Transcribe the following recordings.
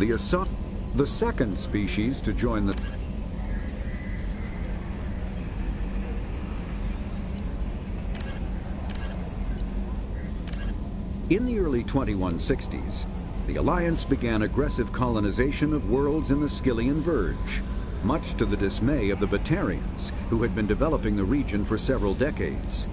the second species to join the... In the early 2160s, the Alliance began aggressive colonization of worlds in the Skyllian Verge, much to the dismay of the Batarians, who had been developing the region for several decades.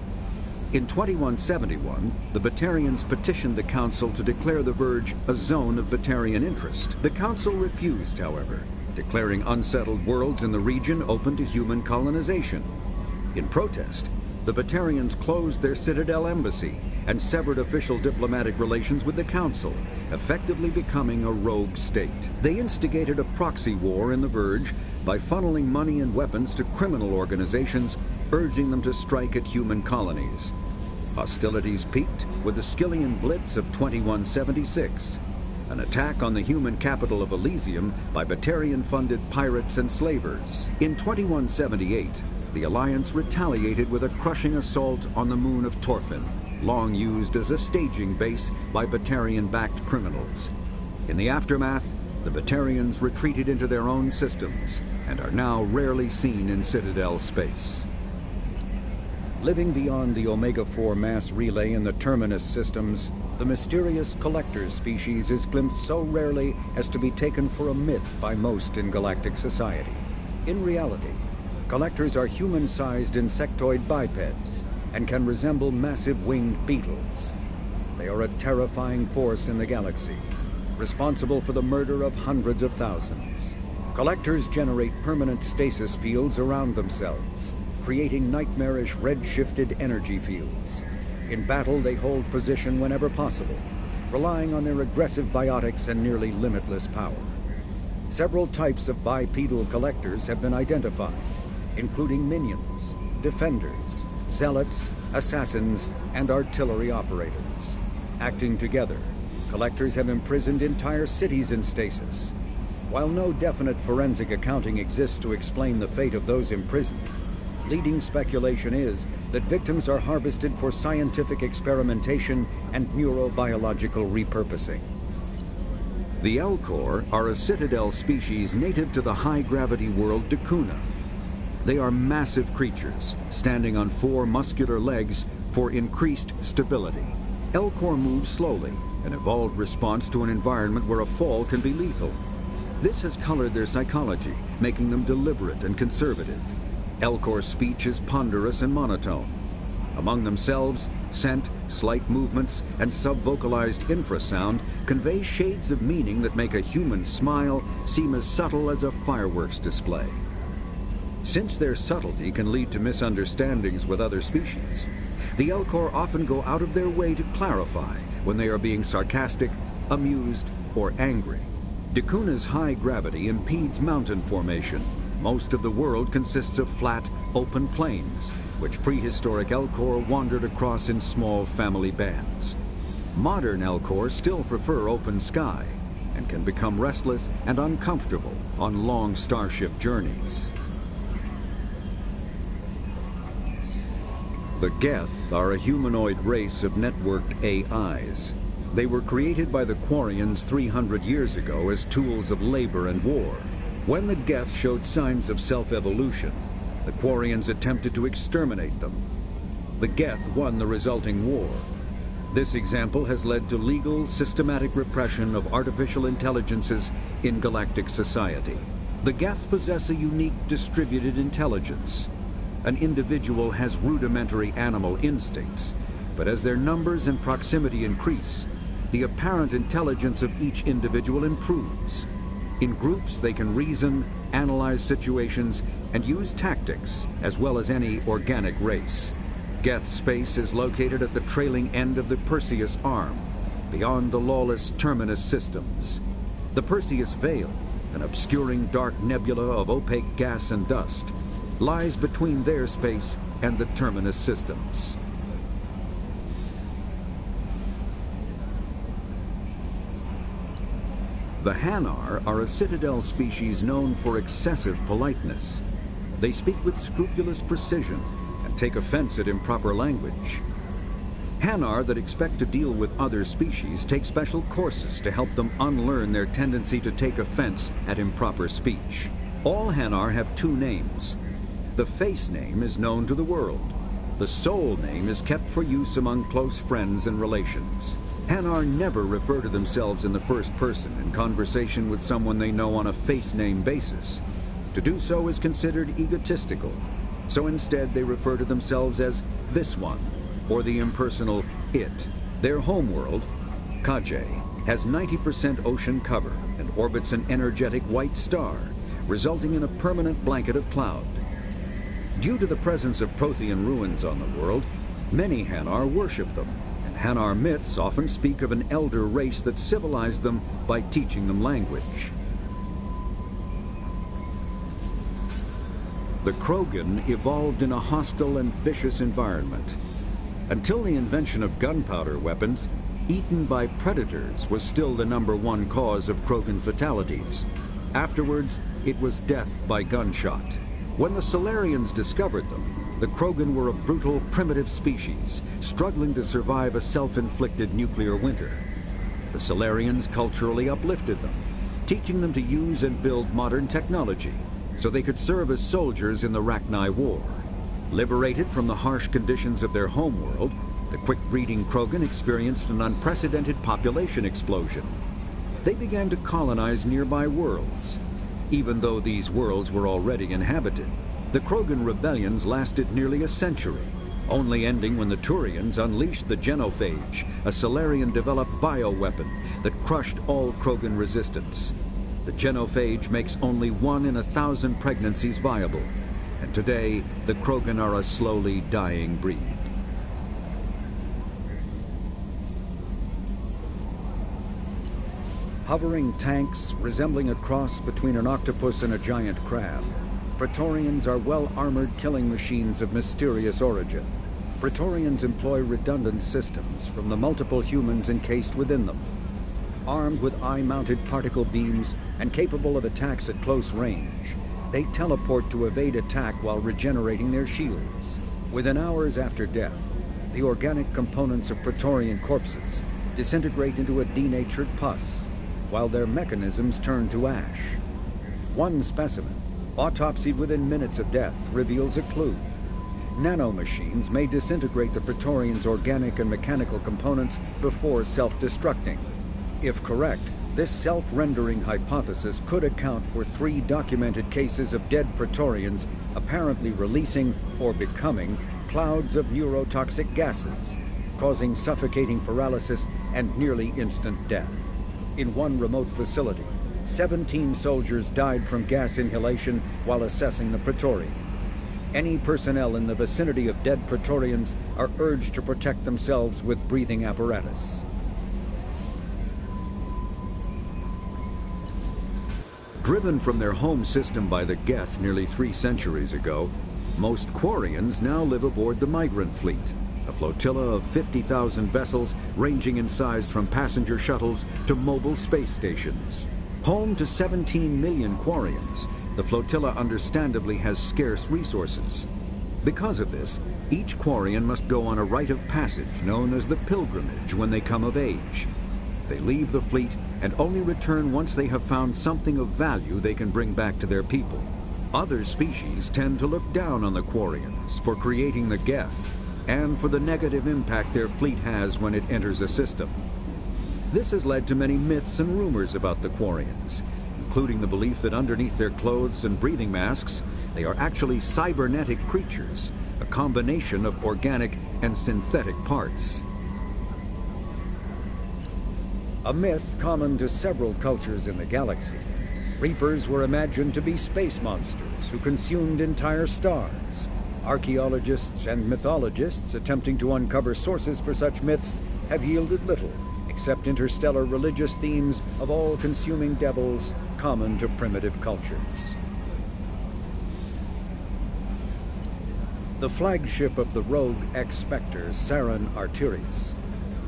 In 2171, the Batarians petitioned the Council to declare the Verge a zone of Batarian interest. The Council refused, however, declaring unsettled worlds in the region open to human colonization. In protest, the Batarians closed their Citadel embassy and severed official diplomatic relations with the Council, effectively becoming a rogue state. They instigated a proxy war in the Verge by funneling money and weapons to criminal organizations, urging them to strike at human colonies. Hostilities peaked with the Skyllian Blitz of 2176, an attack on the human capital of Elysium by Batarian-funded pirates and slavers. In 2178, the Alliance retaliated with a crushing assault on the moon of Torfin, long used as a staging base by Batarian-backed criminals. In the aftermath, the Batarians retreated into their own systems and are now rarely seen in Citadel space. Living beyond the Omega-4 mass relay in the Terminus systems, the mysterious Collector species is glimpsed so rarely as to be taken for a myth by most in galactic society. In reality, Collectors are human-sized insectoid bipeds and can resemble massive winged beetles. They are a terrifying force in the galaxy, responsible for the murder of hundreds of thousands. Collectors generate permanent stasis fields around themselves, creating nightmarish red-shifted energy fields. In battle, they hold position whenever possible, relying on their aggressive biotics and nearly limitless power. Several types of bipedal collectors have been identified, including minions, defenders, zealots, assassins, and artillery operators. Acting together, collectors have imprisoned entire cities in stasis. While no definite forensic accounting exists to explain the fate of those imprisoned, leading speculation is that victims are harvested for scientific experimentation and neurobiological repurposing. The Elcor are a Citadel species native to the high-gravity world Dakuna. They are massive creatures, standing on 4 muscular legs for increased stability. Elcor move slowly, an evolved response to an environment where a fall can be lethal. This has colored their psychology, making them deliberate and conservative. Elcor's speech is ponderous and monotone. Among themselves, scent, slight movements, and subvocalized infrasound convey shades of meaning that make a human smile seem as subtle as a fireworks display. Since their subtlety can lead to misunderstandings with other species, the Elcor often go out of their way to clarify when they are being sarcastic, amused, or angry. Dakuna's high gravity impedes mountain formation. Most of the world consists of flat, open plains, which prehistoric Elcor wandered across in small family bands. Modern Elcor still prefer open sky and can become restless and uncomfortable on long starship journeys. The Geth are a humanoid race of networked AIs. They were created by the Quarians 300 years ago as tools of labor and war. When the Geth showed signs of self-evolution, the Quarians attempted to exterminate them. The Geth won the resulting war. This example has led to legal, systematic repression of artificial intelligences in galactic society. The Geth possess a unique distributed intelligence. An individual has rudimentary animal instincts, but as their numbers and proximity increase, the apparent intelligence of each individual improves. In groups, they can reason, analyze situations, and use tactics, as well as any organic race. Geth space is located at the trailing end of the Perseus Arm, beyond the lawless Terminus systems. The Perseus Veil, an obscuring dark nebula of opaque gas and dust, lies between their space and the Terminus systems. The Hanar are a Citadel species known for excessive politeness. They speak with scrupulous precision and take offense at improper language. Hanar that expect to deal with other species take special courses to help them unlearn their tendency to take offense at improper speech. All Hanar have two names. The face name is known to the world. The soul name is kept for use among close friends and relations. Hanar never refer to themselves in the first person in conversation with someone they know on a face name basis. To do so is considered egotistical, so instead they refer to themselves as this one, or the impersonal it. Their homeworld, Kajay, has 90% ocean cover and orbits an energetic white star, resulting in a permanent blanket of cloud. Due to the presence of Prothean ruins on the world, many Hanar worship them, and Hanar myths often speak of an elder race that civilized them by teaching them language. The Krogan evolved in a hostile and vicious environment. Until the invention of gunpowder weapons, eaten by predators was still the #1 cause of Krogan fatalities. Afterwards, it was death by gunshot. When the Solarians discovered them, the Krogan were a brutal, primitive species, struggling to survive a self-inflicted nuclear winter. The Solarians culturally uplifted them, teaching them to use and build modern technology, so they could serve as soldiers in the Rachni War. Liberated from the harsh conditions of their homeworld, the quick-breeding Krogan experienced an unprecedented population explosion. They began to colonize nearby worlds. Even though these worlds were already inhabited, the Krogan rebellions lasted nearly a century, only ending when the Turians unleashed the Genophage, a Solarian-developed bioweapon that crushed all Krogan resistance. The Genophage makes only 1 in 1,000 pregnancies viable, and today the Krogan are a slowly dying breed. Hovering tanks resembling a cross between an octopus and a giant crab, Praetorians are well-armored killing machines of mysterious origin. Praetorians employ redundant systems from the multiple humans encased within them. Armed with eye-mounted particle beams and capable of attacks at close range, they teleport to evade attack while regenerating their shields. Within hours after death, the organic components of Praetorian corpses disintegrate into a denatured pus, while their mechanisms turn to ash. One specimen, autopsied within minutes of death, reveals a clue. Nanomachines may disintegrate the Praetorians' organic and mechanical components before self-destructing. If correct, this self-rendering hypothesis could account for 3 documented cases of dead Praetorians apparently releasing or becoming clouds of neurotoxic gases, causing suffocating paralysis and nearly instant death. In one remote facility, 17 soldiers died from gas inhalation while assessing the Praetorian. Any personnel in the vicinity of dead Praetorians are urged to protect themselves with breathing apparatus. Driven from their home system by the Geth nearly 3 centuries ago, most Quarians now live aboard the Migrant Fleet, a flotilla of 50,000 vessels ranging in size from passenger shuttles to mobile space stations. Home to 17 million Quarians, the flotilla understandably has scarce resources. Because of this, each Quarian must go on a rite of passage known as the Pilgrimage when they come of age. They leave the fleet and only return once they have found something of value they can bring back to their people. Other species tend to look down on the Quarians for creating the Geth, and for the negative impact their fleet has when it enters a system. This has led to many myths and rumors about the Quarians, including the belief that underneath their clothes and breathing masks, they are actually cybernetic creatures, a combination of organic and synthetic parts. A myth common to several cultures in the galaxy, Reapers were imagined to be space monsters who consumed entire stars. Archaeologists and mythologists attempting to uncover sources for such myths have yielded little, except interstellar religious themes of all-consuming devils common to primitive cultures. The flagship of the rogue X-Spectre, Saren Arterius.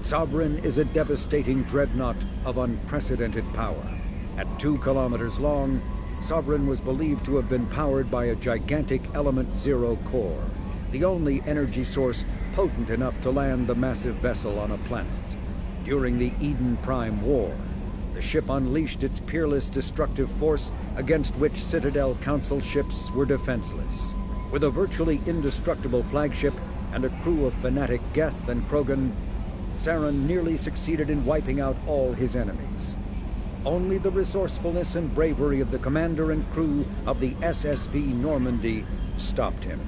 Sovereign is a devastating dreadnought of unprecedented power. At 2 kilometers long, Sovereign was believed to have been powered by a gigantic Element Zero core the only energy source potent enough to land the massive vessel on a planet. During the Eden Prime War, the ship unleashed its peerless destructive force against which Citadel Council ships were defenseless. With a virtually indestructible flagship and a crew of fanatic Geth and Krogan, Saren nearly succeeded in wiping out all his enemies. Only the resourcefulness and bravery of the commander and crew of the SSV Normandy stopped him.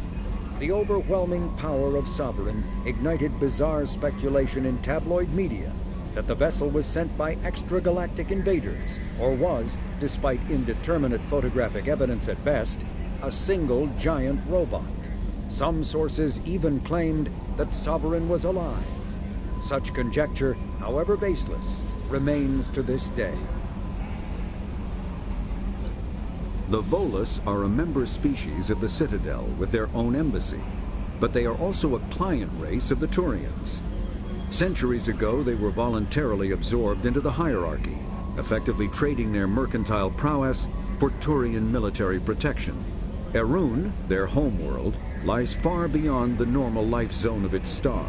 The overwhelming power of Sovereign ignited bizarre speculation in tabloid media that the vessel was sent by extragalactic invaders, or was, despite indeterminate photographic evidence at best, a single giant robot. Some sources even claimed that Sovereign was alive. Such conjecture, however baseless, remains to this day. The Volus are a member species of the Citadel with their own embassy, but they are also a client race of the Turians. Centuries ago, they were voluntarily absorbed into the hierarchy, effectively trading their mercantile prowess for Turian military protection. Erun, their homeworld, lies far beyond the normal life zone of its star.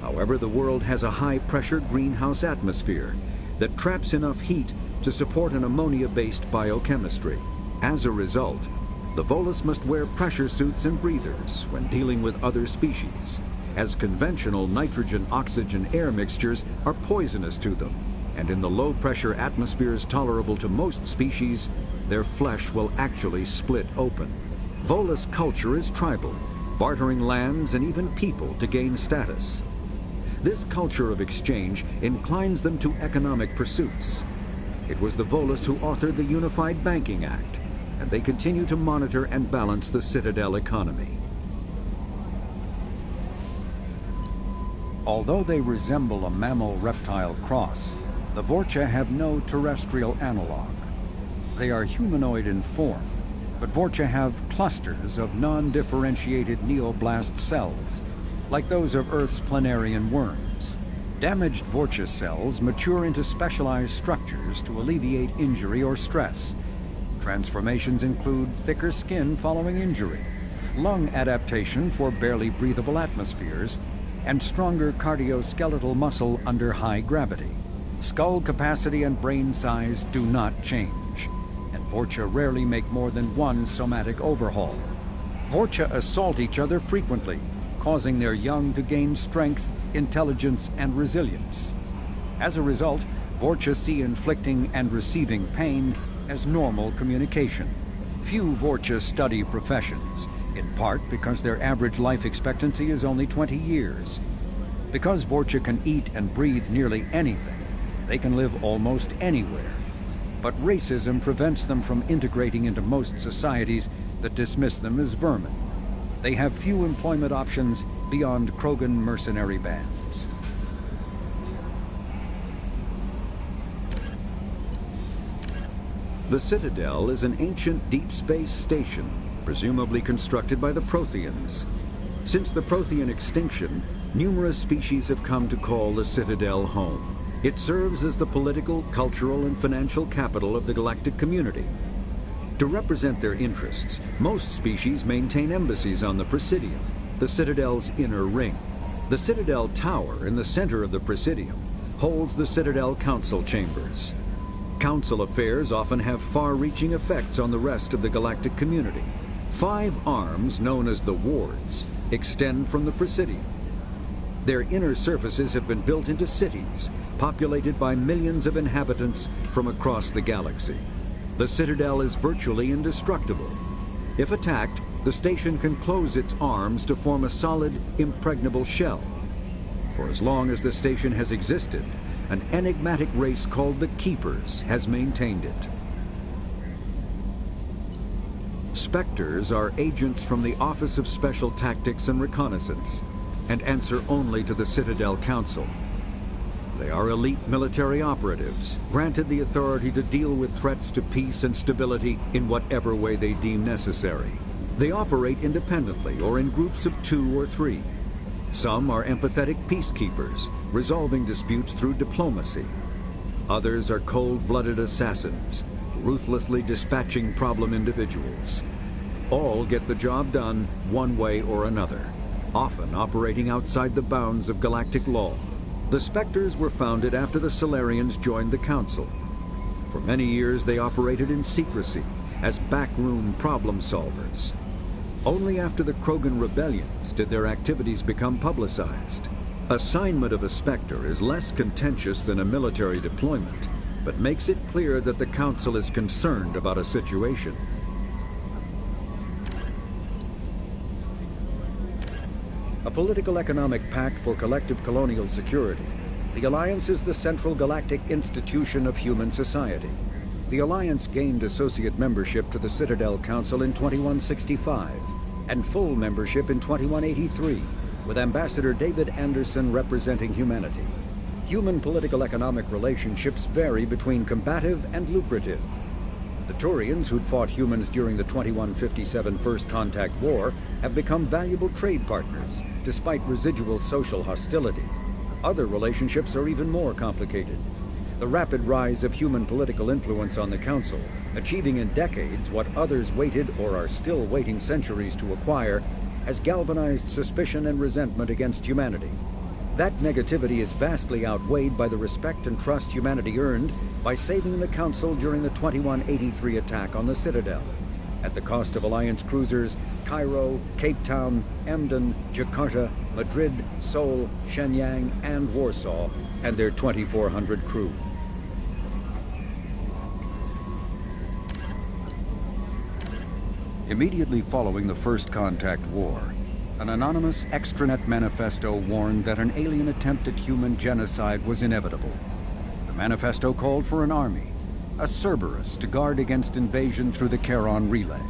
However, the world has a high-pressure greenhouse atmosphere that traps enough heat to support an ammonia-based biochemistry. As a result, the Volus must wear pressure suits and breathers when dealing with other species, as conventional nitrogen-oxygen air mixtures are poisonous to them, and in the low-pressure atmospheres tolerable to most species, their flesh will actually split open. Volus culture is tribal, bartering lands and even people to gain status. This culture of exchange inclines them to economic pursuits. It was the Volus who authored the Unified Banking Act, and they continue to monitor and balance the Citadel economy. Although they resemble a mammal-reptile cross, the Vorcha have no terrestrial analog. They are humanoid in form, but Vorcha have clusters of non-differentiated neoblast cells, like those of Earth's planarian worms. Damaged Vorcha cells mature into specialized structures to alleviate injury or stress. Transformations include thicker skin following injury, lung adaptation for barely breathable atmospheres, and stronger cardioskeletal muscle under high gravity. Skull capacity and brain size do not change, and Vorcha rarely make more than one somatic overhaul. Vorcha assault each other frequently, causing their young to gain strength, intelligence, and resilience. As a result, Vorcha see inflicting and receiving pain as normal communication. Few Vorcha study professions, in part because their average life expectancy is only 20 years. Because Vorcha can eat and breathe nearly anything, they can live almost anywhere. But racism prevents them from integrating into most societies that dismiss them as vermin. They have few employment options beyond Krogan mercenary bands. The Citadel is an ancient deep space station, presumably constructed by the Protheans. Since the Prothean extinction, numerous species have come to call the Citadel home. It serves as the political, cultural, and financial capital of the galactic community. To represent their interests, most species maintain embassies on the Presidium, the Citadel's inner ring. The Citadel Tower in the center of the Presidium holds the Citadel Council chambers. Council affairs often have far-reaching effects on the rest of the galactic community. 5 arms, known as the Wards, extend from the Presidium. Their inner surfaces have been built into cities, populated by millions of inhabitants from across the galaxy. The Citadel is virtually indestructible. If attacked, the station can close its arms to form a solid, impregnable shell. For as long as the station has existed, an enigmatic race called the Keepers has maintained it. Spectres are agents from the Office of Special Tactics and Reconnaissance, and answer only to the Citadel Council. They are elite military operatives, granted the authority to deal with threats to peace and stability in whatever way they deem necessary. They operate independently or in groups of 2 or 3. Some are empathetic peacekeepers, resolving disputes through diplomacy. Others are cold-blooded assassins, ruthlessly dispatching problem individuals. All get the job done one way or another, often operating outside the bounds of galactic law. The Spectres were founded after the Salarians joined the Council. For many years they operated in secrecy as backroom problem solvers. Only after the Krogan rebellions did their activities become publicized. Assignment of a Spectre is less contentious than a military deployment, but makes it clear that the Council is concerned about a situation. A political economic pact for collective colonial security, the Alliance is the central galactic institution of human society. The Alliance gained associate membership to the Citadel Council in 2165 and full membership in 2183, with Ambassador David Anderson representing humanity. Human political economic relationships vary between combative and lucrative. The Turians, who'd fought humans during the 2157 First Contact War, have become valuable trade partners, despite residual social hostility. Other relationships are even more complicated. The rapid rise of human political influence on the Council, achieving in decades what others waited or are still waiting centuries to acquire, has galvanized suspicion and resentment against humanity. That negativity is vastly outweighed by the respect and trust humanity earned by saving the Council during the 2183 attack on the Citadel, at the cost of Alliance cruisers Cairo, Cape Town, Emden, Jakarta, Madrid, Seoul, Shenyang, and Warsaw, and their 2,400 crew. Immediately following the First Contact War, an anonymous extranet manifesto warned that an alien attempt at human genocide was inevitable. The manifesto called for an army, a Cerberus, to guard against invasion through the Charon Relay.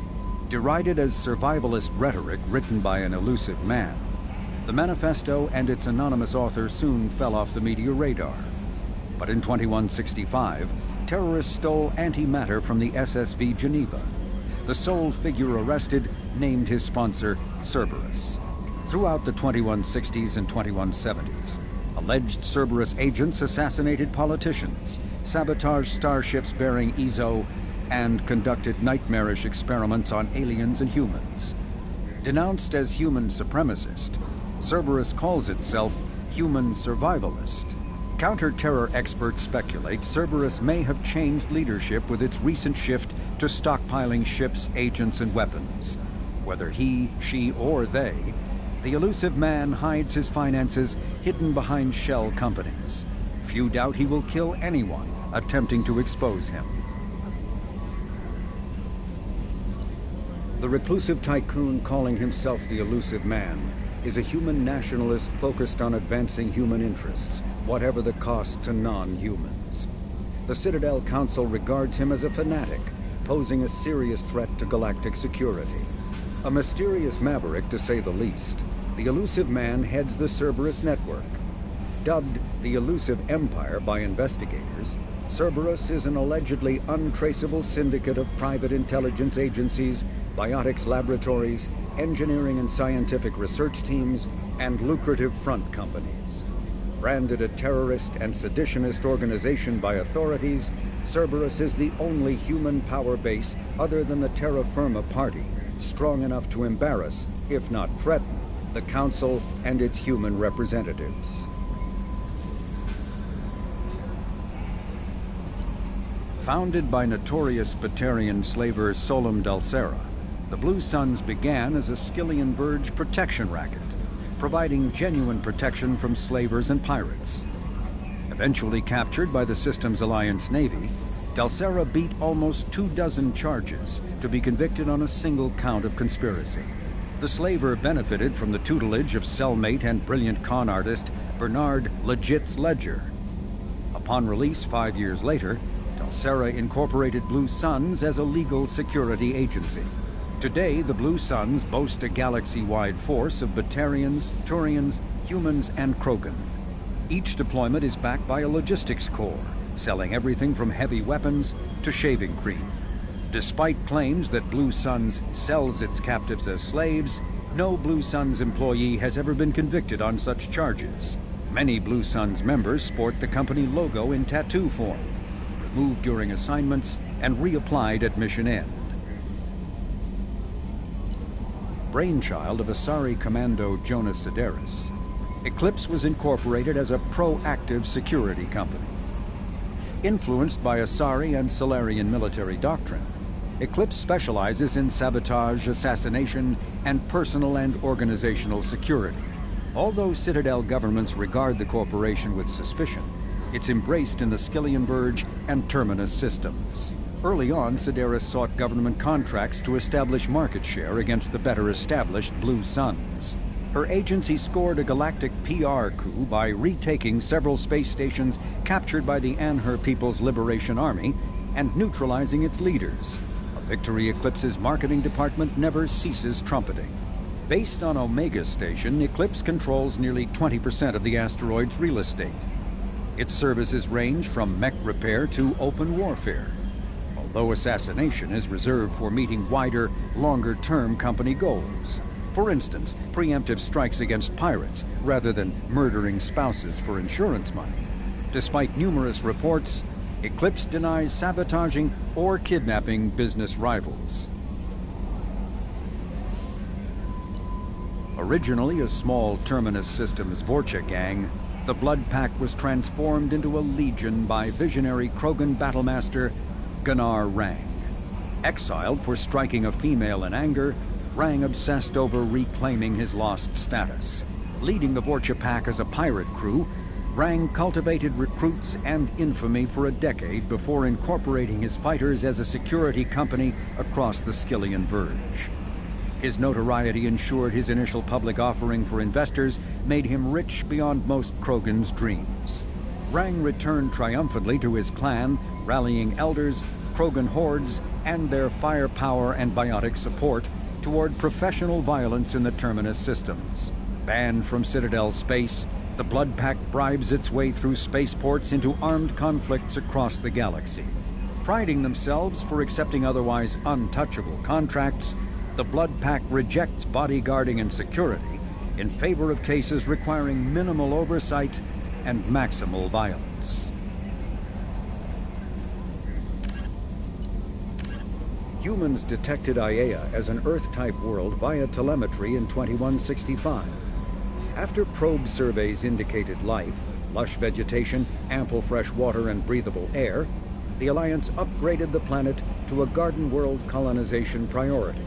Derided as survivalist rhetoric written by an elusive man, the manifesto and its anonymous author soon fell off the media radar. But in 2165, terrorists stole antimatter from the SSV Geneva. The sole figure arrested named his sponsor Cerberus. Throughout the 2160s and 2170s, alleged Cerberus agents assassinated politicians, sabotaged starships bearing Ezo, and conducted nightmarish experiments on aliens and humans. Denounced as human supremacist, Cerberus calls itself human survivalist. Counter-terror experts speculate Cerberus may have changed leadership with its recent shift to stockpiling ships, agents, and weapons. Whether he, she, or they, the elusive man hides his finances hidden behind shell companies. Few doubt he will kill anyone attempting to expose him. The reclusive tycoon calling himself the elusive man is a human nationalist focused on advancing human interests, whatever the cost to non-humans. The Citadel Council regards him as a fanatic, posing a serious threat to galactic security. A mysterious maverick, to say the least, the elusive man heads the Cerberus network. Dubbed the Elusive Empire by investigators, Cerberus is an allegedly untraceable syndicate of private intelligence agencies, biotics laboratories, engineering and scientific research teams, and lucrative front companies. Branded a terrorist and seditionist organization by authorities, Cerberus is the only human power base other than the Terra Firma Party strong enough to embarrass, if not threaten, the Council and its human representatives. Founded by notorious Batarian slaver Solum Dulcera, the Blue Suns began as a Skillian Verge protection racket, providing genuine protection from slavers and pirates. Eventually captured by the Systems Alliance Navy, Dulcera beat almost 24 charges to be convicted on a single count of conspiracy. The slaver benefited from the tutelage of cellmate and brilliant con artist Bernard Legitz Ledger. Upon release 5 years later, Dulcera incorporated Blue Suns as a legal security agency. Today, the Blue Suns boast a galaxy-wide force of Batarians, Turians, humans, and Krogan. Each deployment is backed by a logistics corps, selling everything from heavy weapons to shaving cream. Despite claims that Blue Suns sells its captives as slaves, no Blue Suns employee has ever been convicted on such charges. Many Blue Suns members sport the company logo in tattoo form, removed during assignments and reapplied at mission end. brainchild of Asari commando Jonas Sederis, Eclipse was incorporated as a proactive security company. Influenced by Asari and Salarian military doctrine, Eclipse specializes in sabotage, assassination, and personal and organizational security. Although Citadel governments regard the corporation with suspicion, it's embraced in the Skillian Verge and Terminus systems. Early on, Sederis sought government contracts to establish market share against the better-established Blue Suns. Her agency scored a galactic PR coup by retaking several space stations captured by the Anhur People's Liberation Army and neutralizing its leaders. A victory Eclipse's marketing department never ceases trumpeting. Based on Omega Station, Eclipse controls nearly 20% of the asteroid's real estate. Its services range from mech repair to open warfare, although assassination is reserved for meeting wider, longer-term company goals. For instance, preemptive strikes against pirates, rather than murdering spouses for insurance money. Despite numerous reports, Eclipse denies sabotaging or kidnapping business rivals. Originally a small Terminus Systems Vorcha gang, the Blood Pack was transformed into a legion by visionary Krogan battlemaster Gunnar Rang. Exiled for striking a female in anger, Rang obsessed over reclaiming his lost status. Leading the Vorcha Pack as a pirate crew, Rang cultivated recruits and infamy for a decade before incorporating his fighters as a security company across the Skillian Verge. His notoriety ensured his initial public offering for investors made him rich beyond most Krogan's dreams. Rang returned triumphantly to his clan, rallying elders, Krogan hordes, and their firepower and biotic support toward professional violence in the Terminus systems. Banned from Citadel space, the Blood Pack bribes its way through spaceports into armed conflicts across the galaxy. Priding themselves for accepting otherwise untouchable contracts, the Blood Pack rejects bodyguarding and security in favor of cases requiring minimal oversight and maximal violence. Humans detected Aiea as an Earth-type world via telemetry in 2165. After probe surveys indicated life, lush vegetation, ample fresh water, and breathable air, the Alliance upgraded the planet to a garden world colonization priority.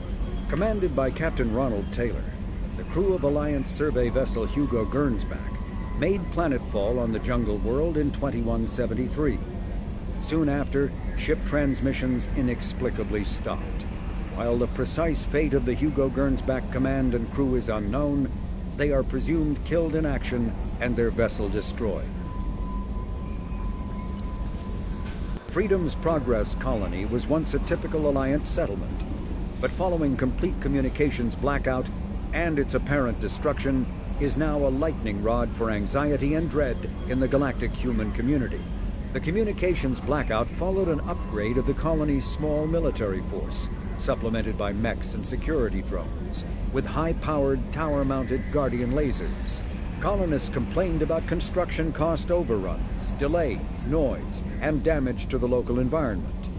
Commanded by Captain Ronald Taylor, the crew of Alliance survey vessel Hugo Gernsback made planetfall on the jungle world in 2173. Soon after, ship transmissions inexplicably stopped. While the precise fate of the Hugo Gernsback command and crew is unknown, they are presumed killed in action and their vessel destroyed. Freedom's Progress colony was once a typical Alliance settlement, but following complete communications blackout and its apparent destruction, is now a lightning rod for anxiety and dread in the galactic human community. The communications blackout followed an upgrade of the colony's small military force, supplemented by mechs and security drones, with high-powered, tower-mounted Guardian lasers. Colonists complained about construction cost overruns, delays, noise, and damage to the local environment.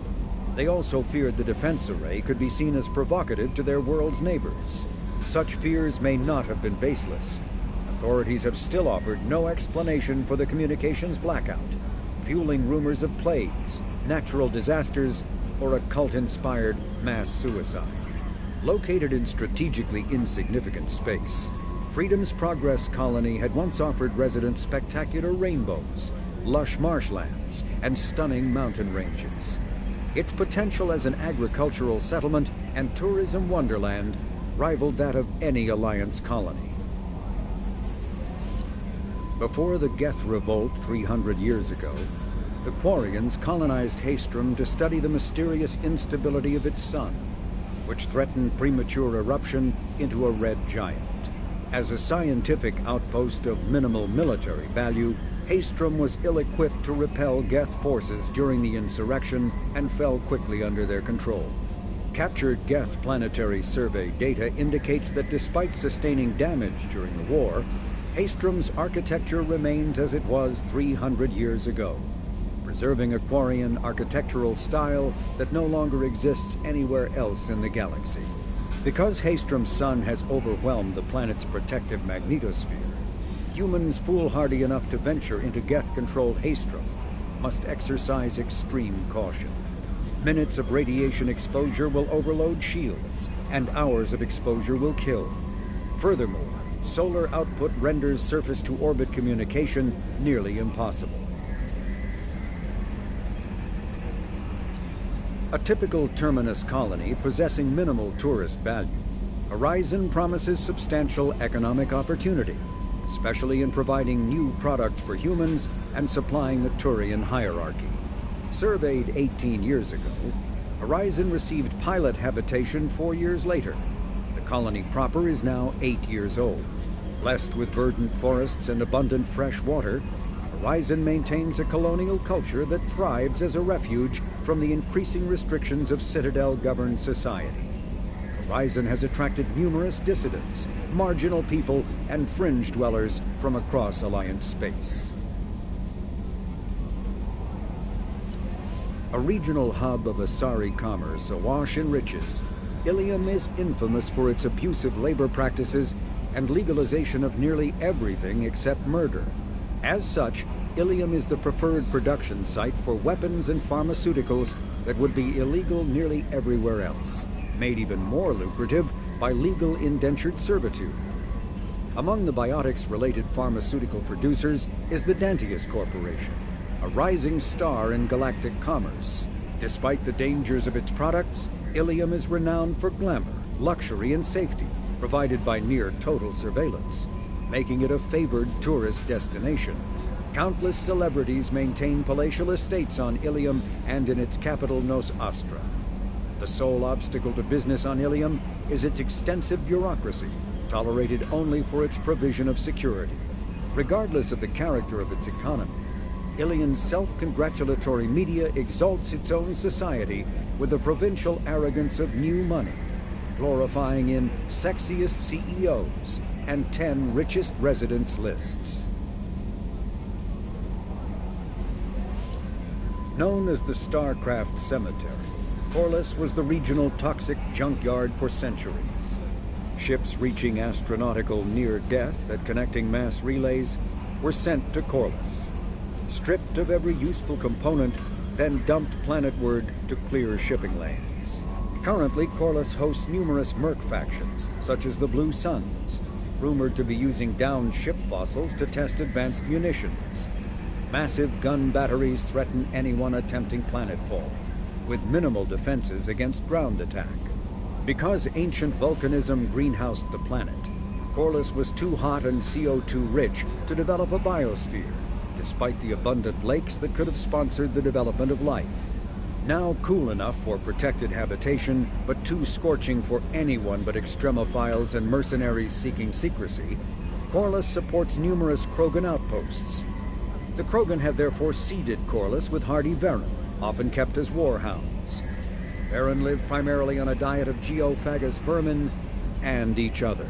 They also feared the defense array could be seen as provocative to their world's neighbors. Such fears may not have been baseless. Authorities have still offered no explanation for the communications blackout, fueling rumors of plagues, natural disasters, or a cult-inspired mass suicide. Located in strategically insignificant space, Freedom's Progress colony had once offered residents spectacular rainbows, lush marshlands, and stunning mountain ranges. Its potential as an agricultural settlement and tourism wonderland rivaled that of any Alliance colony. Before the Geth Revolt 300 years ago, the Quarians colonized Haestrom to study the mysterious instability of its sun, which threatened premature eruption into a red giant. As a scientific outpost of minimal military value, Haestrom was ill-equipped to repel Geth forces during the insurrection and fell quickly under their control. Captured Geth planetary survey data indicates that despite sustaining damage during the war, Haestrom's architecture remains as it was 300 years ago, preserving a Quarian architectural style that no longer exists anywhere else in the galaxy. Because Haestrom's sun has overwhelmed the planet's protective magnetosphere, humans foolhardy enough to venture into Geth-controlled Haestrom must exercise extreme caution. Minutes of radiation exposure will overload shields, and hours of exposure will kill. Furthermore, solar output renders surface-to-orbit communication nearly impossible. A typical terminus colony possessing minimal tourist value, Horizon promises substantial economic opportunity, especially in providing new products for humans and supplying the Turian hierarchy. Surveyed 18 years ago, Horizon received pilot habitation 4 years later. The colony proper is now 8 years old. Blessed with verdant forests and abundant fresh water, Horizon maintains a colonial culture that thrives as a refuge from the increasing restrictions of Citadel-governed society. Horizon has attracted numerous dissidents, marginal people, and fringe dwellers from across Alliance space. A regional hub of Asari commerce awash in riches, Ilium is infamous for its abusive labor practices and legalization of nearly everything except murder. As such, Ilium is the preferred production site for weapons and pharmaceuticals that would be illegal nearly everywhere else, made even more lucrative by legal indentured servitude. Among the biotics-related pharmaceutical producers is the Dantius Corporation, a rising star in galactic commerce. Despite the dangers of its products, Ilium is renowned for glamour, luxury, and safety, provided by near-total surveillance, making it a favored tourist destination. Countless celebrities maintain palatial estates on Ilium and in its capital Nos Astra. The sole obstacle to business on Ilium is its extensive bureaucracy, tolerated only for its provision of security. Regardless of the character of its economy, Ilium's self-congratulatory media exalts its own society with the provincial arrogance of new money, glorifying in sexiest CEOs and 10 richest residents lists. Known as the Starcraft Cemetery, Corliss was the regional toxic junkyard for centuries. Ships reaching astronautical near-death at connecting mass relays were sent to Corliss, stripped of every useful component, then dumped planetward to clear shipping lanes. Currently, Corliss hosts numerous merc factions, such as the Blue Suns, rumored to be using downed ship fossils to test advanced munitions. Massive gun batteries threaten anyone attempting planetfall, with minimal defenses against ground attack. Because ancient volcanism greenhoused the planet, Corliss was too hot and CO2 rich to develop a biosphere, despite the abundant lakes that could have sponsored the development of life. Now cool enough for protected habitation, but too scorching for anyone but extremophiles and mercenaries seeking secrecy, Corliss supports numerous Krogan outposts. The Krogan have therefore seeded Corliss with hardy Varen, often kept as warhounds. Varen live primarily on a diet of geophagous vermin and each other.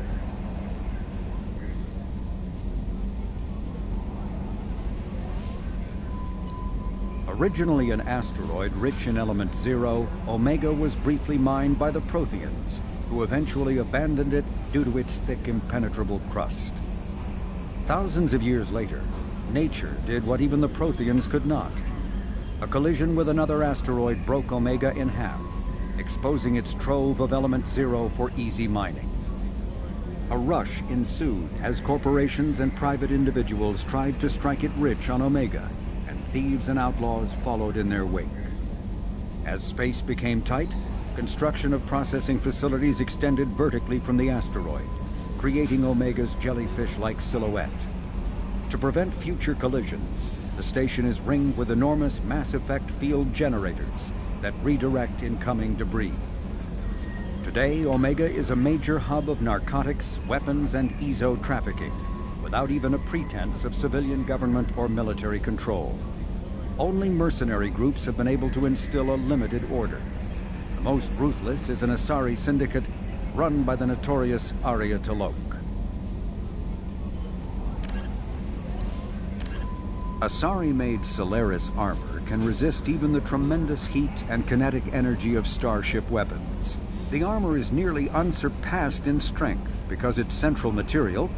Originally an asteroid rich in element zero, Omega was briefly mined by the Protheans, who eventually abandoned it due to its thick, impenetrable crust. Thousands of years later, nature did what even the Protheans could not. A collision with another asteroid broke Omega in half, exposing its trove of element zero for easy mining. A rush ensued as corporations and private individuals tried to strike it rich on Omega, and thieves and outlaws followed in their wake. As space became tight, construction of processing facilities extended vertically from the asteroid, creating Omega's jellyfish-like silhouette. To prevent future collisions, the station is ringed with enormous mass-effect field generators that redirect incoming debris. Today, Omega is a major hub of narcotics, weapons, and EZO trafficking, without even a pretense of civilian government or military control. Only mercenary groups have been able to instill a limited order. The most ruthless is an Asari syndicate run by the notorious Arya T'Loak. Asari-made Solaris armor can resist even the tremendous heat and kinetic energy of starship weapons. The armor is nearly unsurpassed in strength because its central material,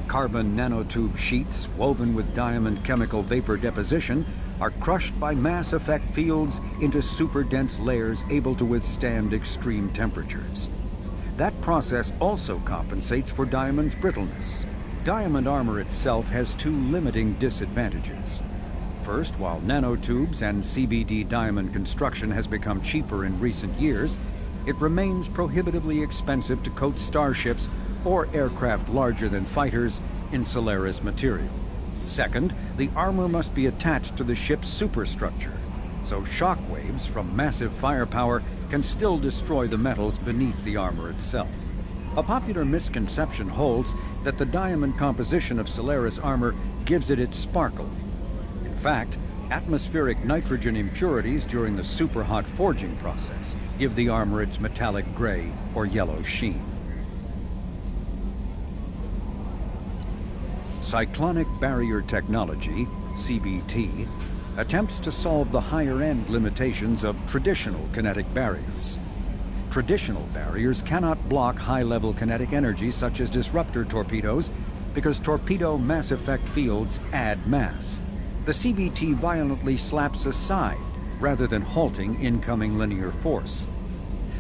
carbon nanotube sheets woven with diamond chemical vapor deposition, are crushed by mass effect fields into super dense layers able to withstand extreme temperatures. That process also compensates for diamond's brittleness. Diamond armor itself has two limiting disadvantages. First, while nanotubes and CBD diamond construction has become cheaper in recent years, it remains prohibitively expensive to coat starships or aircraft larger than fighters in Solaris material. Second, the armor must be attached to the ship's superstructure, so shock waves from massive firepower can still destroy the metals beneath the armor itself. A popular misconception holds that the diamond composition of Solaris armor gives it its sparkle. In fact, atmospheric nitrogen impurities during the superhot forging process give the armor its metallic gray or yellow sheen. Cyclonic barrier technology, CBT, attempts to solve the higher-end limitations of traditional kinetic barriers. Traditional barriers cannot block high-level kinetic energy such as disruptor torpedoes because torpedo mass effect fields add mass. The CBT violently slaps aside rather than halting incoming linear force.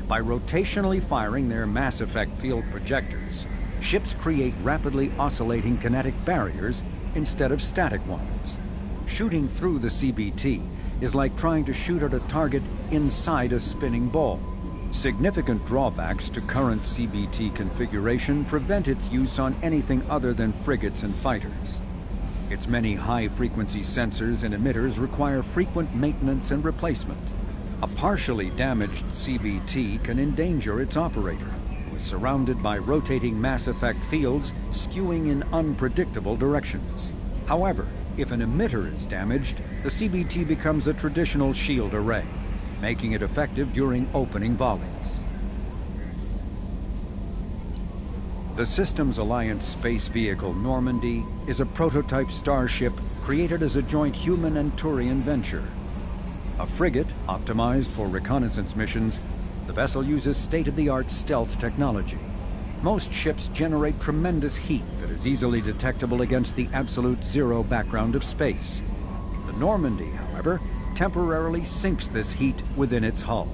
By rotationally firing their mass effect field projectors, ships create rapidly oscillating kinetic barriers instead of static ones. Shooting through the CBT is like trying to shoot at a target inside a spinning ball. Significant drawbacks to current CBT configuration prevent its use on anything other than frigates and fighters. Its many high-frequency sensors and emitters require frequent maintenance and replacement. A partially damaged CBT can endanger its operator, who is surrounded by rotating mass effect fields skewing in unpredictable directions. However, if an emitter is damaged, the CBT becomes a traditional shield array, making it effective during opening volleys. The Systems Alliance space vehicle Normandy is a prototype starship created as a joint human and Turian venture. A frigate optimized for reconnaissance missions, the vessel uses state-of-the-art stealth technology. Most ships generate tremendous heat that is easily detectable against the absolute zero background of space. The Normandy, however, temporarily sinks this heat within its hull.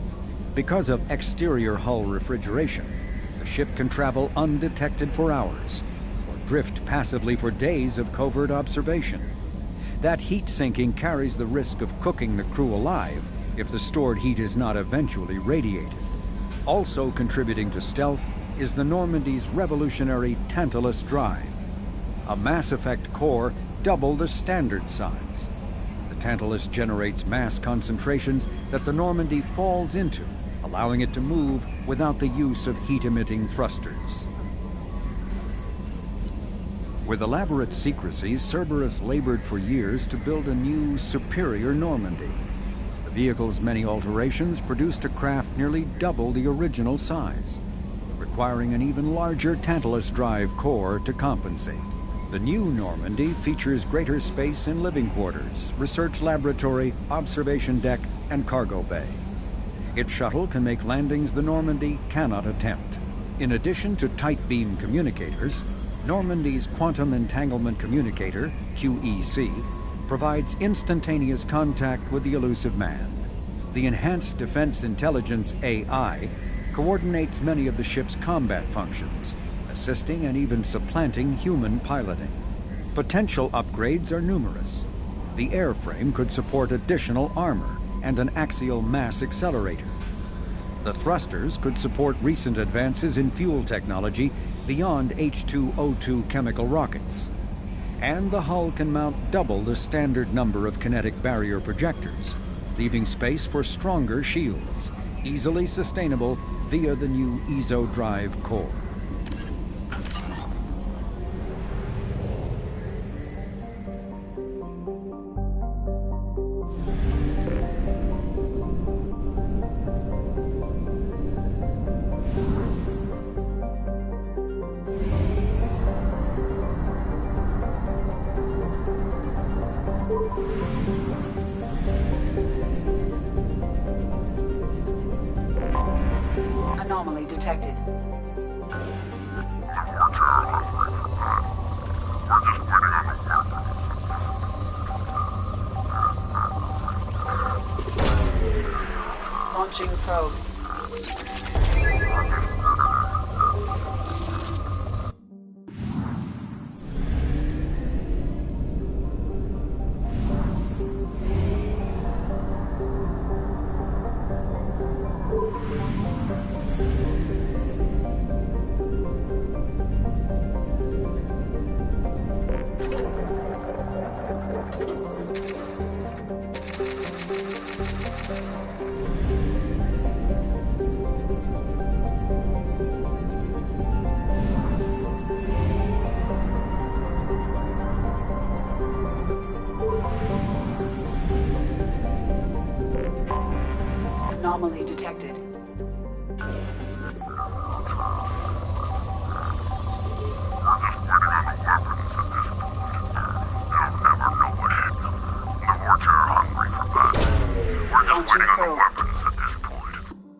Because of exterior hull refrigeration, the ship can travel undetected for hours, or drift passively for days of covert observation. That heat sinking carries the risk of cooking the crew alive if the stored heat is not eventually radiated. Also contributing to stealth is the Normandy's revolutionary Tantalus drive, a mass effect core double the standard size. The Tantalus generates mass concentrations that the Normandy falls into, allowing it to move without the use of heat-emitting thrusters. With elaborate secrecy, Cerberus labored for years to build a new, superior Normandy. The vehicle's many alterations produced a craft nearly double the original size, requiring an even larger Tantalus drive core to compensate. The new Normandy features greater space in living quarters, research laboratory, observation deck, and cargo bay. Its shuttle can make landings the Normandy cannot attempt. In addition to tight beam communicators, Normandy's Quantum Entanglement Communicator, QEC, provides instantaneous contact with the elusive man. The Enhanced Defense Intelligence AI coordinates many of the ship's combat functions, assisting and even supplanting human piloting. Potential upgrades are numerous. The airframe could support additional armor and an axial mass accelerator. The thrusters could support recent advances in fuel technology beyond H2O2 chemical rockets. And the hull can mount double the standard number of kinetic barrier projectors, leaving space for stronger shields, easily sustainable via the new ESO drive core. Anomaly detected. detected. Launching probe. Anomaly detected. Launching probe.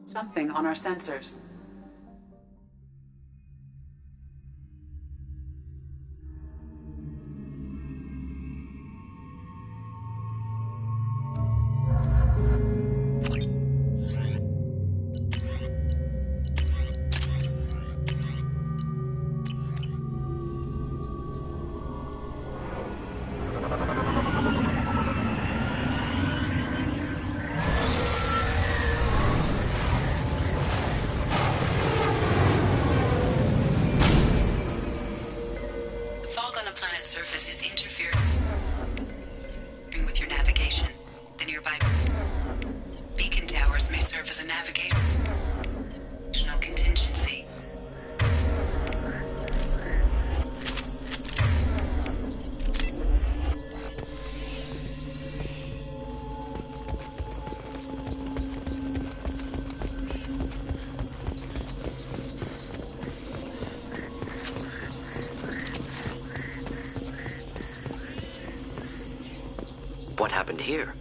Something on our sensors. Fog on the planet's surface is interfering with your navigation. The nearby beacon towers may serve as a navigational contingency. What happened here?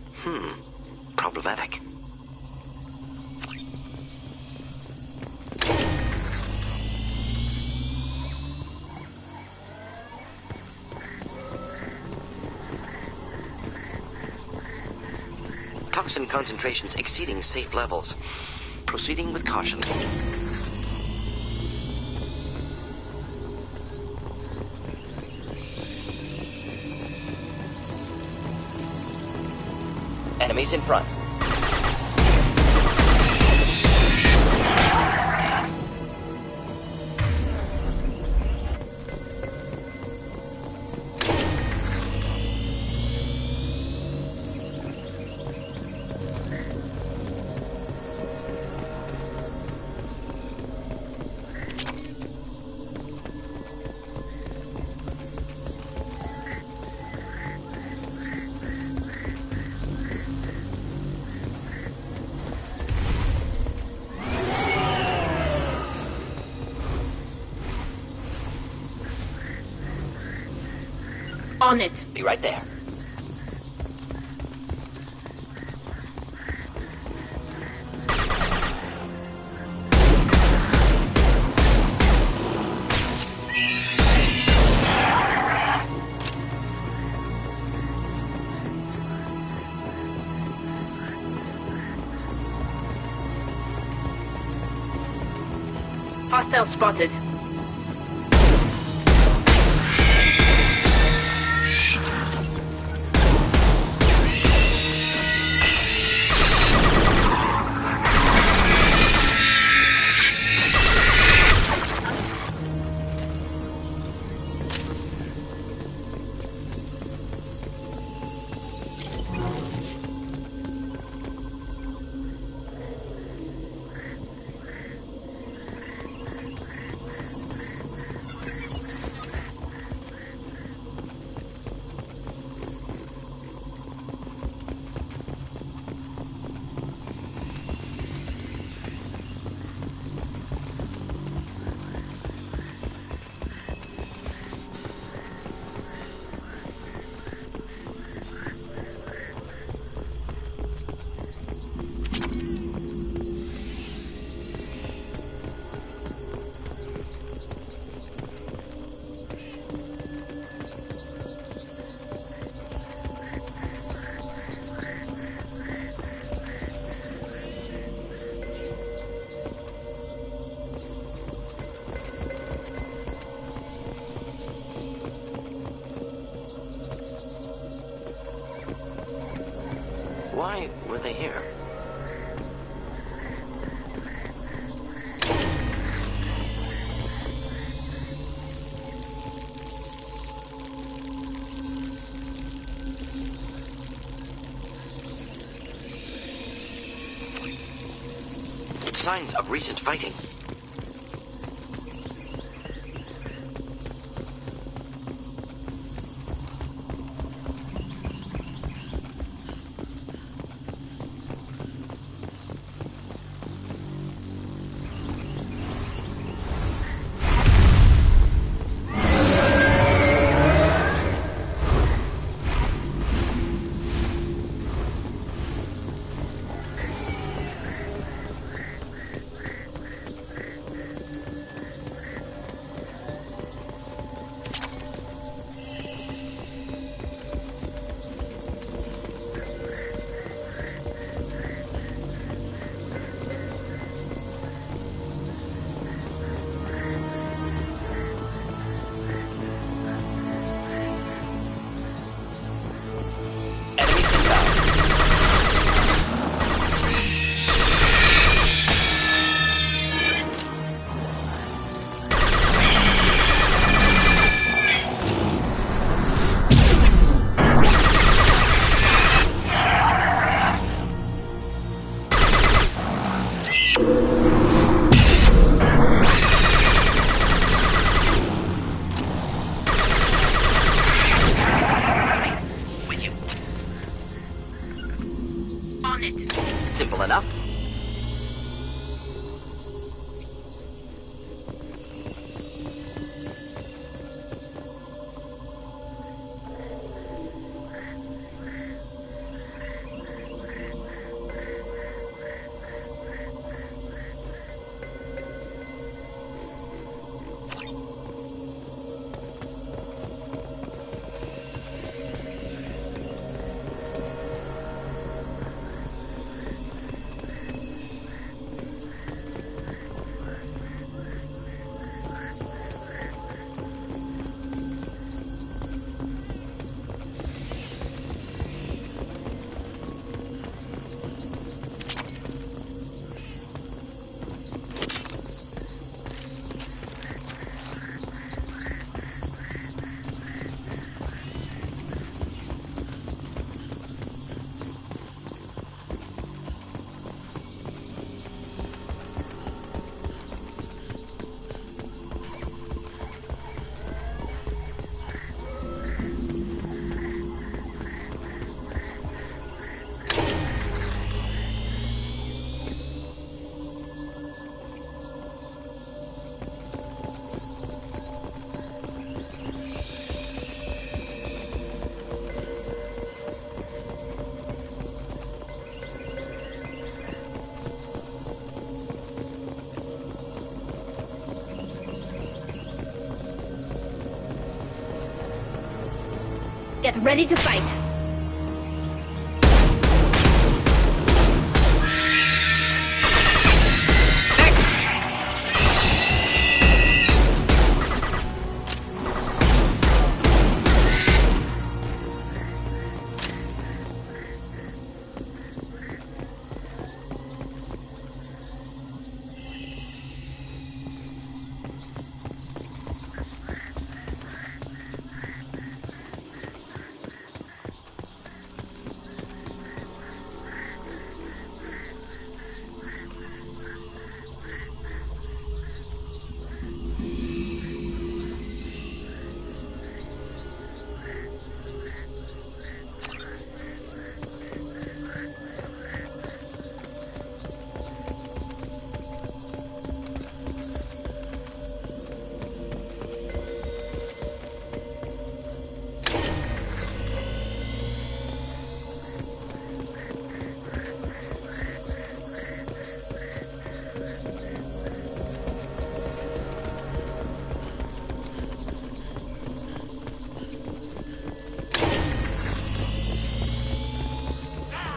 Problematic. Toxin concentrations exceeding safe levels. Proceeding with caution. Enemies in front. On it. Be right there. Hostile spotted. Why were they here? Signs of recent fighting. Simple enough. Get ready to fight.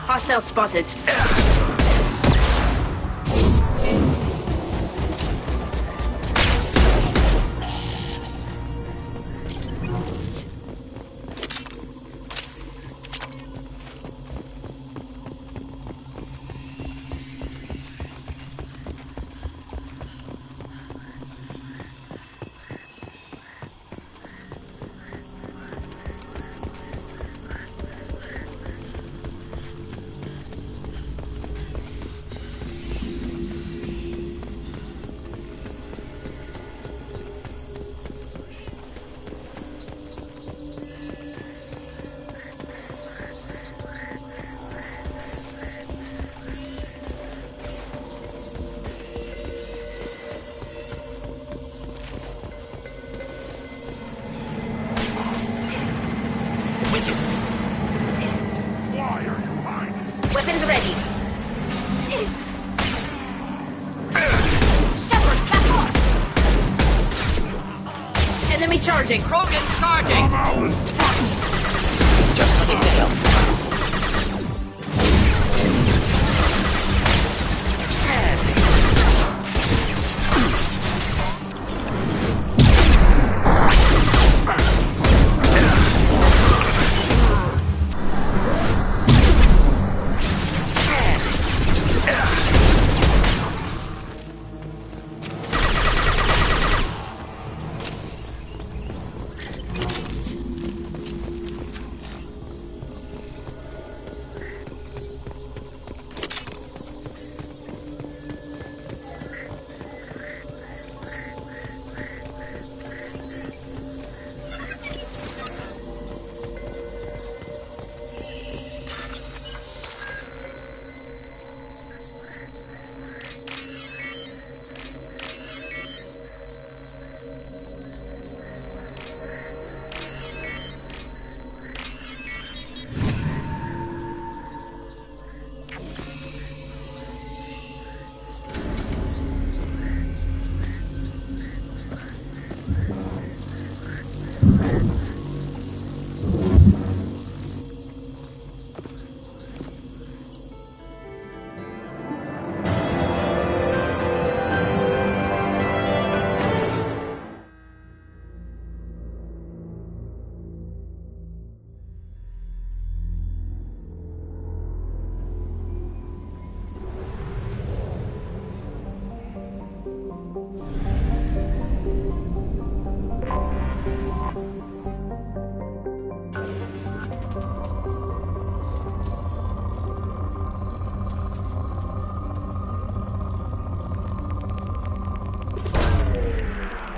Hostile spotted. Wicked. Weapons ready. Shepard, back off! Enemy charging. Krogan charging! Just looking to help.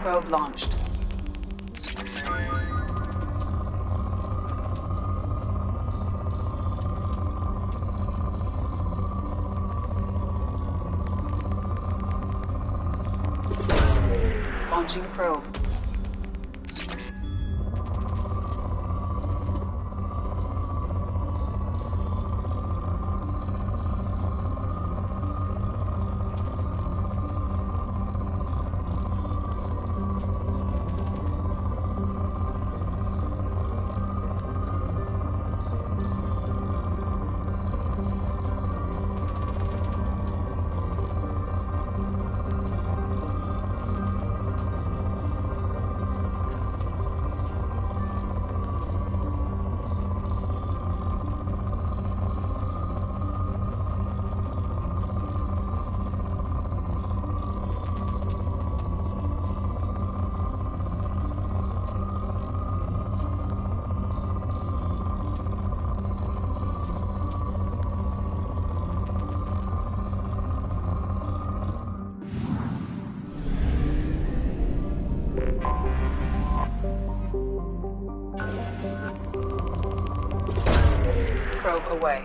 Probe launched. Launching probe. Probe away.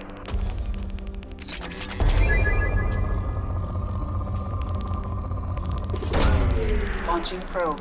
Launching probe.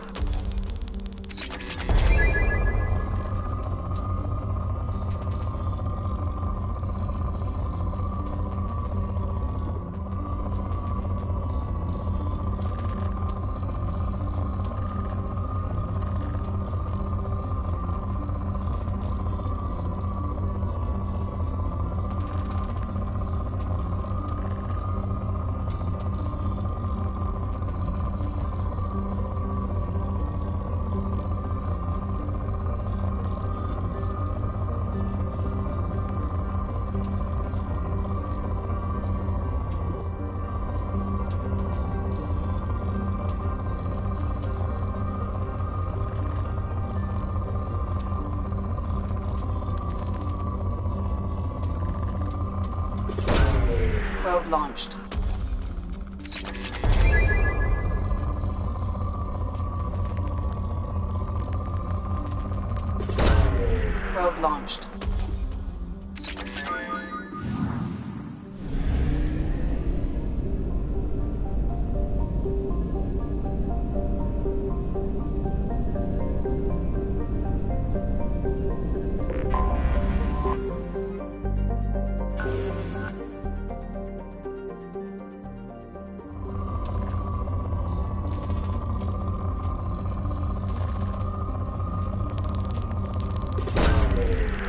Probe launched. Probe launched.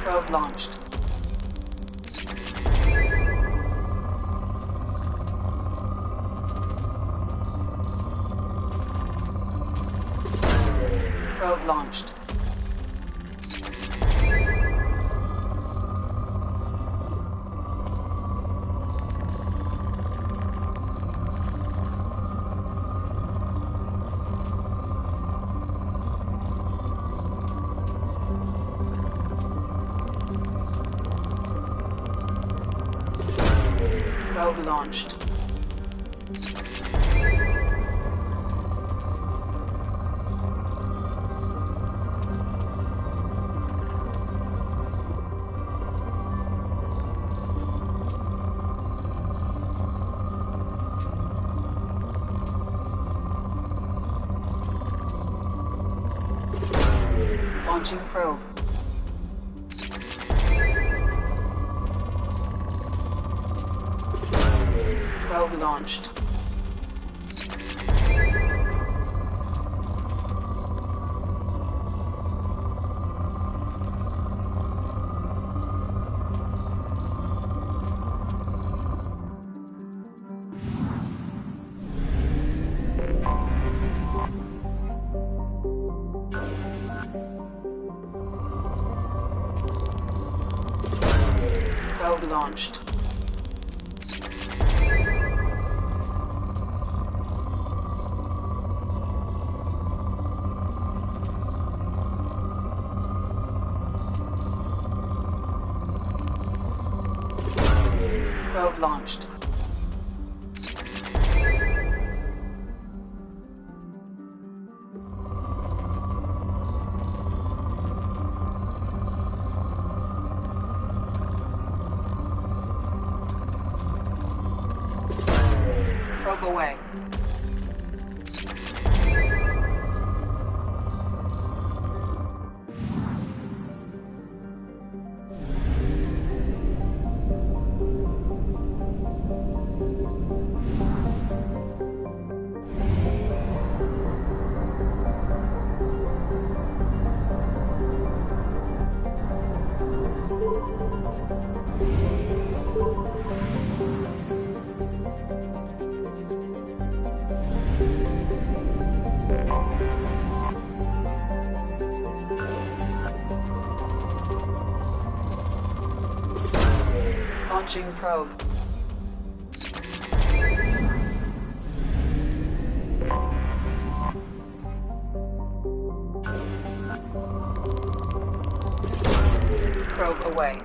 Probe launched. Probe launched. Probe launched. Launching probe. Probe launched. Probe launched. Probe launched. Probe away. Launching probe. Probe away.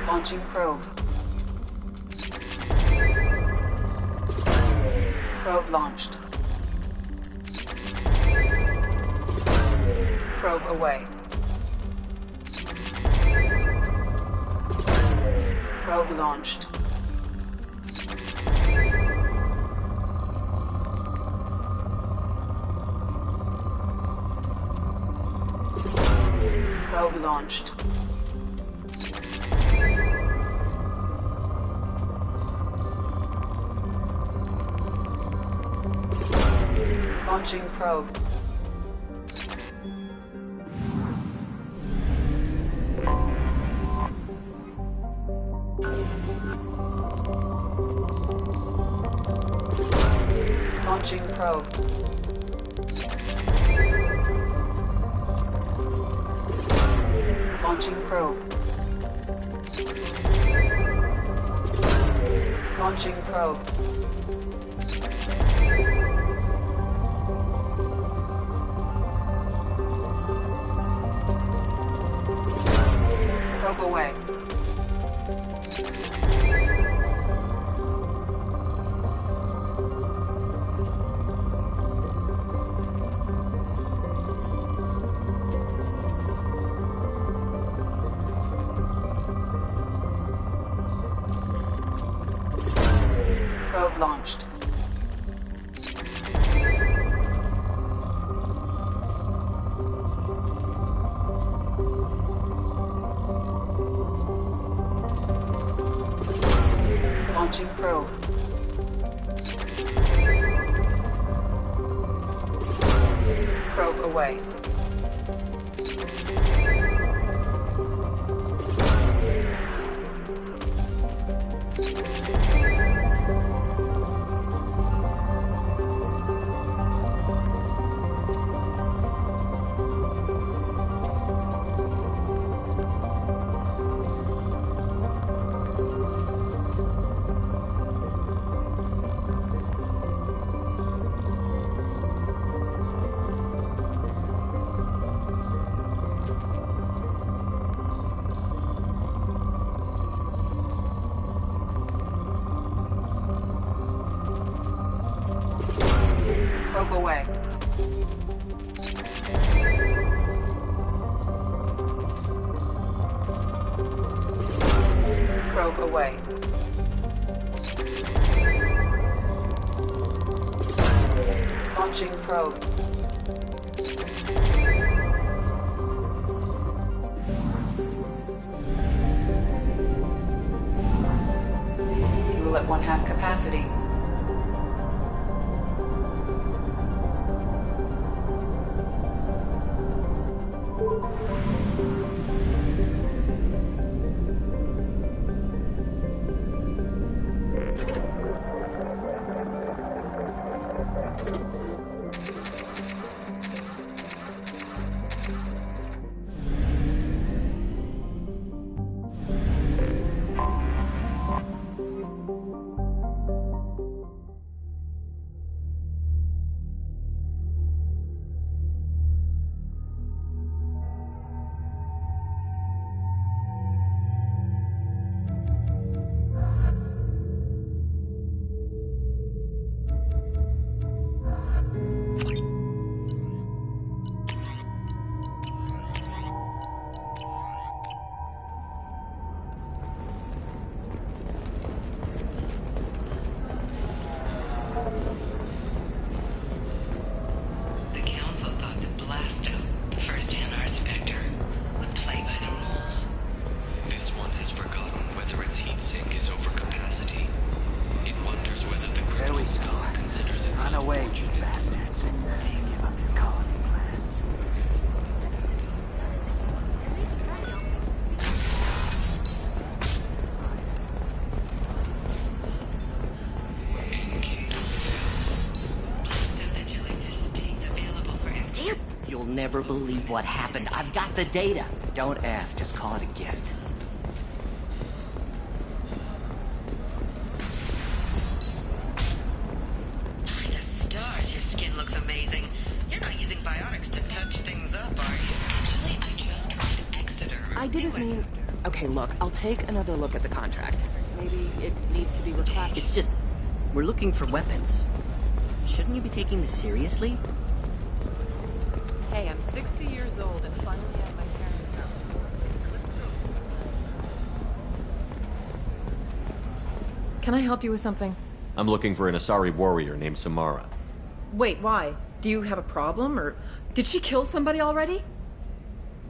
Launching probe. Probe launched. Probe away. Probe launched. Probe launched. Launching probe. Launching probe. Launching probe. Launching probe. Probe away. Probe launched. Launching probe. Probe away. Probe away. Probe away. Launching probe. Fuel at 1/2 capacity. The Council thought that Blasto, the first NR Spectre, would play by the rules. This one has forgotten whether its heat sink is over capacity. It wonders whether the critical skull considers itself Run away, you fortunate. bastards. Give up your colony plans. Blasto the jellyfish stays available for Damn! You'll never believe what happened. I've got the data. Don't ask, just call it a gift. By the stars, your skin looks amazing. You're not using biotics to touch things up, are you? Actually, I just tried Exeter. I didn't mean... Okay, look, I'll take another look at the contract. Maybe it needs to be reclassified. It's just... we're looking for weapons. Shouldn't you be taking this seriously? Hey, I'm 60 years old and finally at my parents' house. Can I help you with something? I'm looking for an Asari warrior named Samara. Wait, why? Do you have a problem, or... Did she kill somebody already?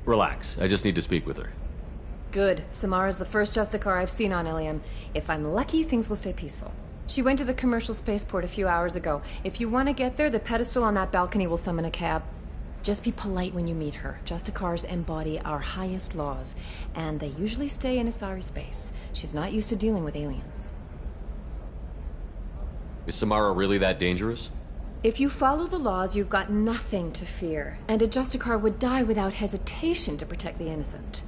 Relax, I just need to speak with her. Good. Samara's the first Justicar I've seen on Ilium. If I'm lucky, things will stay peaceful. She went to the commercial spaceport a few hours ago. If you want to get there, the pedestal on that balcony will summon a cab. Just be polite when you meet her. Justicars embody our highest laws, and they usually stay in Asari space. She's not used to dealing with aliens. Is Samara really that dangerous? If you follow the laws, you've got nothing to fear, and a Justicar would die without hesitation to protect the innocent.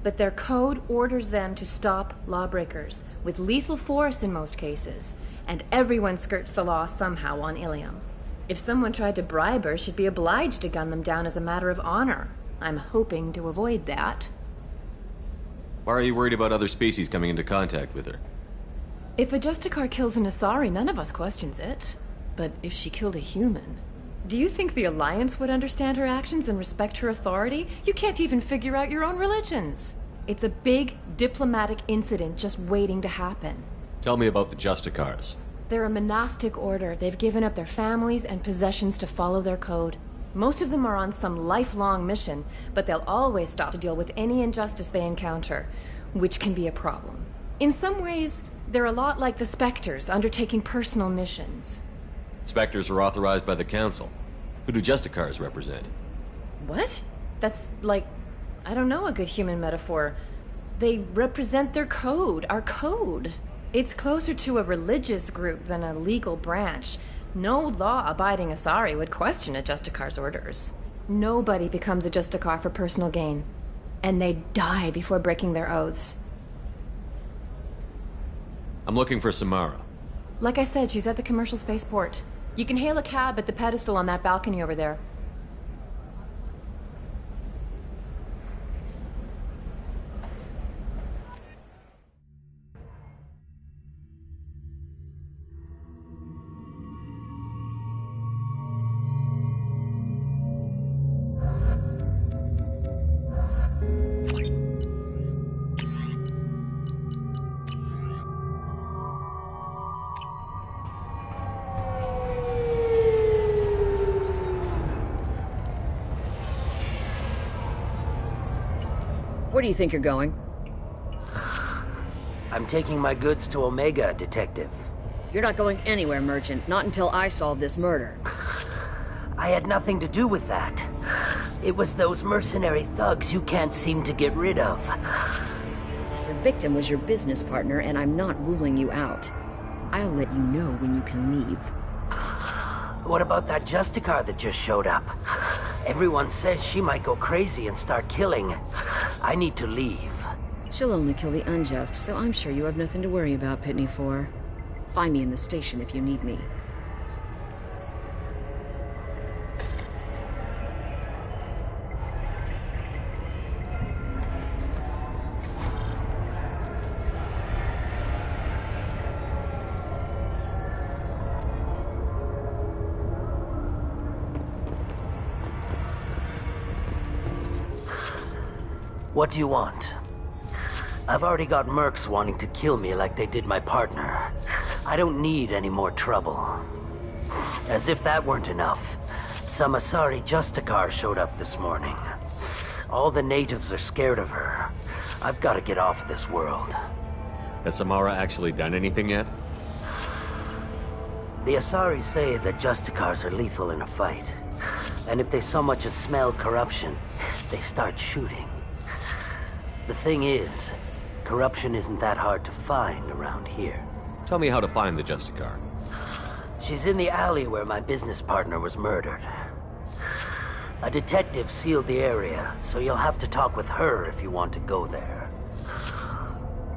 But their code orders them to stop lawbreakers, with lethal force in most cases, and everyone skirts the law somehow on Ilium. If someone tried to bribe her, she'd be obliged to gun them down as a matter of honor. I'm hoping to avoid that. Why are you worried about other species coming into contact with her? If a Justicar kills an Asari, none of us questions it. But if she killed a human... Do you think the Alliance would understand her actions and respect her authority? You can't even figure out your own religions. It's a big diplomatic incident just waiting to happen. Tell me about the Justicars. They're a monastic order. They've given up their families and possessions to follow their code. Most of them are on some lifelong mission, but they'll always stop to deal with any injustice they encounter, which can be a problem. In some ways, they're a lot like the Spectres, undertaking personal missions. Spectres are authorized by the Council. Who do Justicars represent? What? That's like, I don't know, a good human metaphor. They represent their code, our code. It's closer to a religious group than a legal branch. No law-abiding Asari would question a Justicar's orders. Nobody becomes a Justicar for personal gain. And they die before breaking their oaths. I'm looking for Samara. Like I said, she's at the commercial spaceport. You can hail a cab at the pedestal on that balcony over there. Where do you think you're going? I'm taking my goods to Omega, Detective. You're not going anywhere, Merchant. Not until I solve this murder. I had nothing to do with that. It was those mercenary thugs you can't seem to get rid of. The victim was your business partner, and I'm not ruling you out. I'll let you know when you can leave. What about that Justicar that just showed up? Everyone says she might go crazy and start killing. I need to leave. She'll only kill the unjust, so I'm sure you have nothing to worry about, Pitney 4. Find me in the station if you need me. What do you want? I've already got mercs wanting to kill me like they did my partner. I don't need any more trouble. As if that weren't enough, some Asari Justicar showed up this morning. All the natives are scared of her. I've got to get off this world. Has Samara actually done anything yet? The Asari say that Justicars are lethal in a fight. And if they so much as smell corruption, they start shooting. The thing is, corruption isn't that hard to find around here. Tell me how to find the Justicar. She's in the alley where my business partner was murdered. A detective sealed the area, so you'll have to talk with her if you want to go there.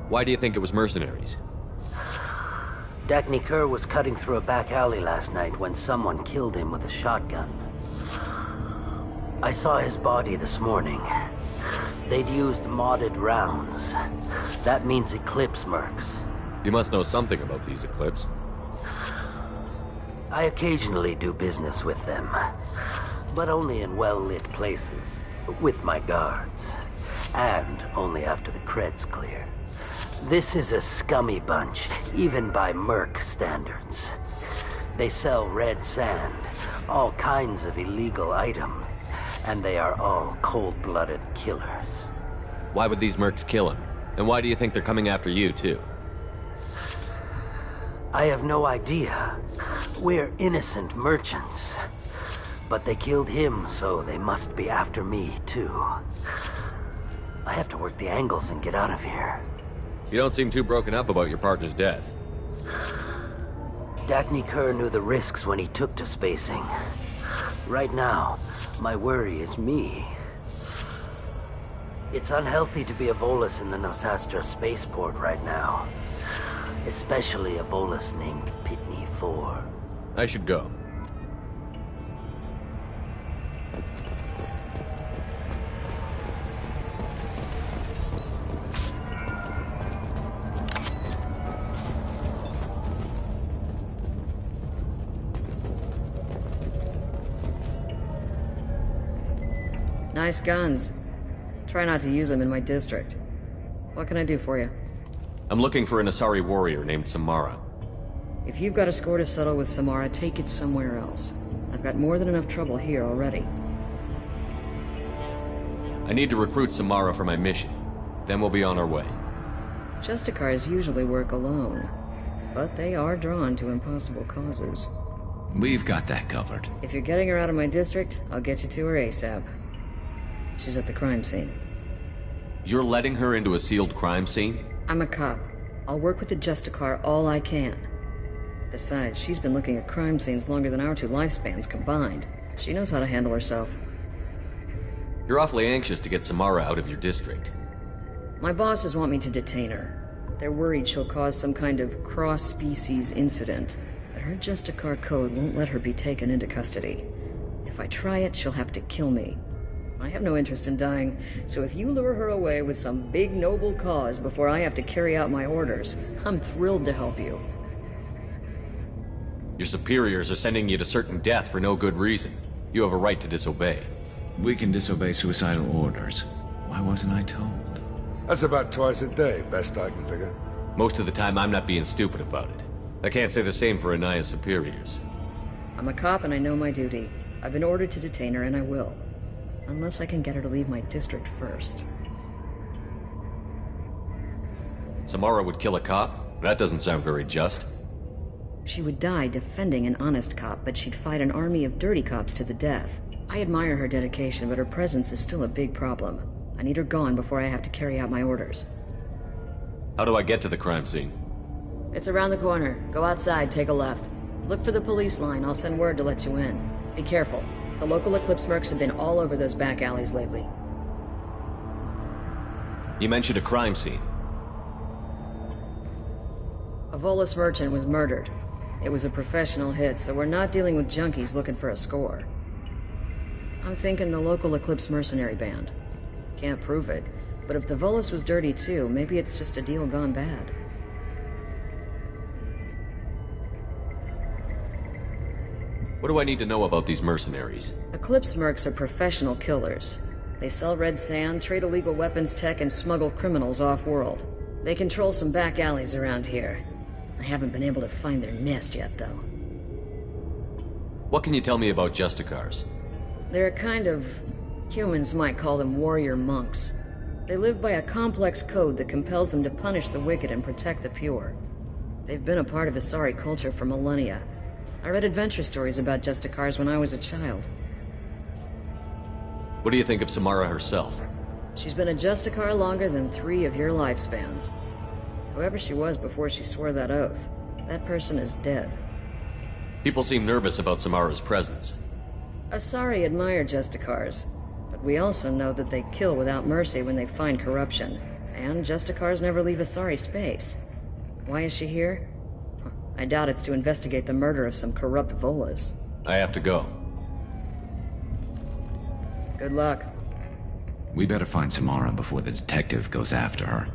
Why do you think it was mercenaries? Dagny Kerr was cutting through a back alley last night when someone killed him with a shotgun. I saw his body this morning. They'd used modded rounds. That means Eclipse mercs. You must know something about these Eclipse. I occasionally do business with them, but only in well-lit places, with my guards, and only after the cred's clear. This is a scummy bunch, even by merc standards. They sell red sand, all kinds of illegal items, and they are all cold-blooded killers. Why would these mercs kill him? And why do you think they're coming after you, too? I have no idea. We're innocent merchants. But they killed him, so they must be after me, too. I have to work the angles and get out of here. You don't seem too broken up about your partner's death. Dagny Kerr knew the risks when he took to spacing. Right now, my worry is me. It's unhealthy to be a Volus in the Nosastra spaceport right now. Especially a Volus named Pitney 4. I should go. Nice guns. Try not to use them in my district. What can I do for you? I'm looking for an Asari warrior named Samara. If you've got a score to settle with Samara, take it somewhere else. I've got more than enough trouble here already. I need to recruit Samara for my mission. Then we'll be on our way. Justicars usually work alone, but they are drawn to impossible causes. We've got that covered. If you're getting her out of my district, I'll get you to her ASAP. She's at the crime scene. You're letting her into a sealed crime scene? I'm a cop. I'll work with the Justicar all I can. Besides, she's been looking at crime scenes longer than our 2 lifespans combined. She knows how to handle herself. You're awfully anxious to get Samara out of your district. My bosses want me to detain her. They're worried she'll cause some kind of cross-species incident, but her Justicar code won't let her be taken into custody. If I try it, she'll have to kill me. I have no interest in dying, so if you lure her away with some big noble cause before I have to carry out my orders, I'm thrilled to help you. Your superiors are sending you to certain death for no good reason. You have a right to disobey. We can disobey suicidal orders. Why wasn't I told? That's about twice a day, best I can figure. Most of the time I'm not being stupid about it. I can't say the same for Anaya's superiors. I'm a cop and I know my duty. I've been ordered to detain her and I will. Unless I can get her to leave my district first. Samara would kill a cop? That doesn't sound very just. She would die defending an honest cop, but she'd fight an army of dirty cops to the death. I admire her dedication, but her presence is still a big problem. I need her gone before I have to carry out my orders. How do I get to the crime scene? It's around the corner. Go outside, take a left. Look for the police line. I'll send word to let you in. Be careful. The local Eclipse mercs have been all over those back alleys lately. You mentioned a crime scene. A Volus merchant was murdered. It was a professional hit, so we're not dealing with junkies looking for a score. I'm thinking the local Eclipse mercenary band. Can't prove it, but if the Volus was dirty too, maybe it's just a deal gone bad. What do I need to know about these mercenaries? Eclipse mercs are professional killers. They sell red sand, trade illegal weapons tech, and smuggle criminals off-world. They control some back alleys around here. I haven't been able to find their nest yet, though. What can you tell me about Justicars? They're a kind of... humans might call them warrior monks. They live by a complex code that compels them to punish the wicked and protect the pure. They've been a part of Asari culture for millennia. I read adventure stories about Justicars when I was a child. What do you think of Samara herself? She's been a Justicar longer than 3 of your lifespans. Whoever she was before she swore that oath, that person is dead. People seem nervous about Samara's presence. Asari admire Justicars, but we also know that they kill without mercy when they find corruption, and Justicars never leave Asari space. Why is she here? I doubt it's to investigate the murder of some corrupt Volus. I have to go. Good luck. We better find Samara before the detective goes after her.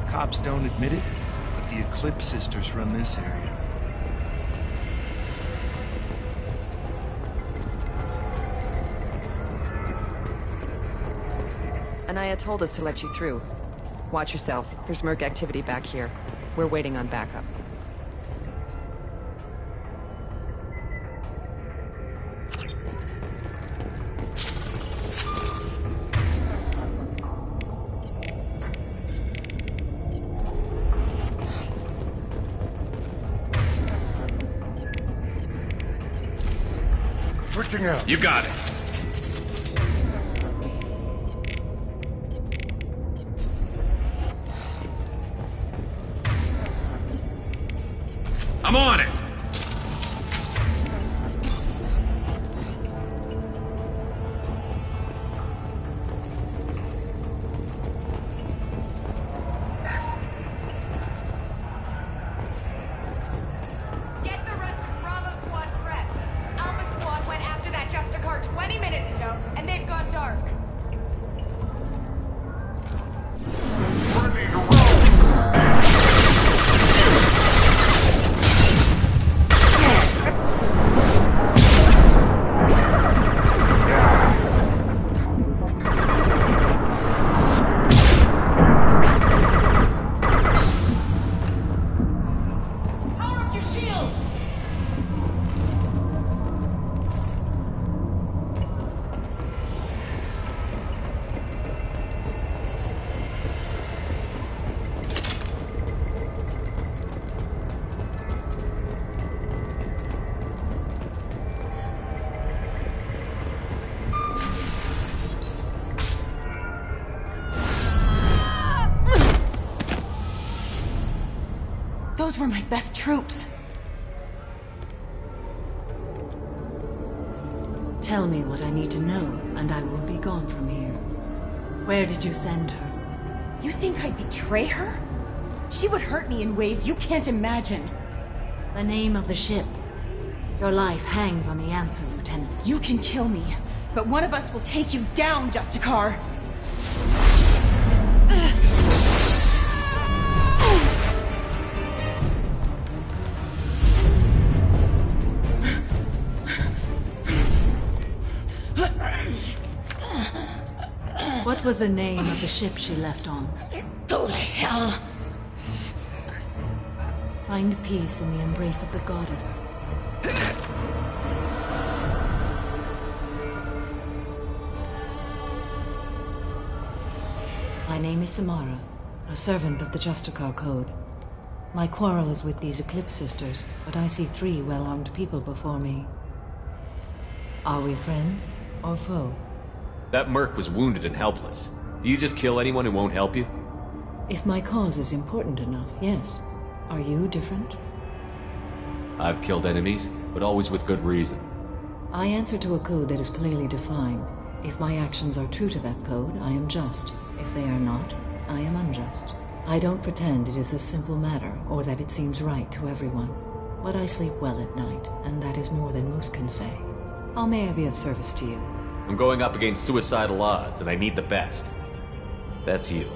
Cops don't admit it, but the Eclipse Sisters run this area. Anaya told us to let you through. Watch yourself. There's merc activity back here. We're waiting on backup. Switching out. You got it. I'm on it. Get the rest of Bravo Squad prepped. Alpha Squad went after that Justicar 20 minutes ago, and they've gone dark. your shields! Those were my best troops. Tell me what I need to know, and I will be gone from here. Where did you send her? You think I'd betray her? She would hurt me in ways you can't imagine. The name of the ship. Your life hangs on the answer, Lieutenant. You can kill me, but one of us will take you down, Justicar. What was the name of the ship she left on? Go to hell! Find peace in the embrace of the goddess. My name is Samara, a servant of the Justicar Code. My quarrel is with these Eclipse Sisters, but I see 3 well-armed people before me. Are we friend or foe? That merc was wounded and helpless. Do you just kill anyone who won't help you? If my cause is important enough, yes. Are you different? I've killed enemies, but always with good reason. I answer to a code that is clearly defined. If my actions are true to that code, I am just. If they are not, I am unjust. I don't pretend it is a simple matter, or that it seems right to everyone. But I sleep well at night, and that is more than most can say. How may I be of service to you? I'm going up against suicidal odds, and I need the best. That's you.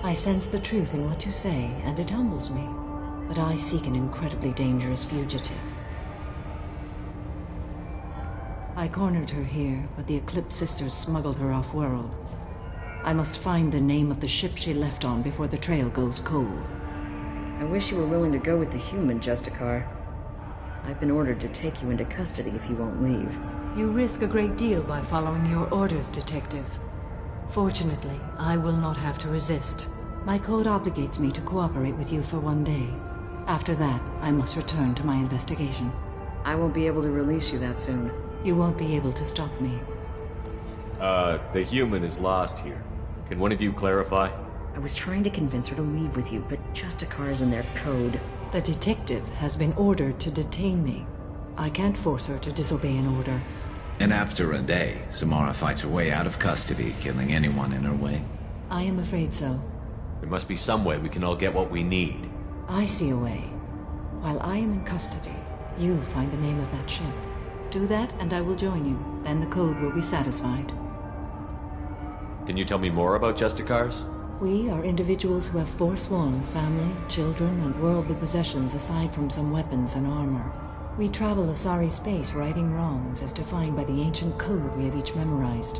I sense the truth in what you say, and it humbles me. But I seek an incredibly dangerous fugitive. I cornered her here, but the Eclipse Sisters smuggled her off-world. I must find the name of the ship she left on before the trail goes cold. I wish you were willing to go with the human, Justicar. I've been ordered to take you into custody if you won't leave. You risk a great deal by following your orders, Detective. Fortunately, I will not have to resist. My code obligates me to cooperate with you for 1 day. After that, I must return to my investigation. I won't be able to release you that soon. You won't be able to stop me. The human is lost here. Can one of you clarify? I was trying to convince her to leave with you, but Justicar's in their code. The detective has been ordered to detain me. I can't force her to disobey an order. And after a day, Samara fights her way out of custody, killing anyone in her way? I am afraid so. There must be some way we can all get what we need. I see a way. While I am in custody, you find the name of that ship. Do that and I will join you. Then the code will be satisfied. Can you tell me more about Justicars? We are individuals who have forsworn family, children, and worldly possessions aside from some weapons and armor. We travel Asari space righting wrongs as defined by the ancient code we have each memorized.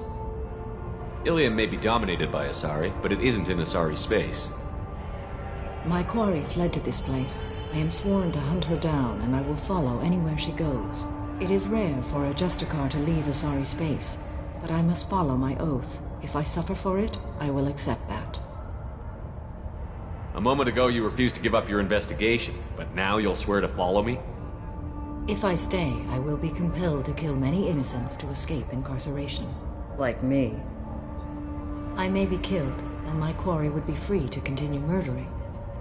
Ilium may be dominated by Asari, but it isn't in Asari space. My quarry fled to this place. I am sworn to hunt her down, and I will follow anywhere she goes. It is rare for a Justicar to leave Asari space, but I must follow my oath. If I suffer for it, I will accept that. A moment ago you refused to give up your investigation, but now you'll swear to follow me? If I stay, I will be compelled to kill many innocents to escape incarceration. Like me. I may be killed, and my quarry would be free to continue murdering.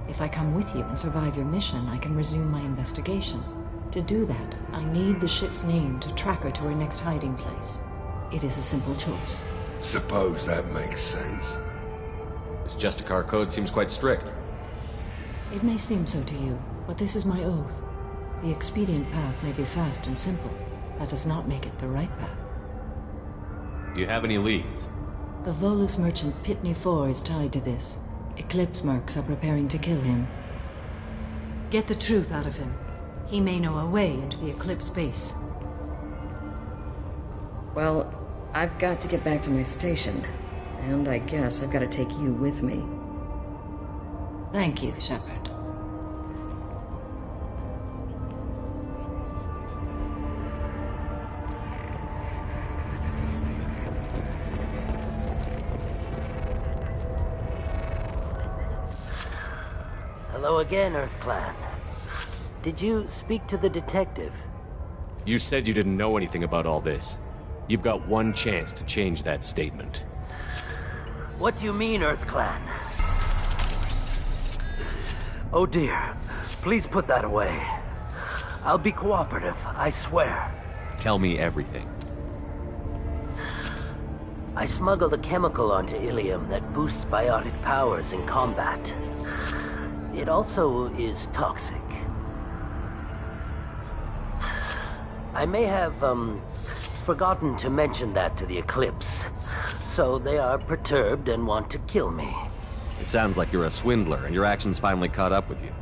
If I come with you and survive your mission, I can resume my investigation. To do that, I need the ship's name to track her to her next hiding place. It is a simple choice. Suppose that makes sense. This Justicar code seems quite strict. It may seem so to you, but this is my oath. The expedient path may be fast and simple. That does not make it the right path. Do you have any leads? The Volus merchant Pitney 4 is tied to this. Eclipse mercs are preparing to kill him. Get the truth out of him. He may know a way into the Eclipse base. Well, I've got to get back to my station. And I guess I've got to take you with me. Thank you, Shepard. Hello again, Earth Clan. Did you speak to the detective? You said you didn't know anything about all this. You've got one chance to change that statement. What do you mean, Earth Clan? Oh dear. Please put that away. I'll be cooperative, I swear. Tell me everything. I smuggled a chemical onto Ilium that boosts biotic powers in combat. It also is toxic. I may have, forgotten to mention that to the Eclipse, so they are perturbed and want to kill me. It sounds like you're a swindler, and your actions finally caught up with you.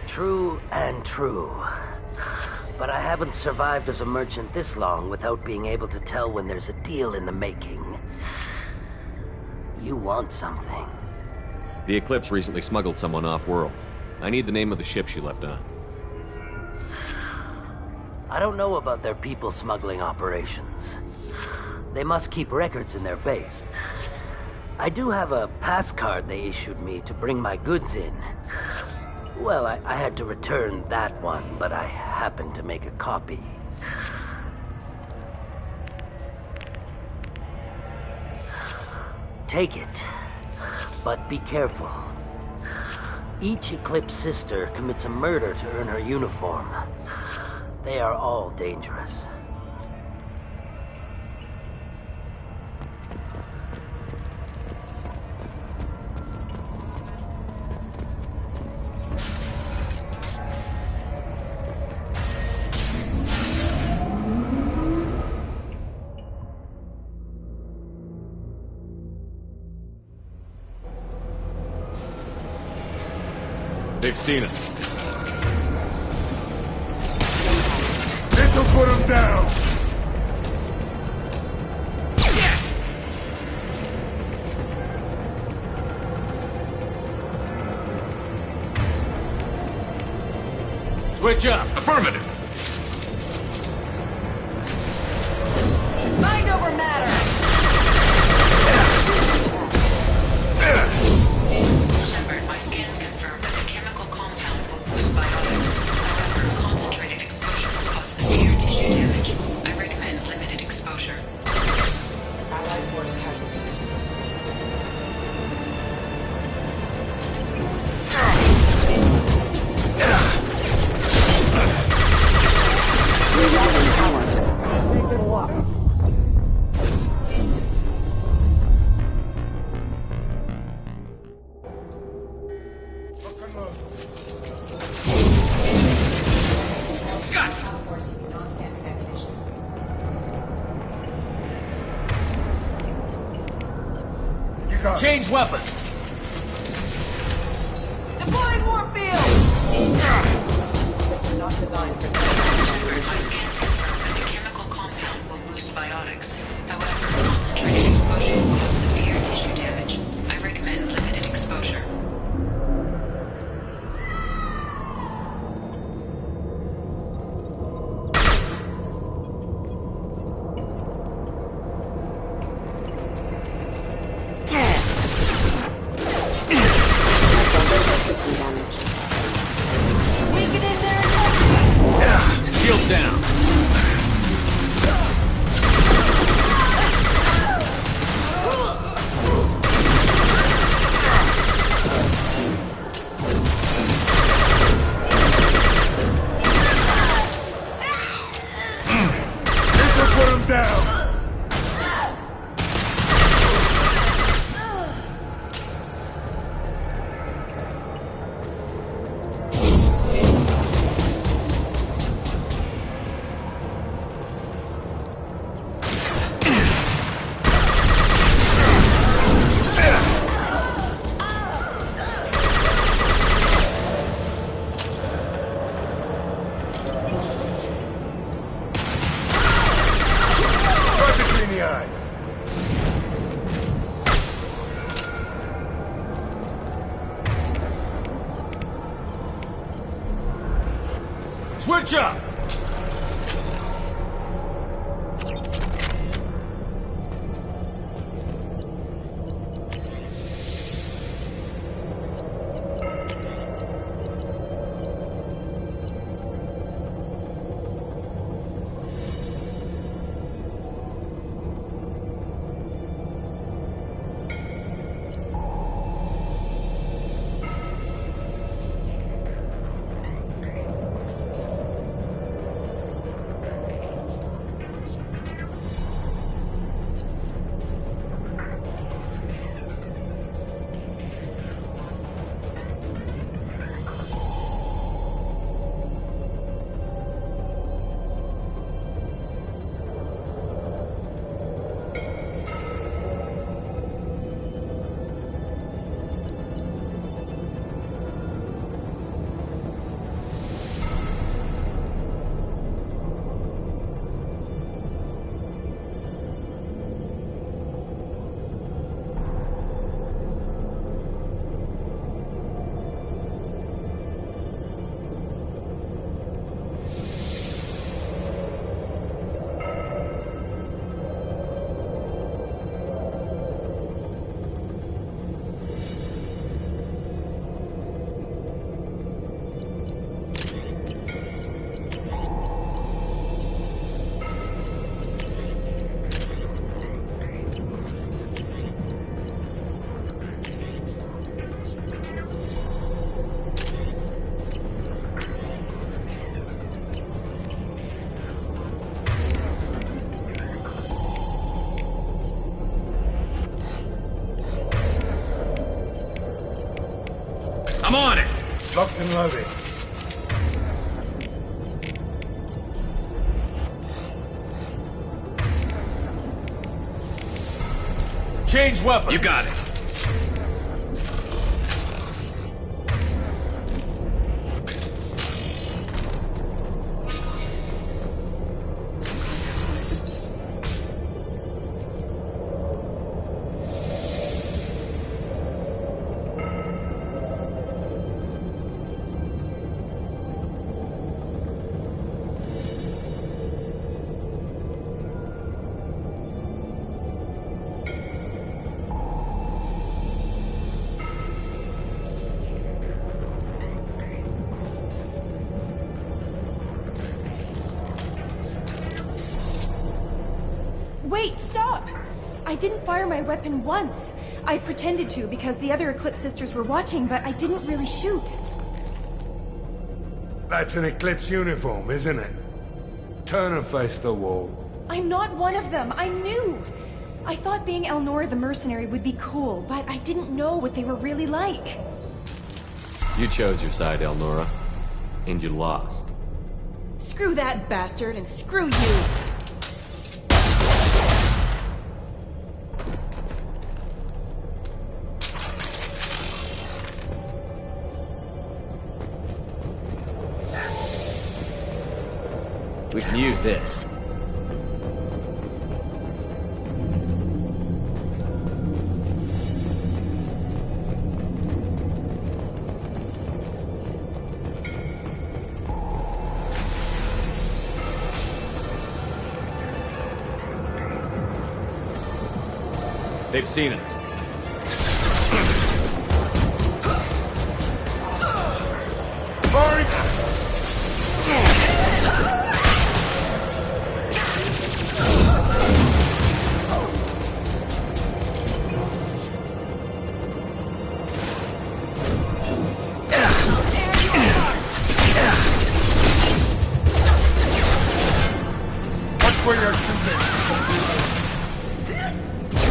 True and true. But I haven't survived as a merchant this long without being able to tell when there's a deal in the making. You want something. The Eclipse recently smuggled someone off-world. I need the name of the ship she left on. I don't know about their people smuggling operations. They must keep records in their base. I do have a pass card they issued me to bring my goods in. Well, I had to return that one, but I happened to make a copy. Take it, but be careful. Each Eclipse sister commits a murder to earn her uniform. They are all dangerous. They've seen us. This'll put him down! Switch up! Affirmative! Mind over matter! Shepard, my scans confirm that the chemical compound will boost biotics. However, concentrated exposure will cause severe tissue damage. I recommend limited exposure. Allied force casualty. Change weapon! Deploying warfield! Not designed for Shepard, my scans confirm that the chemical compound will boost biotics. However, concentrated exposure will cause severe tissue damage. I recommend limited exposure. Shields down! This'll put him down! Right between the eyes. Switch up! love it. Change weapon. You got it. Wait, stop! I didn't fire my weapon once. I pretended to because the other Eclipse sisters were watching, but I didn't really shoot. That's an Eclipse uniform, isn't it? Turn and face the wall. I'm not one of them. I knew. I thought being Elnora the mercenary would be cool, but I didn't know what they were really like. You chose your side, Elnora. And you lost. Screw that bastard and screw you! We can use this. They've seen us. Watch where you're shooting.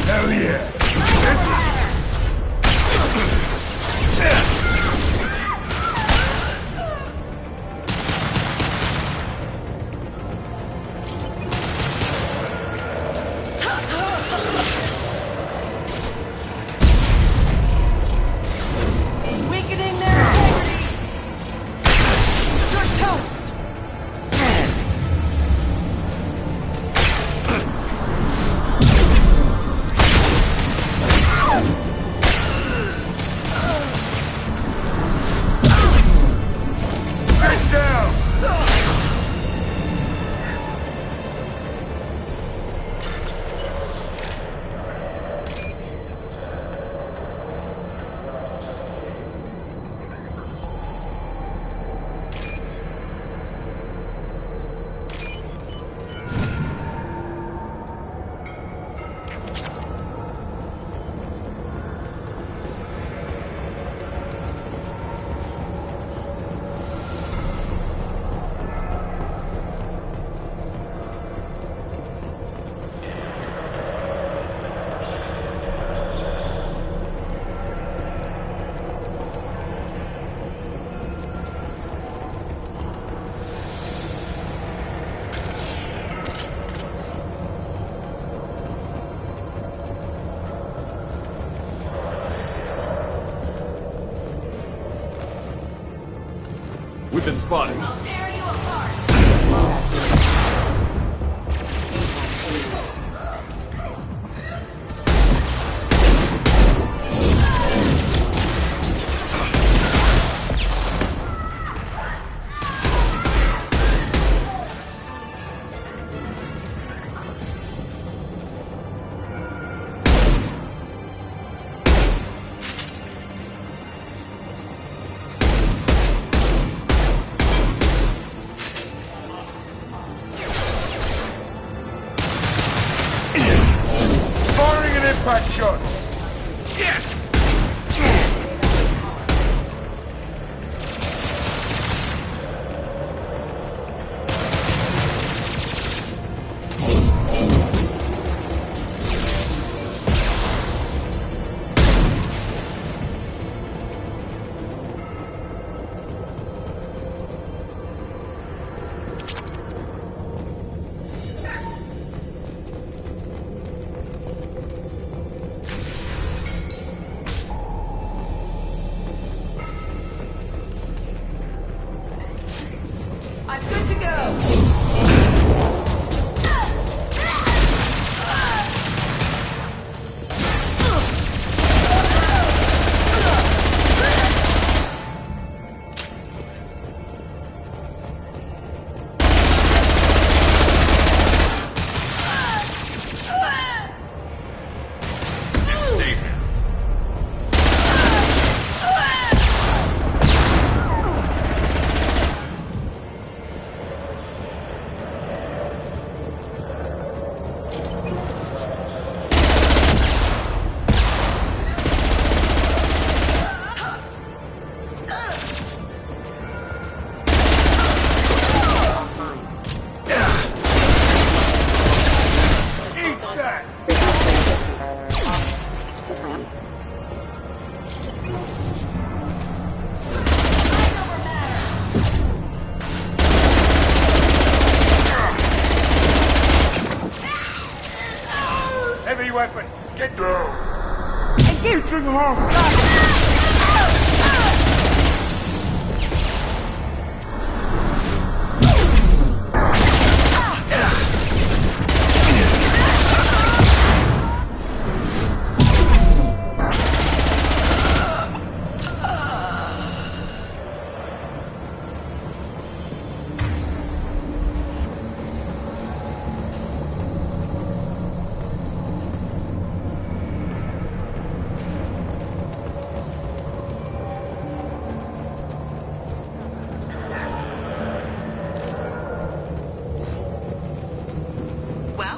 Hell yeah. Weakening their integrity! You're toast! Get down! We've been spotted. I'll tear you apart! I'm good to go. Heavy weapon, get down! Engaging hostile!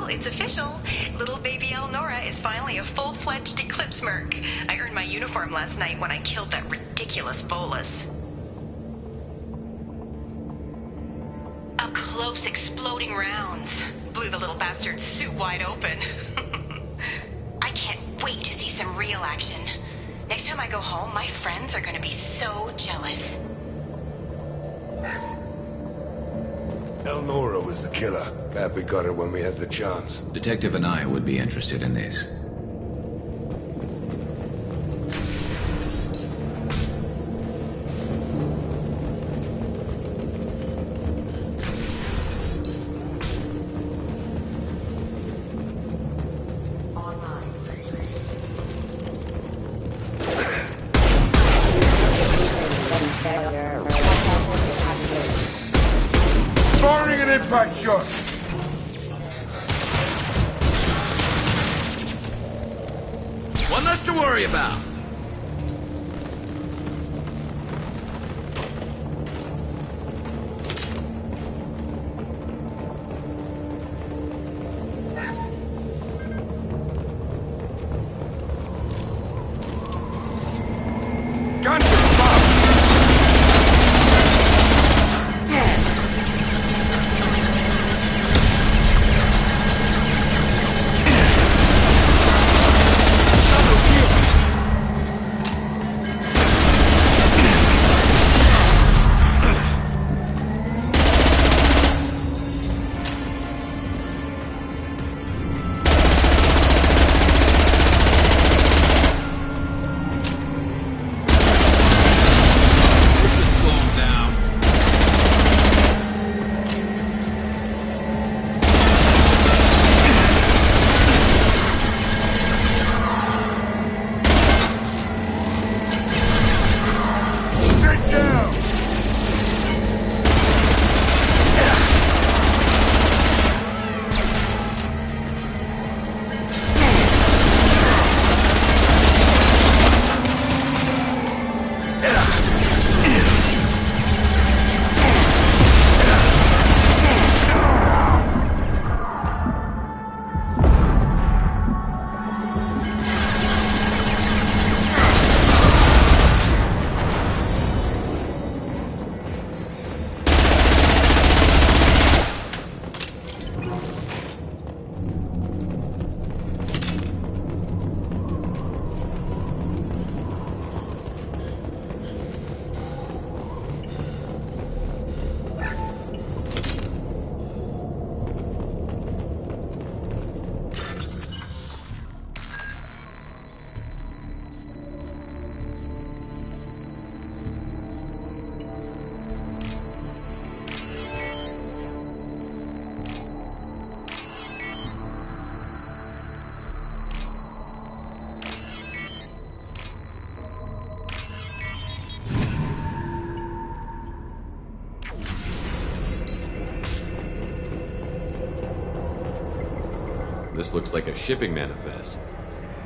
It's official. Little baby Elnora is finally a full-fledged Eclipse Merc. I earned my uniform last night when I killed that ridiculous Volus. Up close, exploding rounds. Blew the little bastard's suit wide open. I can't wait to see some real action. Next time I go home, my friends are gonna be so jealous. Elnora was the killer. Glad we got her when we had the chance. Detective and I would be interested in this. Firing an impact shot! One less to worry about. This looks like a shipping manifest.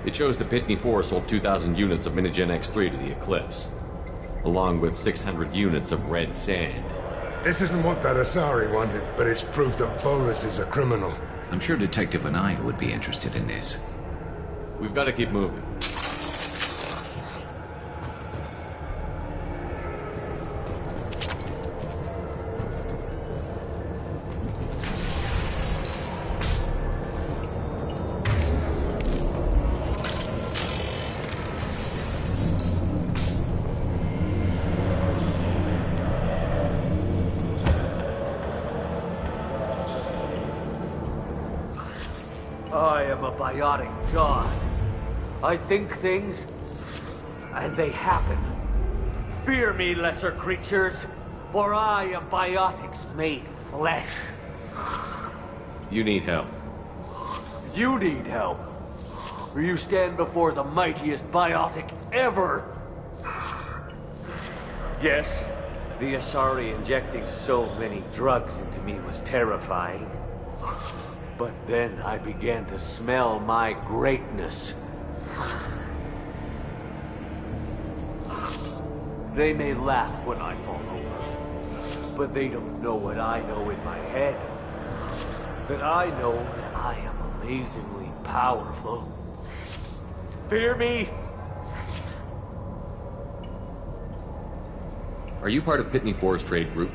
It shows the Pitney 4 sold 2,000 units of Minigen X3 to the Eclipse, along with 600 units of red sand. This isn't what that Asari wanted, but it's proof that Volus is a criminal. I'm sure Detective Anaya would be interested in this. We've got to keep moving. I am a biotic god. I think things, and they happen. Fear me, lesser creatures, for I am biotics made flesh. You need help. You need help, or you stand before the mightiest biotic ever. Yes, the Asari injecting so many drugs into me was terrifying. But then I began to smell my greatness. They may laugh when I fall over, but they don't know what I know in my head. That I know that I am amazingly powerful. Fear me? Are you part of Pitney 4's trade group?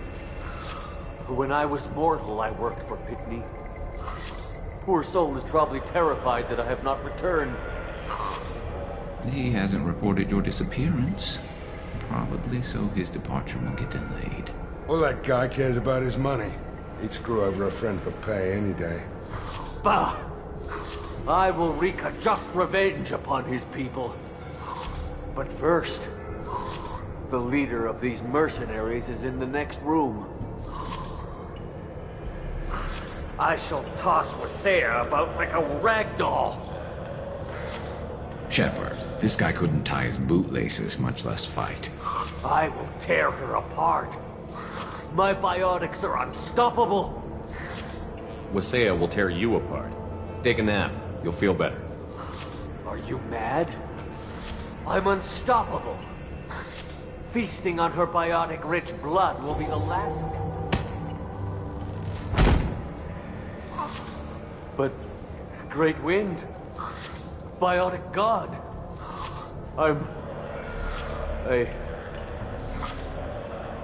When I was mortal, I worked for Pitney. Poor soul is probably terrified that I have not returned. He hasn't reported your disappearance. Probably so his departure won't get delayed. All that guy cares about is money. He'd screw over a friend for pay any day. Bah! I will wreak a just revenge upon his people. But first, the leader of these mercenaries is in the next room. I shall toss Wasea about like a rag doll. Shepard, this guy couldn't tie his bootlaces, much less fight. I will tear her apart. My biotics are unstoppable. Wasea will tear you apart. Take a nap. You'll feel better. Are you mad? I'm unstoppable. Feasting on her biotic-rich blood will be the last... But... Great Wind... Biotic God...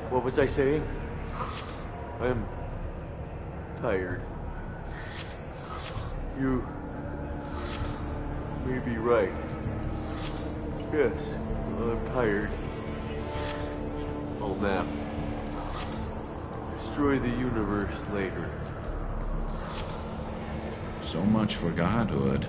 What was I saying? I'm... tired. You... may be right. Yes, I'm tired. I'll nap. Destroy the universe later. So much for godhood.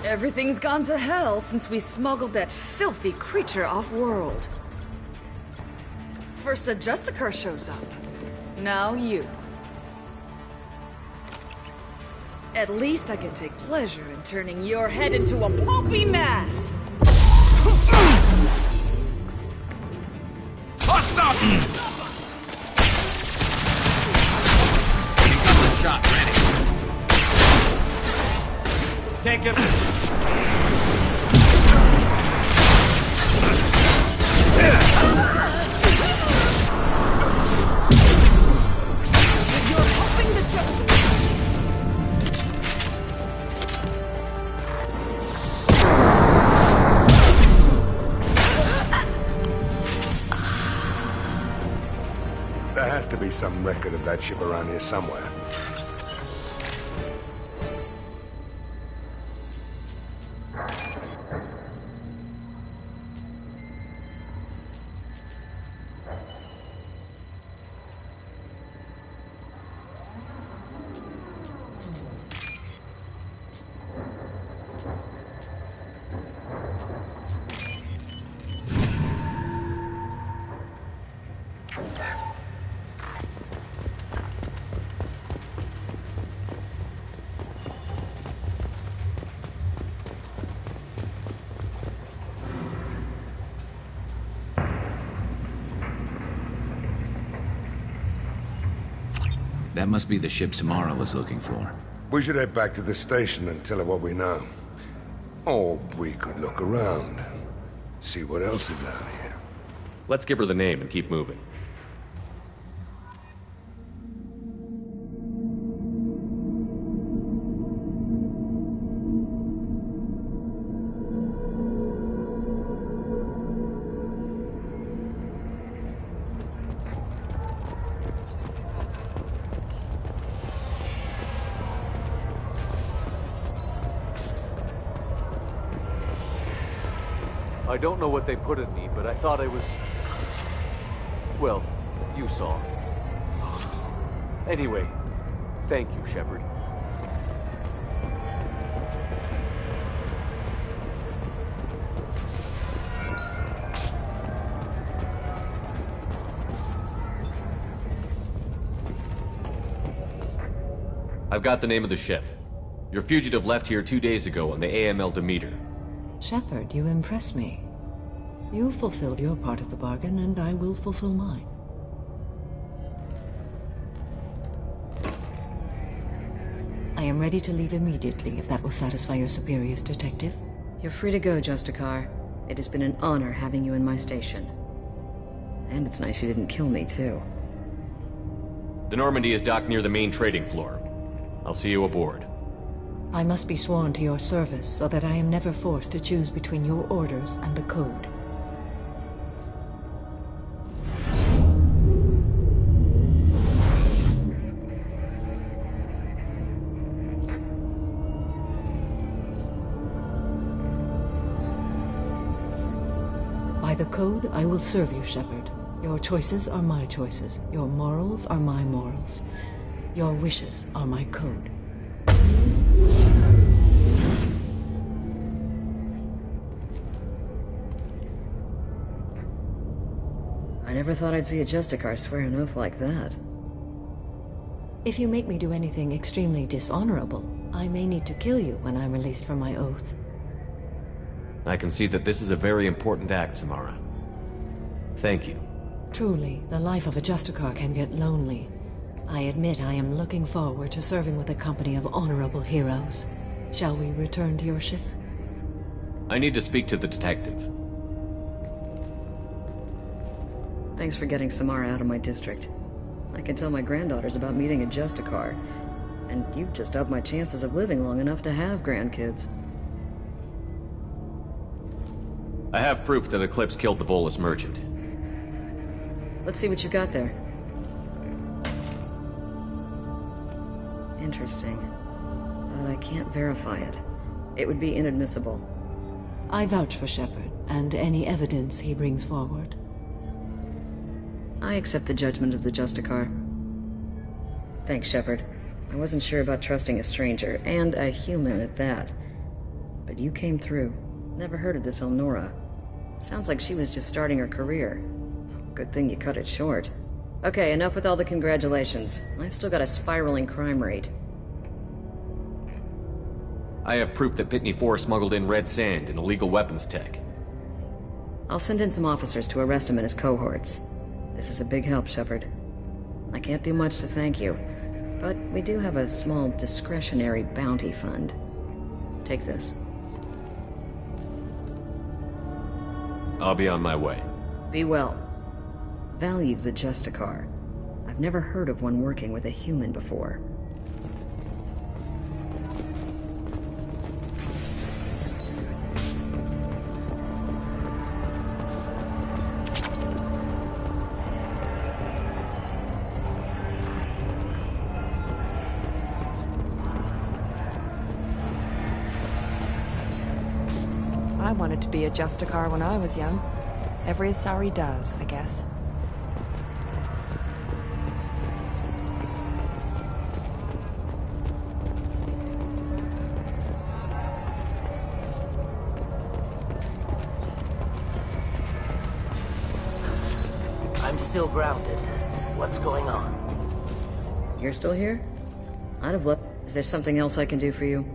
Everything's gone to hell since we smuggled that filthy creature off-world. First a Justicar shows up. Now you. At least I can take pleasure in turning your head into a pulpy mass! Hostile! Concussive shot ready. Take him! You're helping the Justice. There has to be some record of that ship around here somewhere. That must be the ship Samara was looking for. We should head back to the station and tell her what we know. Or we could look around. See what else is out here. Let's give her the name and keep moving. I don't know what they put in me, but I thought I was... Well, you saw. Anyway, thank you, Shepard. I've got the name of the ship. Your fugitive left here 2 days ago on the AML Demeter. Shepard, you impress me. You fulfilled your part of the bargain, and I will fulfill mine. I am ready to leave immediately, if that will satisfy your superiors, Detective. You're free to go, Justicar. It has been an honor having you in my station. And it's nice you didn't kill me, too. The Normandy is docked near the main trading floor. I'll see you aboard. I must be sworn to your service, so that I am never forced to choose between your orders and the Code. By the Code, I will serve you, Shepard. Your choices are my choices. Your morals are my morals. Your wishes are my code. I never thought I'd see a Justicar swear an oath like that. If you make me do anything extremely dishonorable, I may need to kill you when I'm released from my oath. I can see that this is a very important act, Samara. Thank you. Truly, the life of a Justicar can get lonely. I admit I am looking forward to serving with a company of honorable heroes. Shall we return to your ship? I need to speak to the detective. Thanks for getting Samara out of my district. I can tell my granddaughters about meeting a Justicar. And you've just upped my chances of living long enough to have grandkids. I have proof that Eclipse killed the Volus merchant. Let's see what you got there. Interesting. But I can't verify it. It would be inadmissible. I vouch for Shepard, and any evidence he brings forward. I accept the judgment of the Justicar. Thanks, Shepard. I wasn't sure about trusting a stranger, and a human at that. But you came through. Never heard of this Elnora. Sounds like she was just starting her career. Good thing you cut it short. Okay, enough with all the congratulations. I've still got a spiraling crime rate. I have proof that Pitney 4 smuggled in red sand and illegal weapons tech. I'll send in some officers to arrest him and his cohorts. This is a big help, Shepard. I can't do much to thank you, but we do have a small discretionary bounty fund. Take this. I'll be on my way. Be well. Value the Justicar. I've never heard of one working with a human before. I wanted to be a Justicar when I was young. Every Asari does, I guess. I'm still grounded. What's going on? You're still here? I'd have left. Is there something else I can do for you?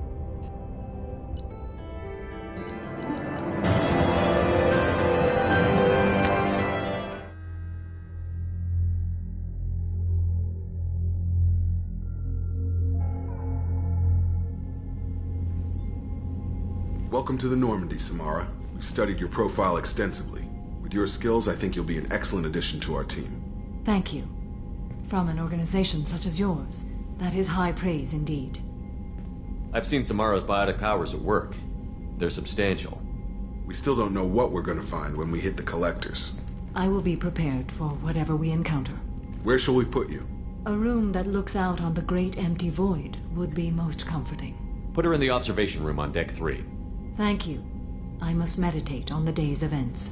Welcome to the Normandy, Samara. We've studied your profile extensively. With your skills, I think you'll be an excellent addition to our team. Thank you. From an organization such as yours, that is high praise indeed. I've seen Samara's biotic powers at work. They're substantial. We still don't know what we're going to find when we hit the collectors. I will be prepared for whatever we encounter. Where shall we put you? A room that looks out on the great empty void would be most comforting. Put her in the observation room on Deck 3. Thank you. I must meditate on the day's events.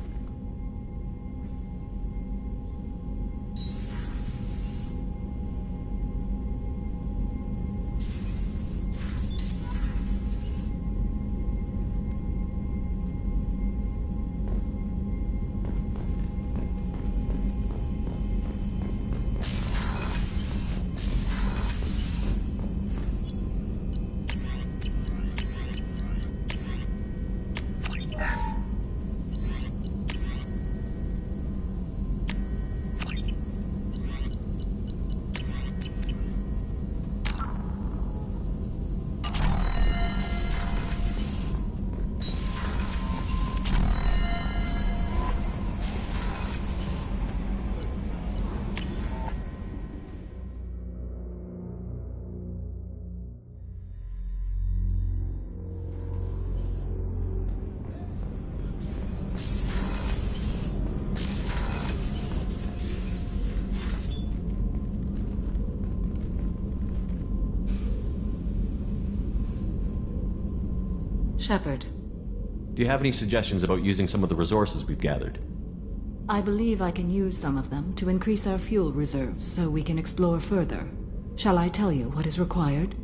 Shepard. Do you have any suggestions about using some of the resources we've gathered? I believe I can use some of them to increase our fuel reserves so we can explore further. Shall I tell you what is required?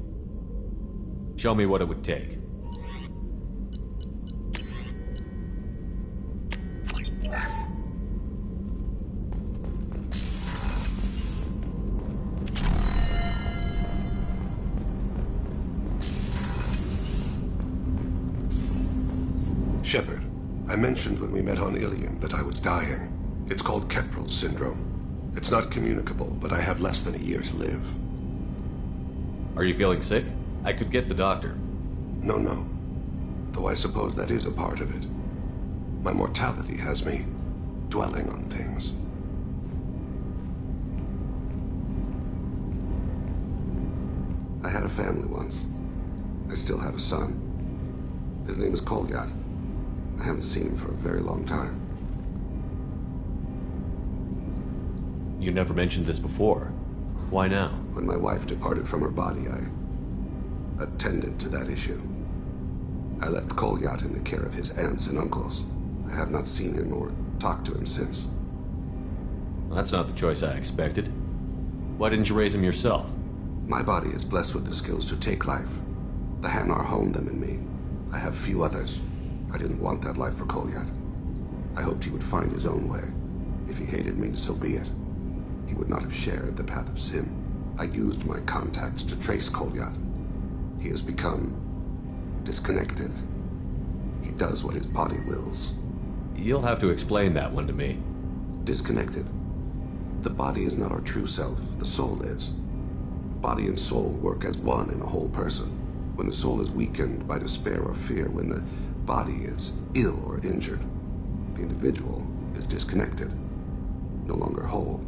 Show me what it would take. Shepard, I mentioned when we met on Ilium that I was dying. It's called Keprel's syndrome. It's not communicable, but I have less than a year to live. Are you feeling sick? I could get the doctor. No. Though I suppose that is a part of it. My mortality has me dwelling on things. I had a family once. I still have a son. His name is Kolyat. I haven't seen him for a very long time. You never mentioned this before. Why now? When my wife departed from her body, I attended to that issue. I left Kolyat in the care of his aunts and uncles. I have not seen him or talked to him since. Well, that's not the choice I expected. Why didn't you raise him yourself? My body is blessed with the skills to take life. The Hanar honed them in me. I have few others. I didn't want that life for Kolyat. I hoped he would find his own way. If he hated me, so be it. He would not have shared the path of sin. I used my contacts to trace Kolyat. He has become disconnected. He does what his body wills. You'll have to explain that one to me. Disconnected. The body is not our true self. The soul is. Body and soul work as one in a whole person. When the soul is weakened by despair or fear, when the body is ill or injured, the individual is disconnected, no longer whole.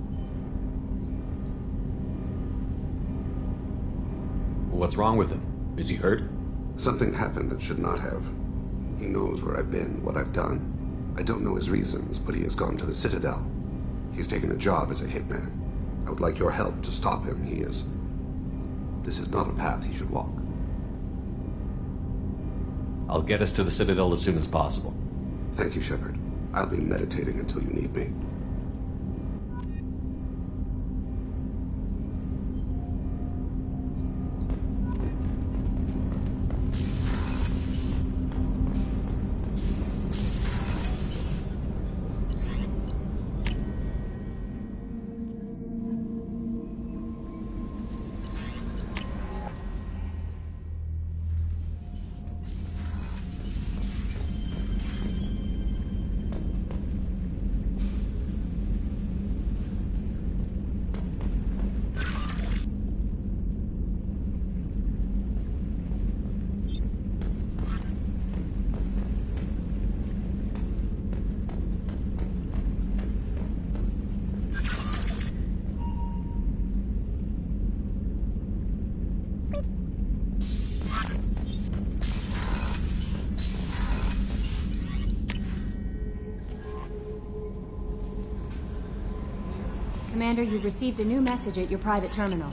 What's wrong with him? Is he hurt? Something happened that should not have. He knows where I've been, what I've done. I don't know his reasons, but he has gone to the Citadel. He's taken a job as a hitman. I would like your help to stop him. This is not a path he should walk. I'll get us to the Citadel as soon as possible. Thank you, Shepard. I'll be meditating until you need me. Commander, you've received a new message at your private terminal.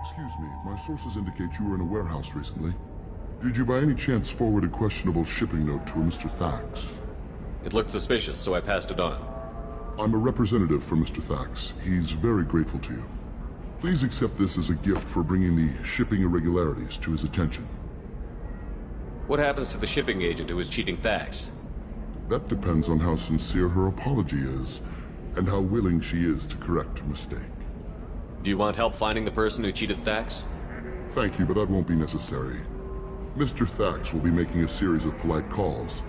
Excuse me, my sources indicate you were in a warehouse recently. Did you by any chance forward a questionable shipping note to a Mr. Thax? It looked suspicious, so I passed it on. I'm a representative for Mr. Thax. He's very grateful to you. Please accept this as a gift for bringing the shipping irregularities to his attention. What happens to the shipping agent who is cheating Thax? That depends on how sincere her apology is, and how willing she is to correct her mistake. Do you want help finding the person who cheated Thax? Thank you, but that won't be necessary. Mr. Thax will be making a series of polite calls.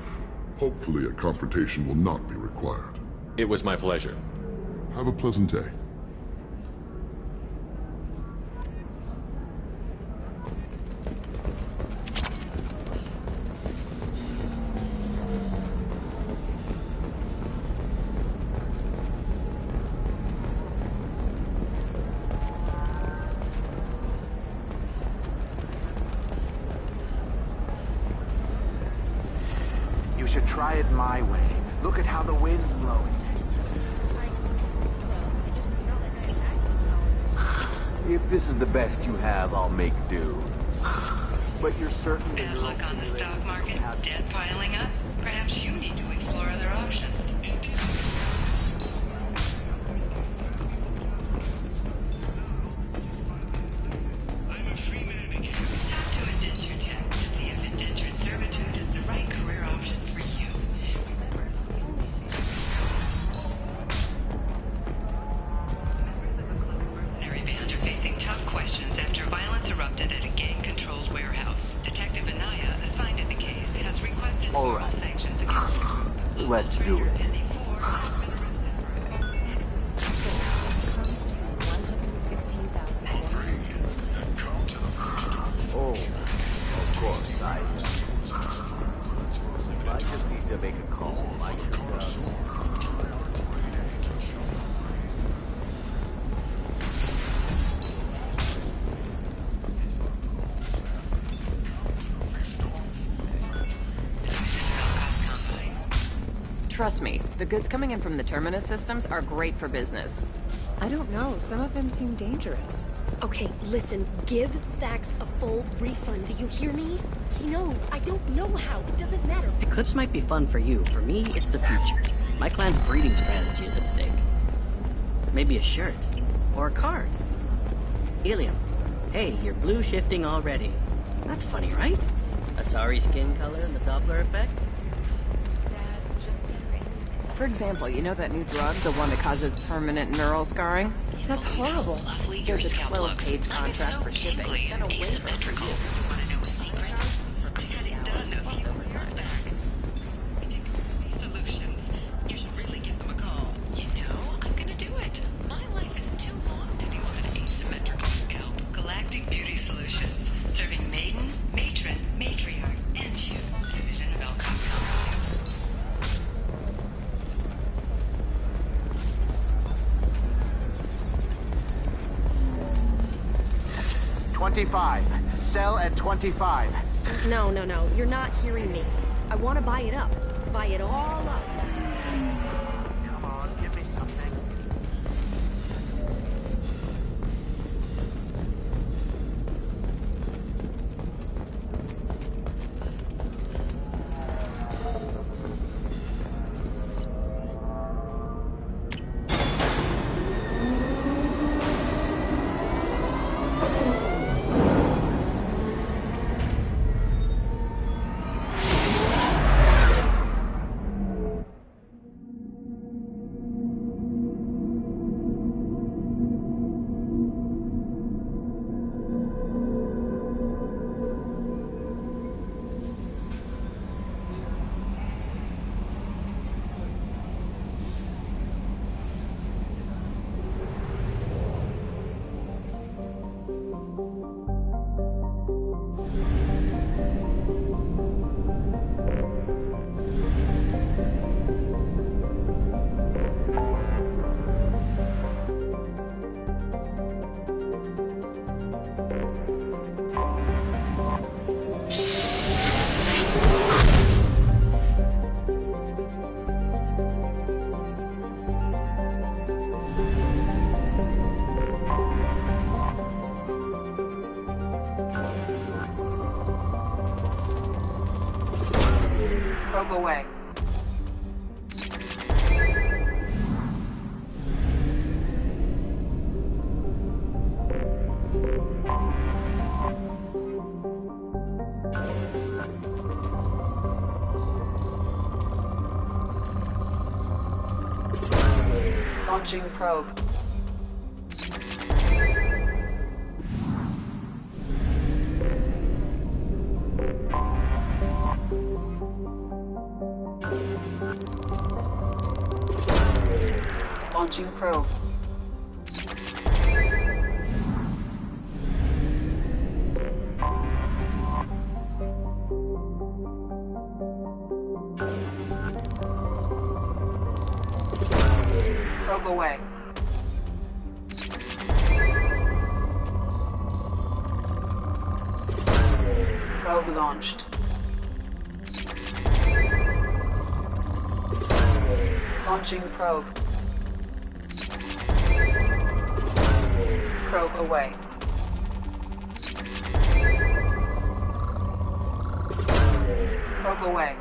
Hopefully a confrontation will not be required. It was my pleasure. Have a pleasant day. You should try it my way. Look at how the wind's blowing. If this is the best you have, I'll make do. But you're certain Bad luck on the stock market? Debt piling up? Perhaps you need to explore other options. I'm a free man again. Talk to Indenture Tech to see if indentured servitude is the right career option for you. Mercenary band are facing tough questions after violence erupted at a gang-controlled warehouse. Detective Anaya, assigned to the case, has requested formal sanctions against them. Let's do it. Oh, of course, I just need to make a call. Trust me, the goods coming in from the Terminus systems are great for business. I don't know. Some of them seem dangerous. Okay, listen. Give Thax a full refund. Do you hear me? He knows. I don't know how. It doesn't matter. Eclipse might be fun for you. For me, it's the future. My clan's breeding strategy is at stake. Maybe a shirt. Or a card. Ilium. Hey, you're blue shifting already. That's funny, right? Asari skin color and the Doppler effect? For example, you know that new drug, the one that causes permanent neural scarring? That's horrible. There's a 12-page contract for shipping. That'll win asymmetrical. Want to know a secret? I had it done a few years back. Solutions. You should really give them a call. You know, I'm gonna do it. My life is too long to deal with an asymmetrical scalp. Galactic Beauty Solutions. Serving maiden, matron, matriarch, and you. Division of Alcon. 25. Sell at 25. No. You're not hearing me. I want to buy it up. Buy it all up. Come on, give me something. Probe away. Launching probe. Launching probe. Probe away. Probe launched. Launching probe. Probe away. Probe away.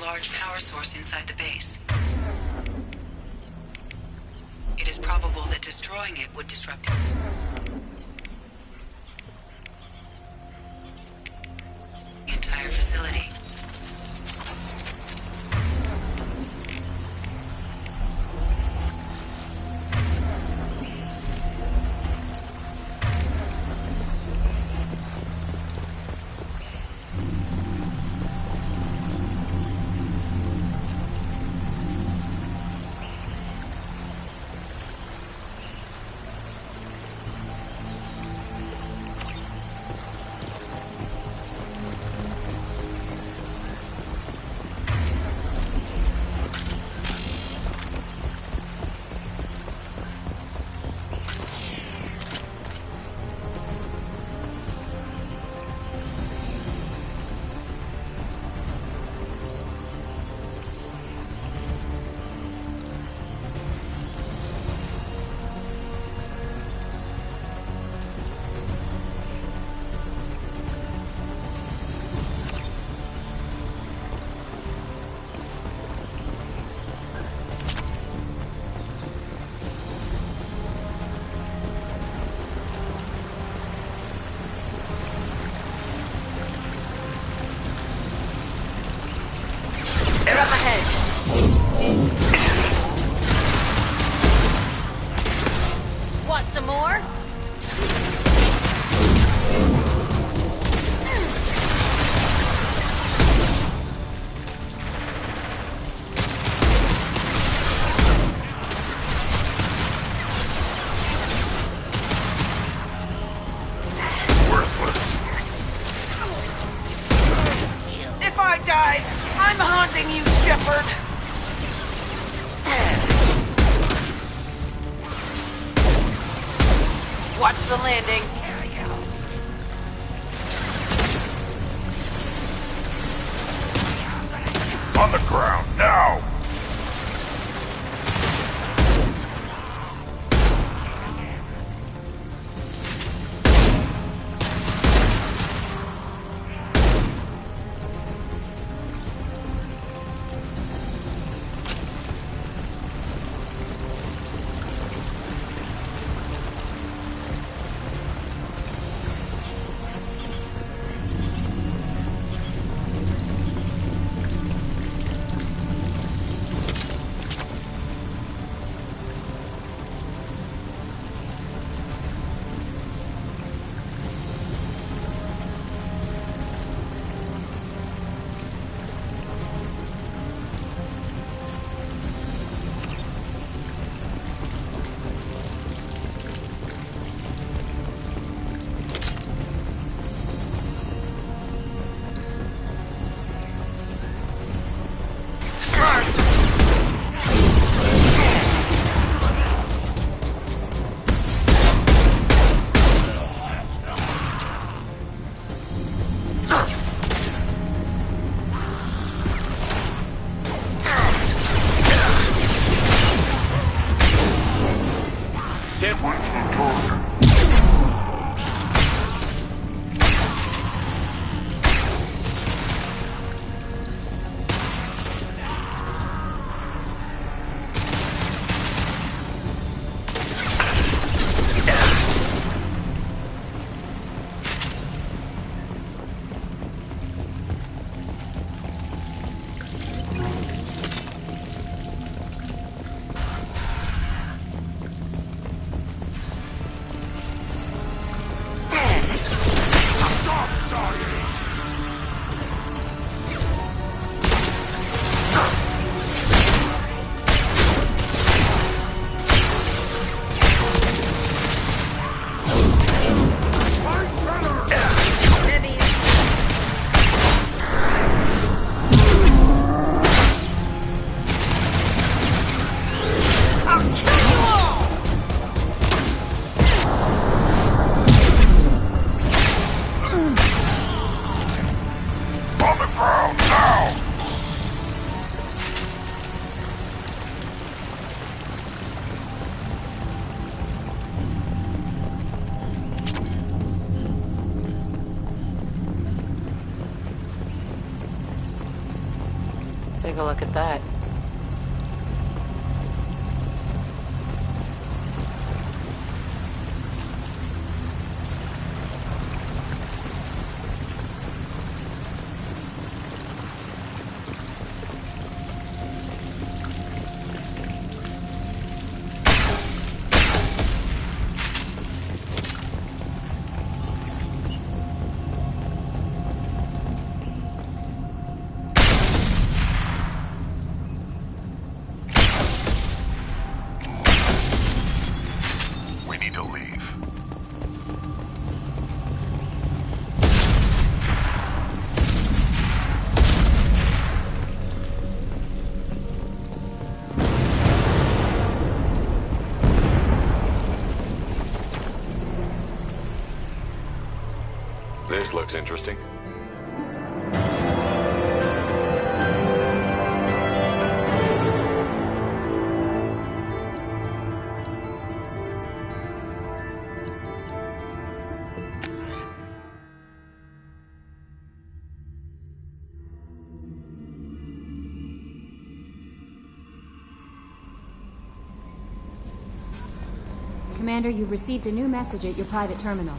Large power source inside the base. It is probable that destroying it would disrupt I'm haunting you, Shepard! Watch the landing. On the ground, now! Take a look at that. This looks interesting. Commander, you've received a new message at your private terminal.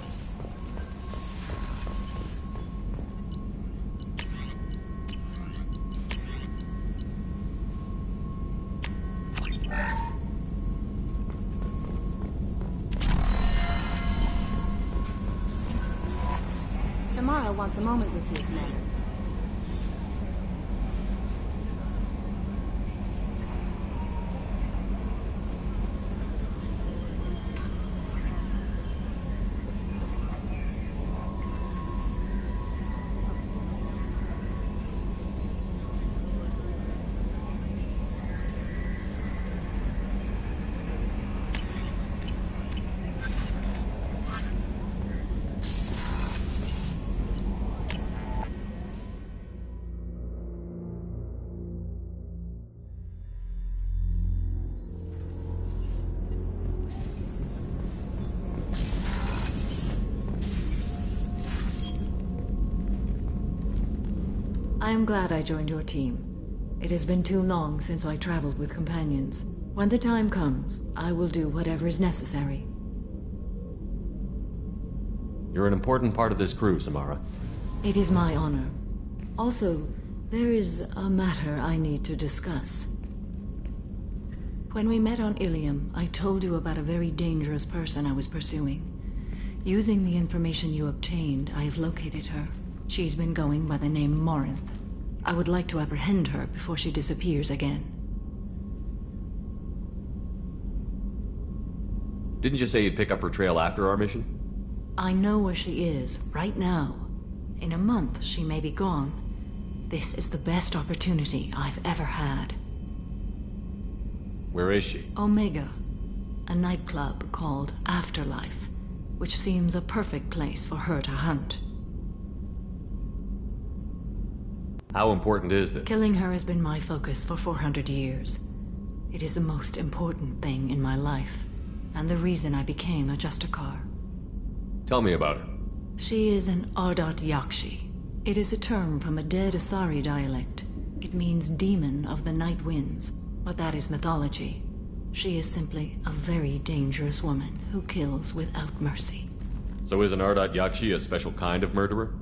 Samara wants a moment with you, Commander. I am glad I joined your team. It has been too long since I traveled with companions. When the time comes, I will do whatever is necessary. You're an important part of this crew, Samara. It is my honor. Also, there is a matter I need to discuss. When we met on Ilium, I told you about a very dangerous person I was pursuing. Using the information you obtained, I have located her. She's been going by the name Morinth. I would like to apprehend her before she disappears again. Didn't you say you'd pick up her trail after our mission? I know where she is, right now. In a month, she may be gone. This is the best opportunity I've ever had. Where is she? Omega, a nightclub called Afterlife, which seems a perfect place for her to hunt. How important is this? Killing her has been my focus for 400 years. It is the most important thing in my life, and the reason I became a Justicar. Tell me about her. She is an Ardat Yakshi. It is a term from a dead Asari dialect. It means demon of the night winds, but that is mythology. She is simply a very dangerous woman who kills without mercy. So is an Ardat Yakshi a special kind of murderer?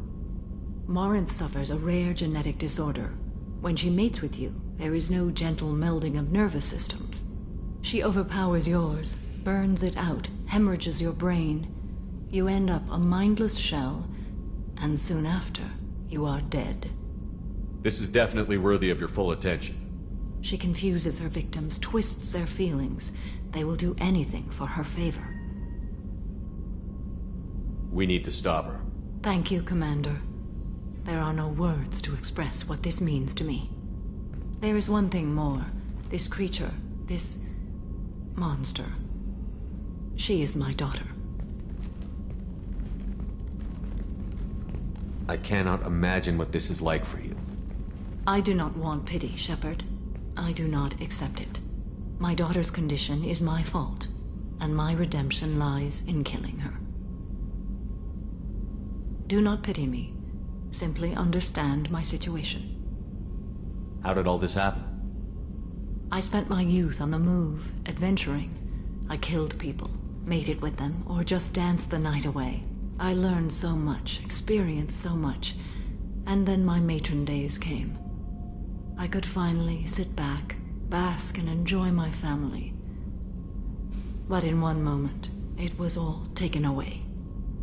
Morinth suffers a rare genetic disorder. When she mates with you, there is no gentle melding of nervous systems. She overpowers yours, burns it out, hemorrhages your brain. You end up a mindless shell, and soon after, you are dead. This is definitely worthy of your full attention. She confuses her victims, twists their feelings. They will do anything for her favor. We need to stop her. Thank you, Commander. There are no words to express what this means to me. There is one thing more. This creature, this monster. She is my daughter. I cannot imagine what this is like for you. I do not want pity, Shepard. I do not accept it. My daughter's condition is my fault, and my redemption lies in killing her. Do not pity me. Simply understand my situation. How did all this happen? I spent my youth on the move, adventuring. I killed people, mated with them, or just danced the night away. I learned so much, experienced so much, and then my matron days came. I could finally sit back, bask and enjoy my family. But in one moment, it was all taken away.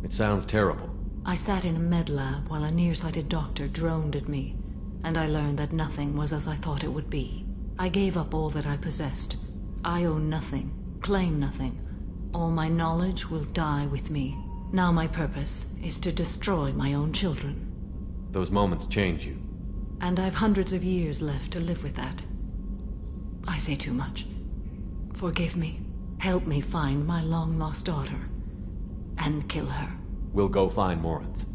It sounds terrible. I sat in a med lab while a nearsighted doctor droned at me, and I learned that nothing was as I thought it would be. I gave up all that I possessed. I own nothing, claim nothing. All my knowledge will die with me. Now my purpose is to destroy my own children. Those moments change you. And I've hundreds of years left to live with that. I say too much. Forgive me. Help me find my long-lost daughter. And kill her. We'll go find Morinth.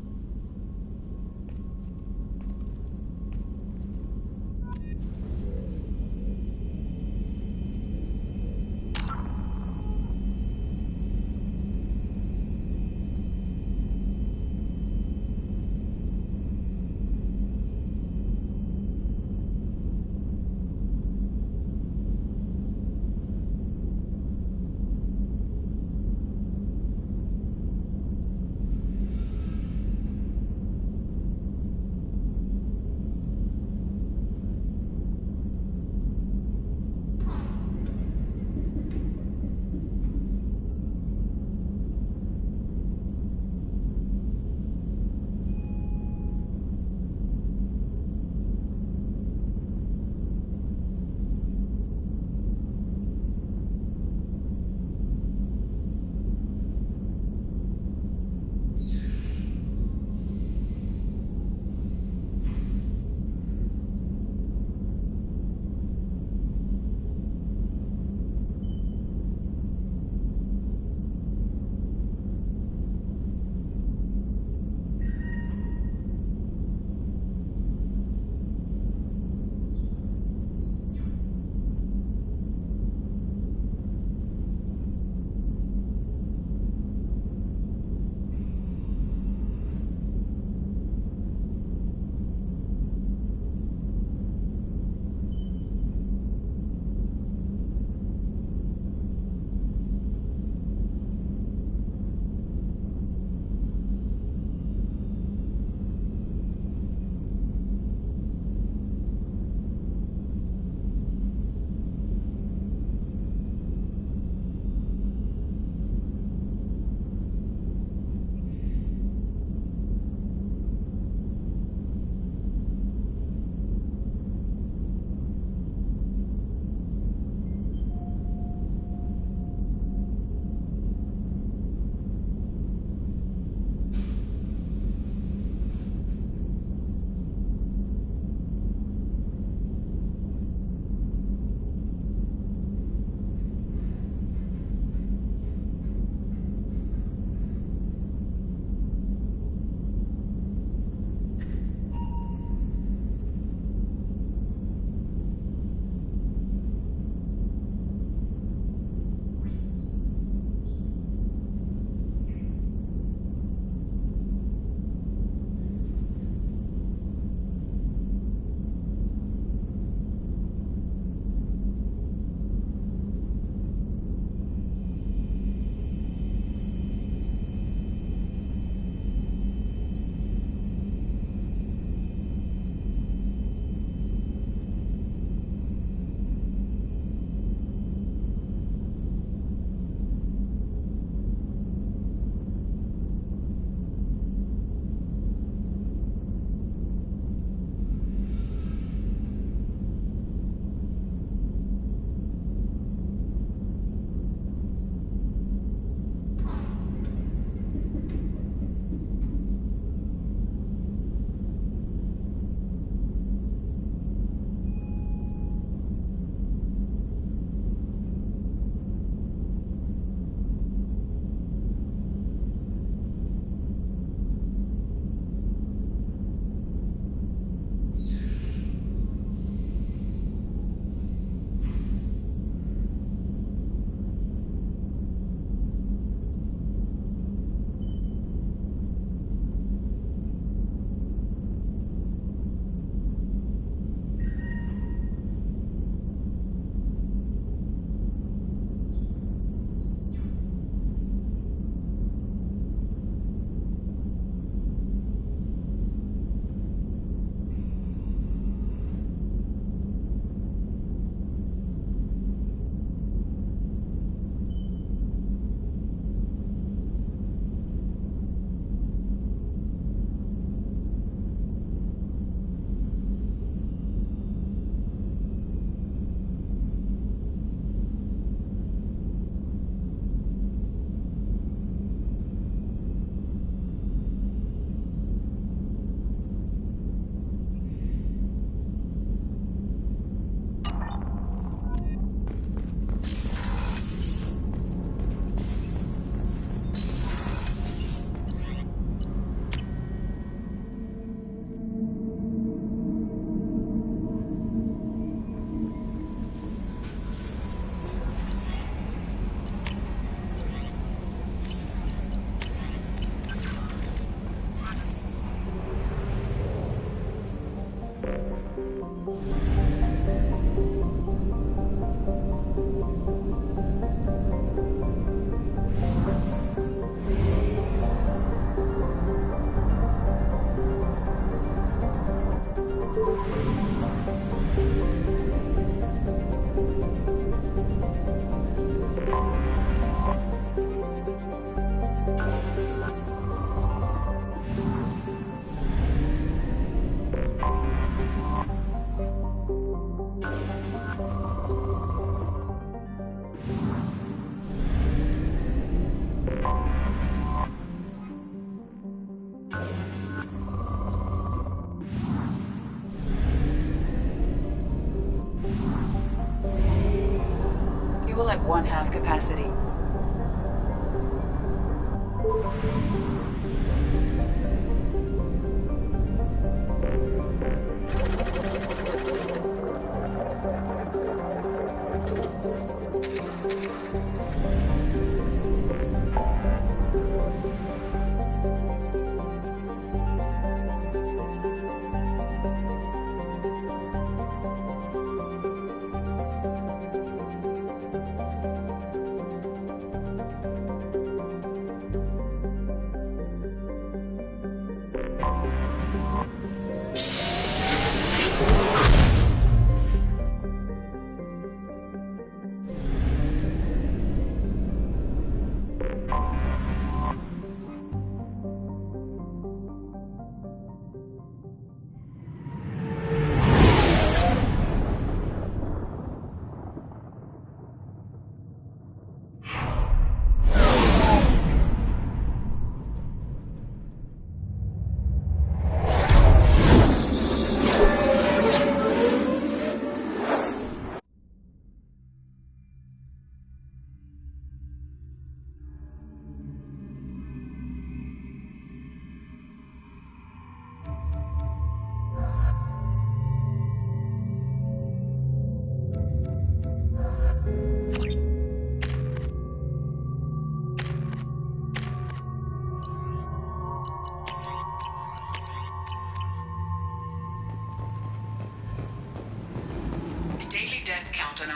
1/2 capacity.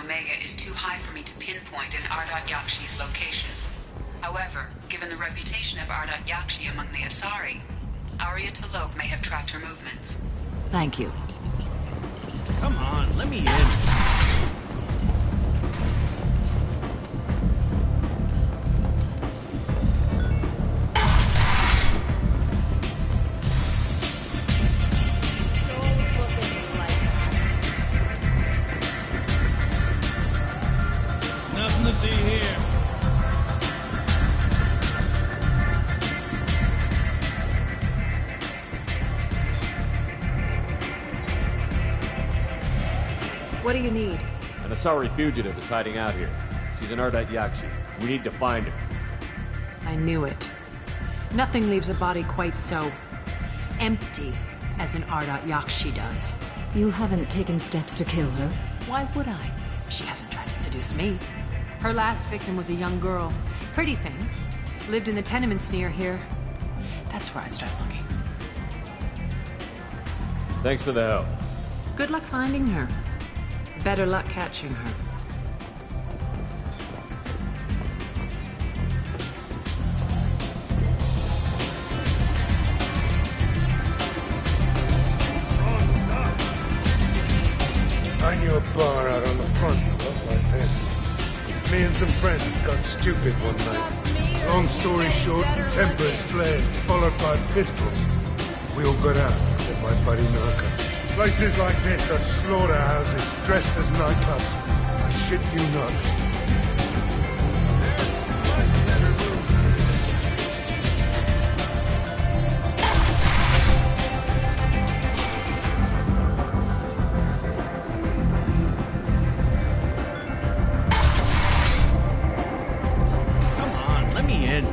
Omega is too high for me to pinpoint an Ardat Yakshi's location. However, given the reputation of Ardat Yakshi among the Asari, Arya T'Loak may have tracked her movements. Thank you. Come on, let me in. Nothing to see here. What do you need? An Asari fugitive is hiding out here. She's an Ardat Yakshi. We need to find her. I knew it. Nothing leaves a body quite so empty as an Ardat Yakshi does. You haven't taken steps to kill her? Why would I? She hasn't tried to seduce me. Her last victim was a young girl. Pretty thing. Lived in the tenements near here. That's where I'd start looking. Thanks for the help. Good luck finding her. Better luck catching her. I knew a bar out on the front that looked like this. Me and some friends got stupid one night. Long story short, tempers flared, followed by pistols. We all got out, except my buddy Narco. Places like this are slaughterhouses, dressed as nightclubs. I shit you not. Come on, let me in.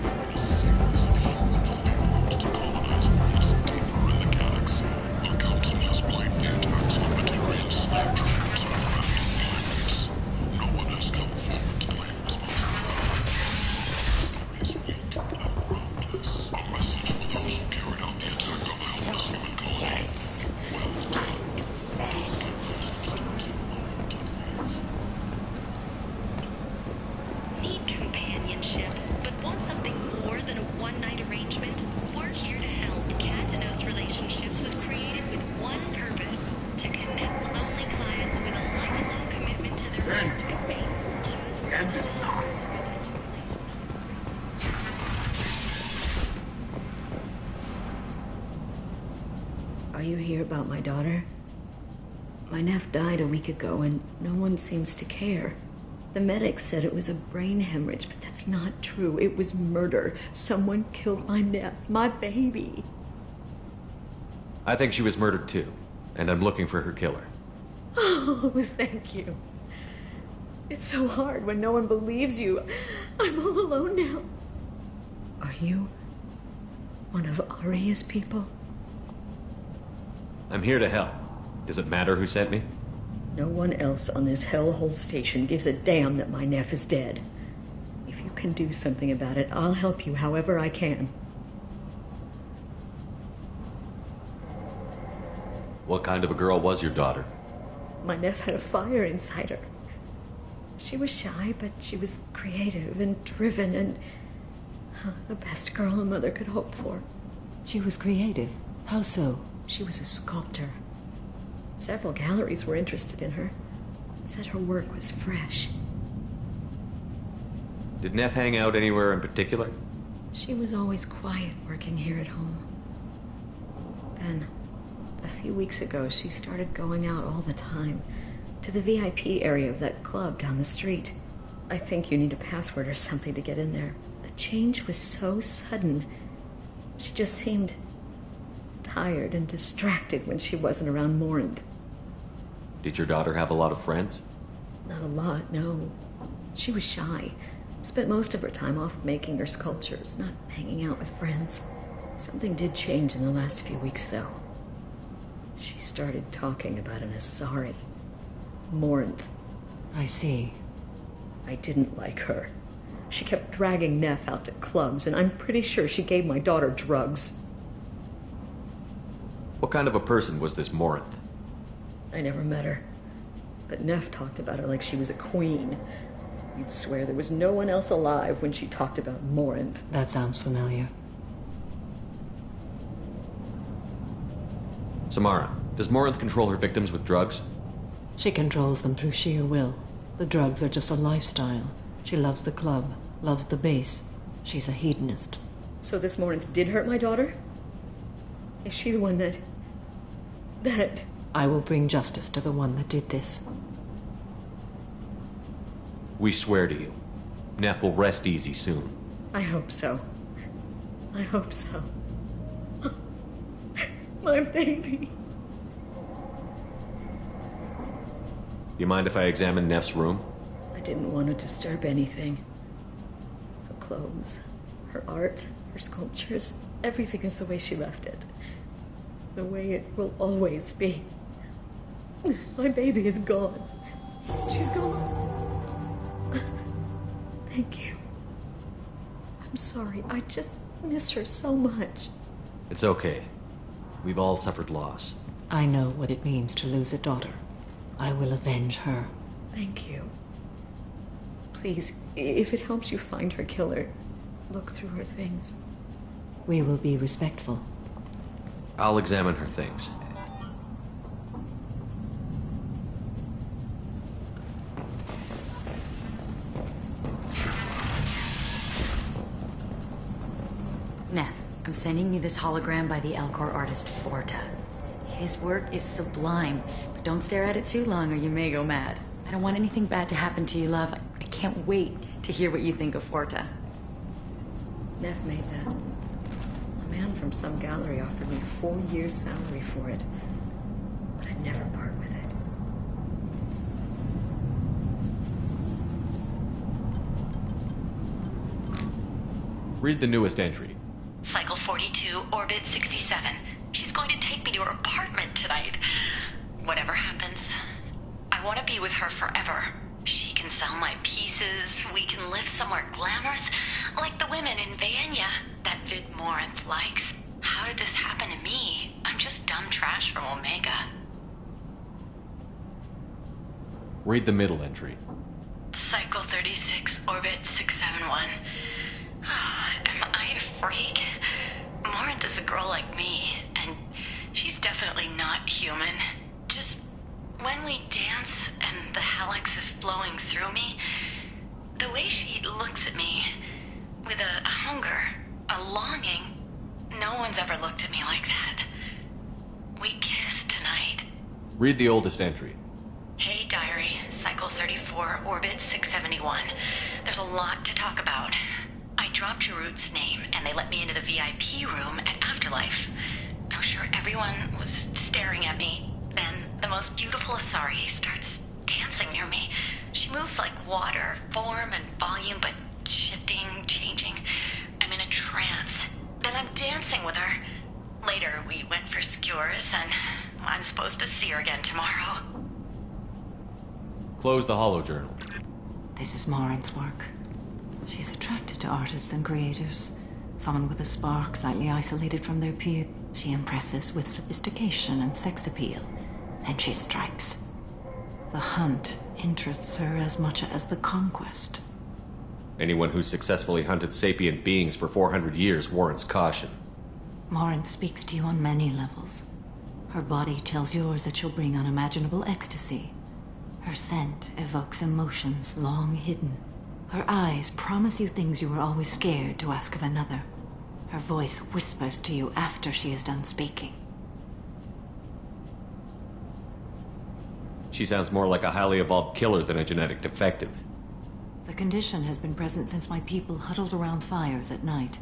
Need companionship, but want something more than a one-night arrangement? We're here to help. Katanos Relationships was created with one purpose: to connect lonely clients with a lifelong commitment to their romantic mates. End is not. Are you here about my daughter? My nephew died a week ago and no one seems to care. The medics said it was a brain hemorrhage, but that's not true. It was murder. Someone killed my nephew, my baby. I think she was murdered too, and I'm looking for her killer. Oh, thank you. It's so hard when no one believes you. I'm all alone now. Are you one of Aria's people? I'm here to help. Does it matter who sent me? No one else on this hellhole station gives a damn that my Neff is dead. If you can do something about it, I'll help you however I can. What kind of a girl was your daughter? My Neff had a fire inside her. She was shy, but she was creative and driven and the best girl a mother could hope for. She was creative? How so? She was a sculptor. Several galleries were interested in her. Said her work was fresh. Did Neff hang out anywhere in particular? She was always quiet working here at home. Then, a few weeks ago, she started going out all the time to the VIP area of that club down the street. I think you need a password or something to get in there. The change was so sudden. She just seemed tired and distracted when she wasn't around Morinth. Did your daughter have a lot of friends? Not a lot, no. She was shy. Spent most of her time off making her sculptures, not hanging out with friends. Something did change in the last few weeks, though. She started talking about an Asari. Morinth. I see. I didn't like her. She kept dragging Neff out to clubs, and I'm pretty sure she gave my daughter drugs. What kind of a person was this Morinth? I never met her. But Neff talked about her like she was a queen. You'd swear there was no one else alive when she talked about Morinth. That sounds familiar. Samara, does Morinth control her victims with drugs? She controls them through sheer will. The drugs are just a lifestyle. She loves the club, loves the base. She's a hedonist. So this Morinth did hurt my daughter? Is she the one that... I will bring justice to the one that did this. We swear to you. Neff will rest easy soon. I hope so. I hope so. My baby. You mind if I examine Neff's room? I didn't want to disturb anything. Her clothes, her art, her sculptures, everything is the way she left it. The way it will always be. My baby is gone. She's gone. Thank you. I'm sorry. I just miss her so much. It's okay. We've all suffered loss. I know what it means to lose a daughter. I will avenge her. Thank you. Please, if it helps you find her killer, look through her things. We will be respectful. I'll examine her things. Neff, I'm sending you this hologram by the Alcor artist Forta. His work is sublime, but don't stare at it too long or you may go mad. I don't want anything bad to happen to you, love. I can't wait to hear what you think of Forta. Neff made that. A man from some gallery offered me 4 years' salary for it, but I'd never part with it. Read the newest entry. Cycle 42, Orbit 67. She's going to take me to her apartment tonight. Whatever happens, I want to be with her forever. She can sell my pieces. We can live somewhere glamorous, like the women in Vanya that Vid Morinth likes. How did this happen to me? I'm just dumb trash from Omega. Read the middle entry. Cycle 36, Orbit 671. Am I a freak? Morinth is a girl like me, and she's definitely not human. Just when we dance and the Helix is flowing through me, the way she looks at me with a hunger, a longing, no one's ever looked at me like that. We kissed tonight. Read the oldest entry. Hey, diary, Cycle 34, Orbit 671. There's a lot to talk about. I dropped Jarut's name, and they let me into the VIP room at Afterlife. I was sure everyone was staring at me. Then the most beautiful Asari starts dancing near me. She She moves like water, form and volume, but shifting, changing. I'm in a trance. Then I'm dancing with her. Later, we went for skewers, and I'm supposed to see her again tomorrow. Close the holojournal. This is Morin's work. She's attracted to artists and creators. Someone with a spark, slightly isolated from their peer. She impresses with sophistication and sex appeal. And she strikes. The hunt interests her as much as the conquest. Anyone who's successfully hunted sapient beings for 400 years warrants caution. Morin speaks to you on many levels. Her body tells yours that she'll bring unimaginable ecstasy. Her scent evokes emotions long hidden. Her eyes promise you things you were always scared to ask of another. Her voice whispers to you after she is done speaking. She sounds more like a highly evolved killer than a genetic defective. The condition has been present since my people huddled around fires at night.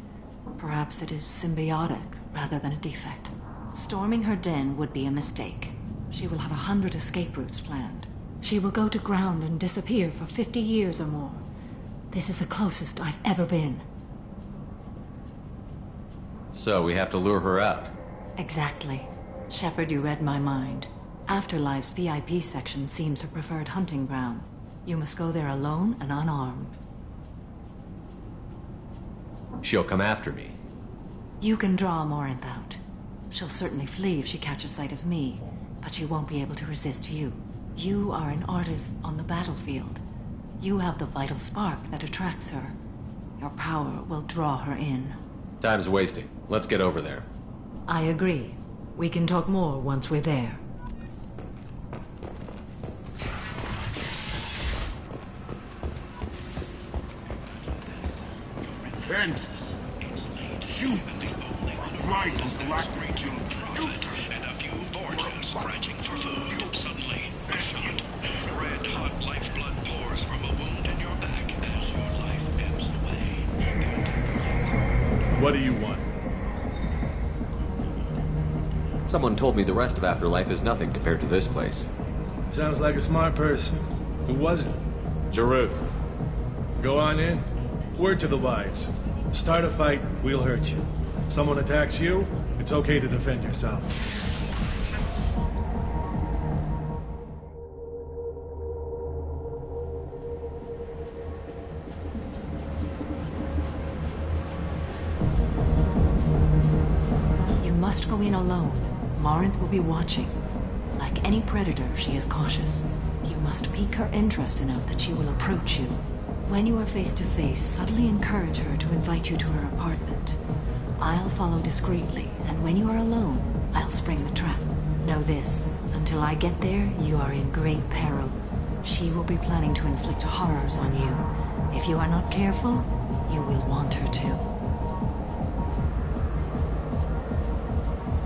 Perhaps it is symbiotic rather than a defect. Storming her den would be a mistake. She will have 100 escape routes planned. She will go to ground and disappear for 50 years or more. This is the closest I've ever been. So we have to lure her out. Exactly. Shepard, you read my mind. Afterlife's VIP section seems her preferred hunting ground. You must go there alone and unarmed. She'll come after me. You can draw Morinth out. She'll certainly flee if she catches sight of me, but she won't be able to resist you. You are an artist on the battlefield. You have the vital spark that attracts her. Your power will draw her in. Time's wasting. Let's get over there. I agree. We can talk more once we're there. Ben! Shoot! Right on the last region. And a few fortunes scratching for food. Suddenly, a shot. Red hot lifeblood pours from a wound in your back as your life ebbs away. What do you want? Someone told me the rest of Afterlife is nothing compared to this place. Sounds like a smart person. Who was it? Jarut. Go on in. Word to the wise. Start a fight, we'll hurt you. Someone attacks you, it's okay to defend yourself. You must go in alone. Morinth will be watching. Like any predator, she is cautious. You must pique her interest enough that she will approach you. When you are face to face, subtly encourage her to invite you to her apartment. I'll follow discreetly, and when you are alone, I'll spring the trap. Know this, until I get there, you are in great peril. She will be planning to inflict horrors on you. If you are not careful, you will want her to.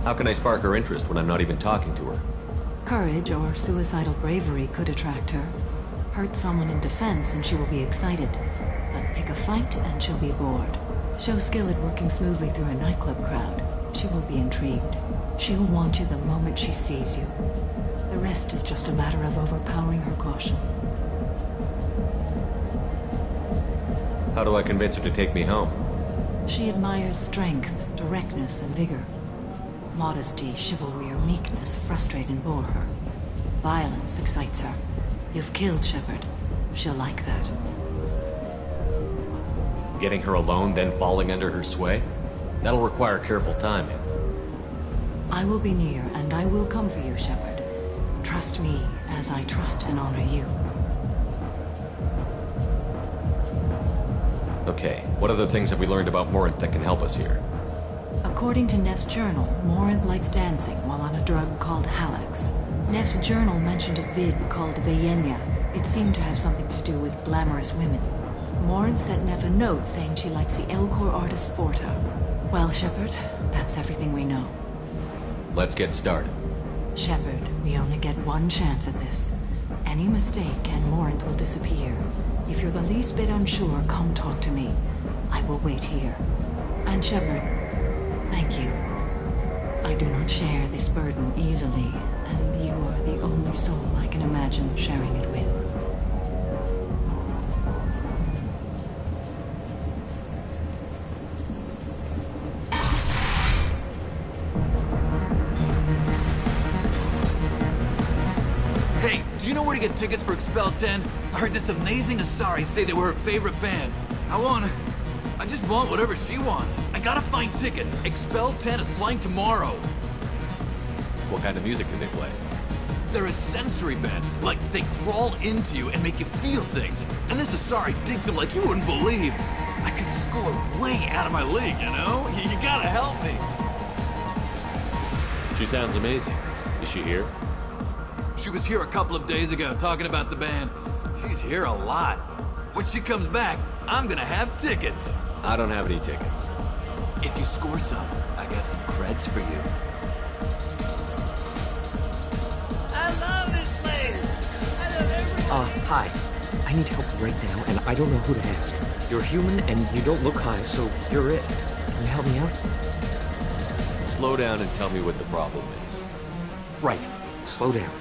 How can I spark her interest when I'm not even talking to her? Courage or suicidal bravery could attract her. Hurt someone in defense and she will be excited. But pick a fight and she'll be bored. Show skill at working smoothly through a nightclub crowd. She will be intrigued. She'll want you the moment she sees you. The rest is just a matter of overpowering her caution. How do I convince her to take me home? She admires strength, directness, and vigor. Modesty, chivalry, or meekness frustrate and bore her. Violence excites her. You've killed Shepard. She'll like that. Getting her alone, then falling under her sway? That'll require careful timing. I will be near, and I will come for you, Shepard. Trust me, as I trust and honor you. Okay, what other things have we learned about Morinth that can help us here? According to Neff's journal, Morinth likes dancing while on a drug called Halax. Neff's journal mentioned a vid called Vayenya. It seemed to have something to do with glamorous women. Morinth sent Neff a note saying she likes the Elcor artist Forta. Well, Shepard, that's everything we know. Let's get started. Shepard, we only get one chance at this. Any mistake and Morinth will disappear. If you're the least bit unsure, come talk to me. I will wait here. And Shepard, thank you. I do not share this burden easily, and you are the only soul I can imagine sharing it with. Hey, do you know where to get tickets for Expel 10? I heard this amazing Asari say they were her favorite band. I just want whatever she wants. I gotta find tickets. Expel 10 is playing tomorrow. What kind of music do they play? They're a sensory band. Like, they crawl into you and make you feel things. And this Asari digs them like you wouldn't believe. I could score way out of my league, you know? You gotta help me. She sounds amazing. Is she here? She was here a couple of days ago talking about the band. She's here a lot. When she comes back, I'm gonna have tickets. I don't have any tickets. If you score some, I got some creds for you. I love this place! I love everyone! Hi. I need help right now, and I don't know who to ask. You're human, and you don't look high, so you're it. Can you help me out? Slow down and tell me what the problem is. Right. Slow down.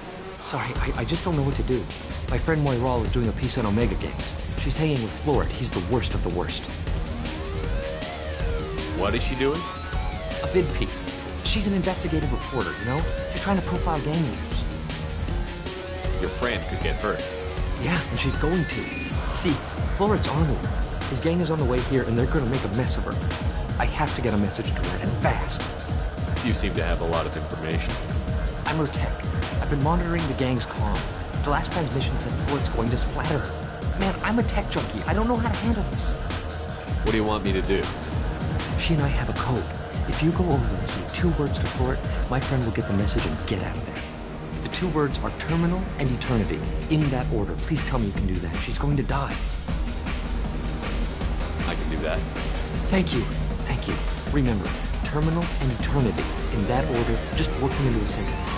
Sorry, I just don't know what to do. My friend Moiral is doing a piece on Omega Gangs. She's hanging with Florid. He's the worst of the worst. What is she doing? A vid piece. She's an investigative reporter, you know? She's trying to profile gang leaders. Your friend could get hurt. Yeah, and she's going to. See, Florid's on her. His gang is on the way here, and they're gonna make a mess of her. I have to get a message to her, and fast. You seem to have a lot of information. I'm her tech. I've been monitoring the gang's comm. The last transmission said Floyd's going to splatter her. Man, I'm a tech junkie. I don't know how to handle this. What do you want me to do? She and I have a code. If you go over and say 2 words to Floyd, my friend will get the message and get out of there. The 2 words are terminal and eternity. In that order. Please tell me you can do that. She's going to die. I can do that. Thank you. Thank you. Remember, terminal and eternity. In that order, just working into a sentence.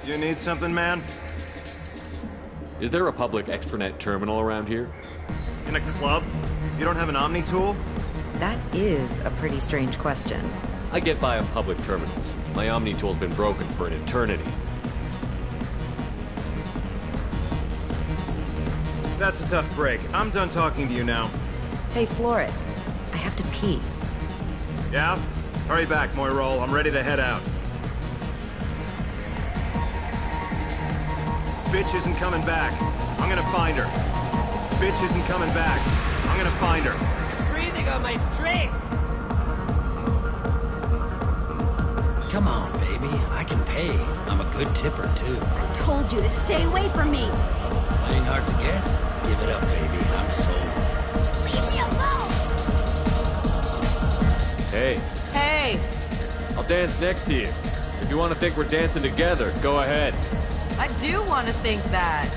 You need something, man? Is there a public extranet terminal around here? In a club? You don't have an Omni tool? That is a pretty strange question. I get by on public terminals. My Omni tool's been broken for an eternity. That's a tough break. I'm done talking to you now. Hey, Florid. I have to pee. Yeah? Hurry back, Moiral. I'm ready to head out. Bitch isn't coming back. I'm gonna find her. Bitch isn't coming back. I'm gonna find her. Breathing on my drink! Come on, baby. I can pay. I'm a good tipper, too. I told you to stay away from me! Playing hard to get? Give it up, baby. I'm sold. Leave me alone! Hey. Hey! I'll dance next to you. If you want to think we're dancing together, go ahead. I do want to think that.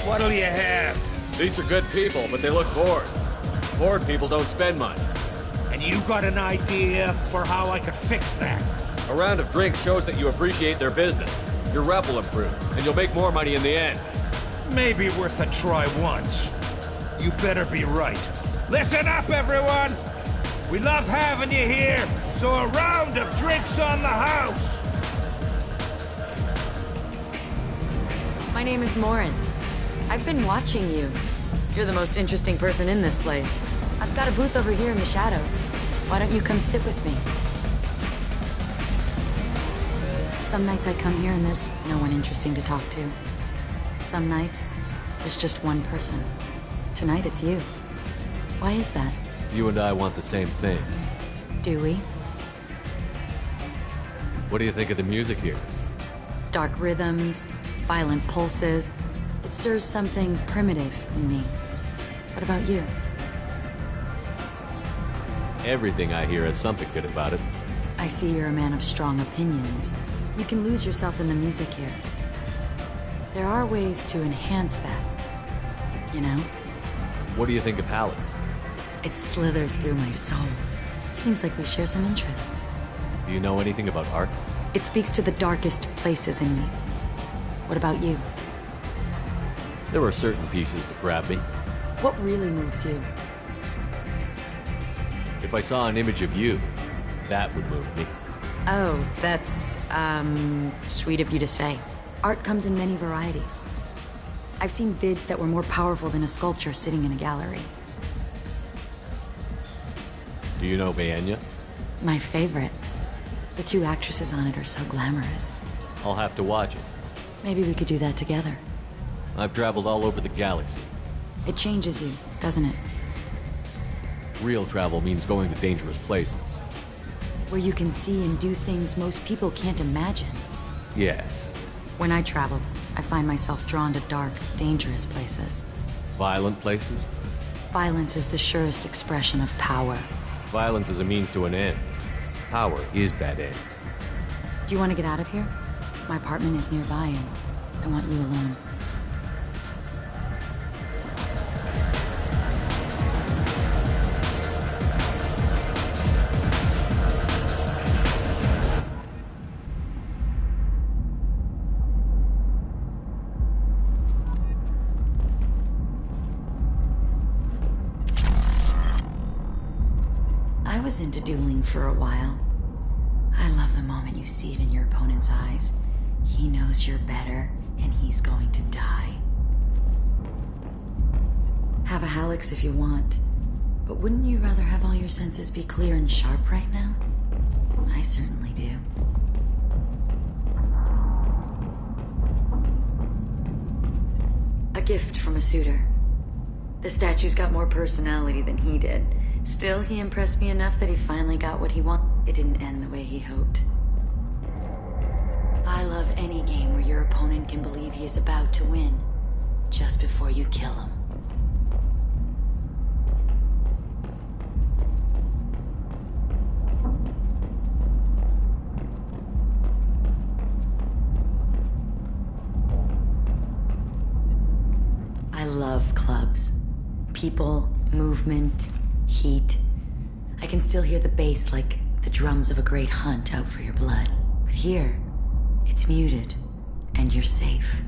What'll you have? These are good people, but they look bored. Bored people don't spend much. And you got an idea for how I could fix that? A round of drinks shows that you appreciate their business. Your rep will improve, and you'll make more money in the end. Maybe worth a try once. You better be right. Listen up, everyone! We love having you here, so a round of drinks on the house! My name is Morin. I've been watching you. You're the most interesting person in this place. I've got a booth over here in the shadows. Why don't you come sit with me? Some nights I come here and there's no one interesting to talk to. Some nights, there's just one person. Tonight it's you. Why is that? You and I want the same thing. Do we? What do you think of the music here? Dark rhythms, violent pulses. It stirs something primitive in me. What about you? Everything I hear has something good about it. I see you're a man of strong opinions. You can lose yourself in the music here. There are ways to enhance that, you know? What do you think of Hallex? It slithers through my soul. Seems like we share some interests. Do you know anything about art? It speaks to the darkest places in me. What about you? There are certain pieces that grab me. What really moves you? If I saw an image of you, that would move me. Oh, that's, sweet of you to say. Art comes in many varieties. I've seen vids that were more powerful than a sculpture sitting in a gallery. Do you know Baenya? My favorite. The two actresses on it are so glamorous. I'll have to watch it. Maybe we could do that together. I've traveled all over the galaxy. It changes you, doesn't it? Real travel means going to dangerous places. Where you can see and do things most people can't imagine. Yes. When I travel, I find myself drawn to dark, dangerous places. Violent places? Violence is the surest expression of power. Violence is a means to an end. Power is that end. Do you want to get out of here? My apartment is nearby and I want you alone. I was into dueling for a while. I love the moment you see it in your opponent's eyes. He knows you're better, and he's going to die. Have a Hallex if you want, but wouldn't you rather have all your senses be clear and sharp right now? I certainly do. A gift from a suitor. The statue's got more personality than he did. Still, he impressed me enough that he finally got what he wanted. It didn't end the way he hoped. I love any game where your opponent can believe he is about to win, just before you kill him. I love clubs. People, movement, heat. I can still hear the bass like the drums of a great hunt out for your blood. But here, it's muted, and you're safe.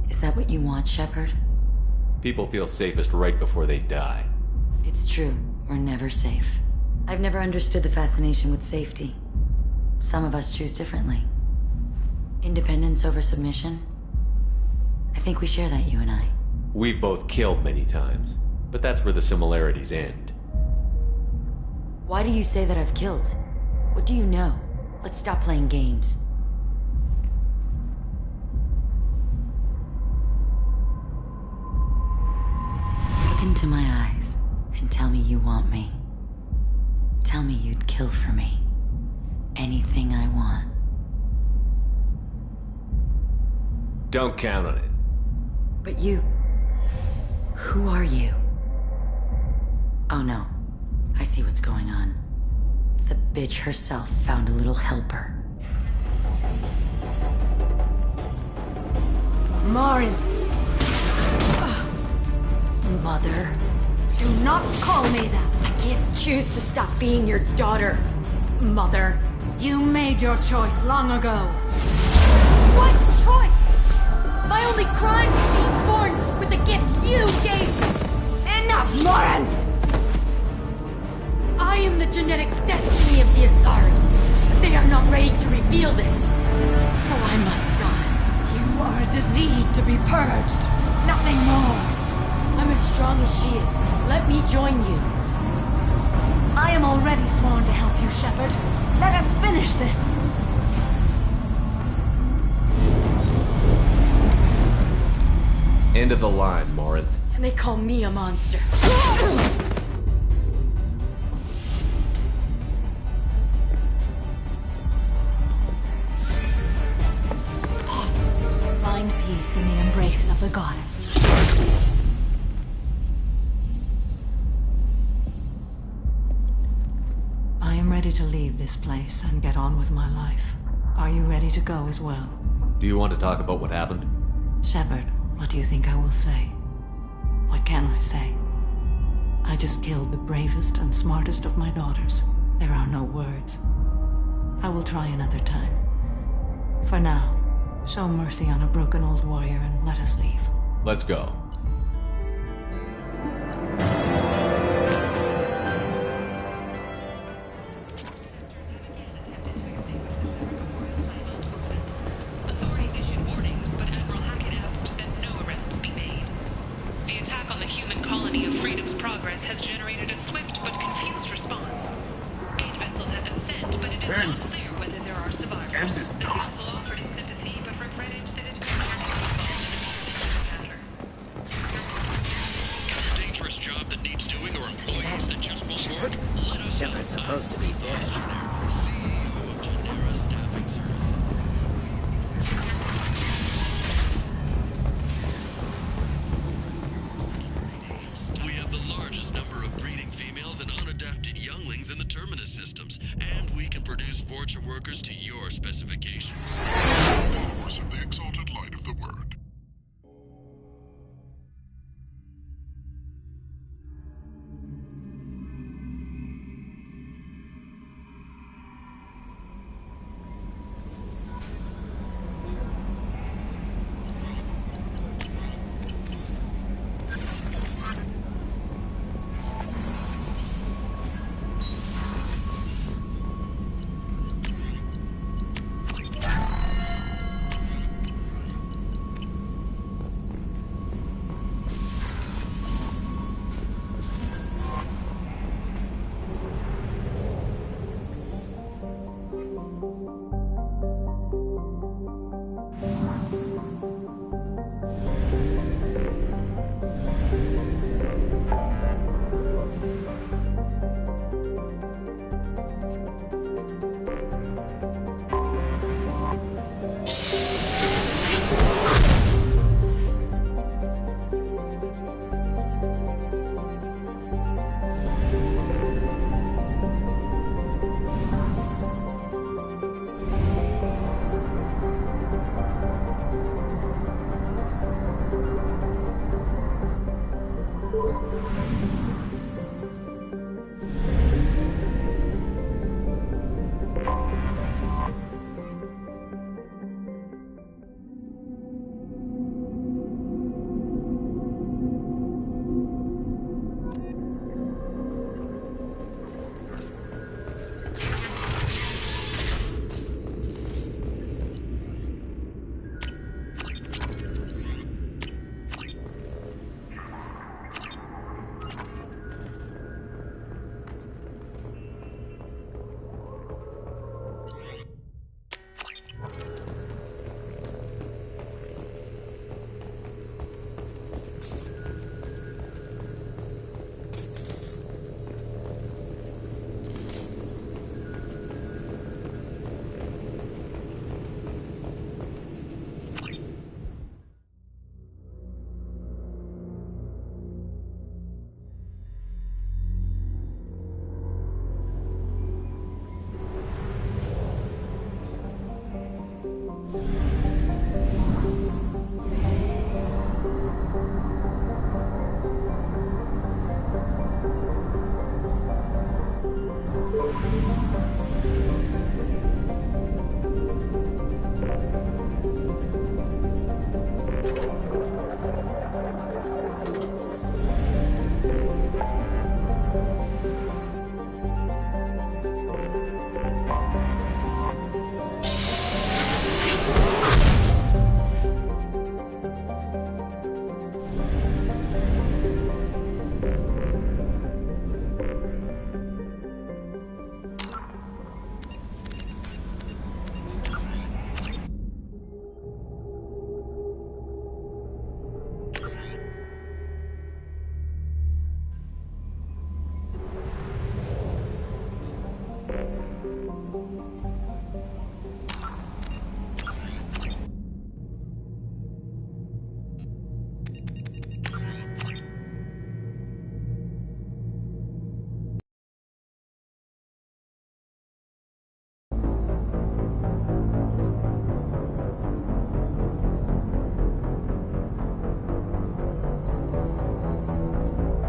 Is that what you want, Shepard? People feel safest right before they die. It's true. We're never safe. I've never understood the fascination with safety. Some of us choose differently. Independence over submission? I think we share that, you and I. We've both killed many times, but that's where the similarities end. Why do you say that I've killed? What do you know? Let's stop playing games. Look into my eyes and tell me you want me. Tell me you'd kill for me. Anything I want. Don't count on it. But you... Who are you? Oh no. I see what's going on. The bitch herself found a little helper. Morin! Mother. Do not call me that! I can't choose to stop being your daughter, Mother. You made your choice long ago. What choice? My only crime was being born with the gifts you gave me! Enough, Morin! I am the genetic destiny of the Asari, but they are not ready to reveal this. So I must die. You are a disease to be purged. Nothing more. I'm as strong as she is. Let me join you. I am already sworn to help you, Shepard. Let us finish this. End of the line, Morinth. And they call me a monster. Find peace in the embrace of the goddess. I am ready to leave this place and get on with my life. Are you ready to go as well? Do you want to talk about what happened? Shepard, what do you think I will say? What can I say? I just killed the bravest and smartest of my daughters. There are no words. I will try another time. For now, show mercy on a broken old warrior and let us leave. Let's go. Authorities issued warnings, but Admiral Hackett asked that no arrests be made. The attack on the human colony of Freedom's Progress has generated a swift but confused response. 8 vessels have been sent, but it is not clear whether there are survivors. The Council offered its sympathy, but regretted that it could not be involved in the matter. Dangerous job that needs doing or employees that just won't work? Let us know. Shepard's supposed to be dead. CEO of Genera Staffing Services. We have the largest number of breeding females and unadapted younglings in the Terminus systems, and we can produce Vorcha workers to your specifications. Followers of the exalted light of the Word.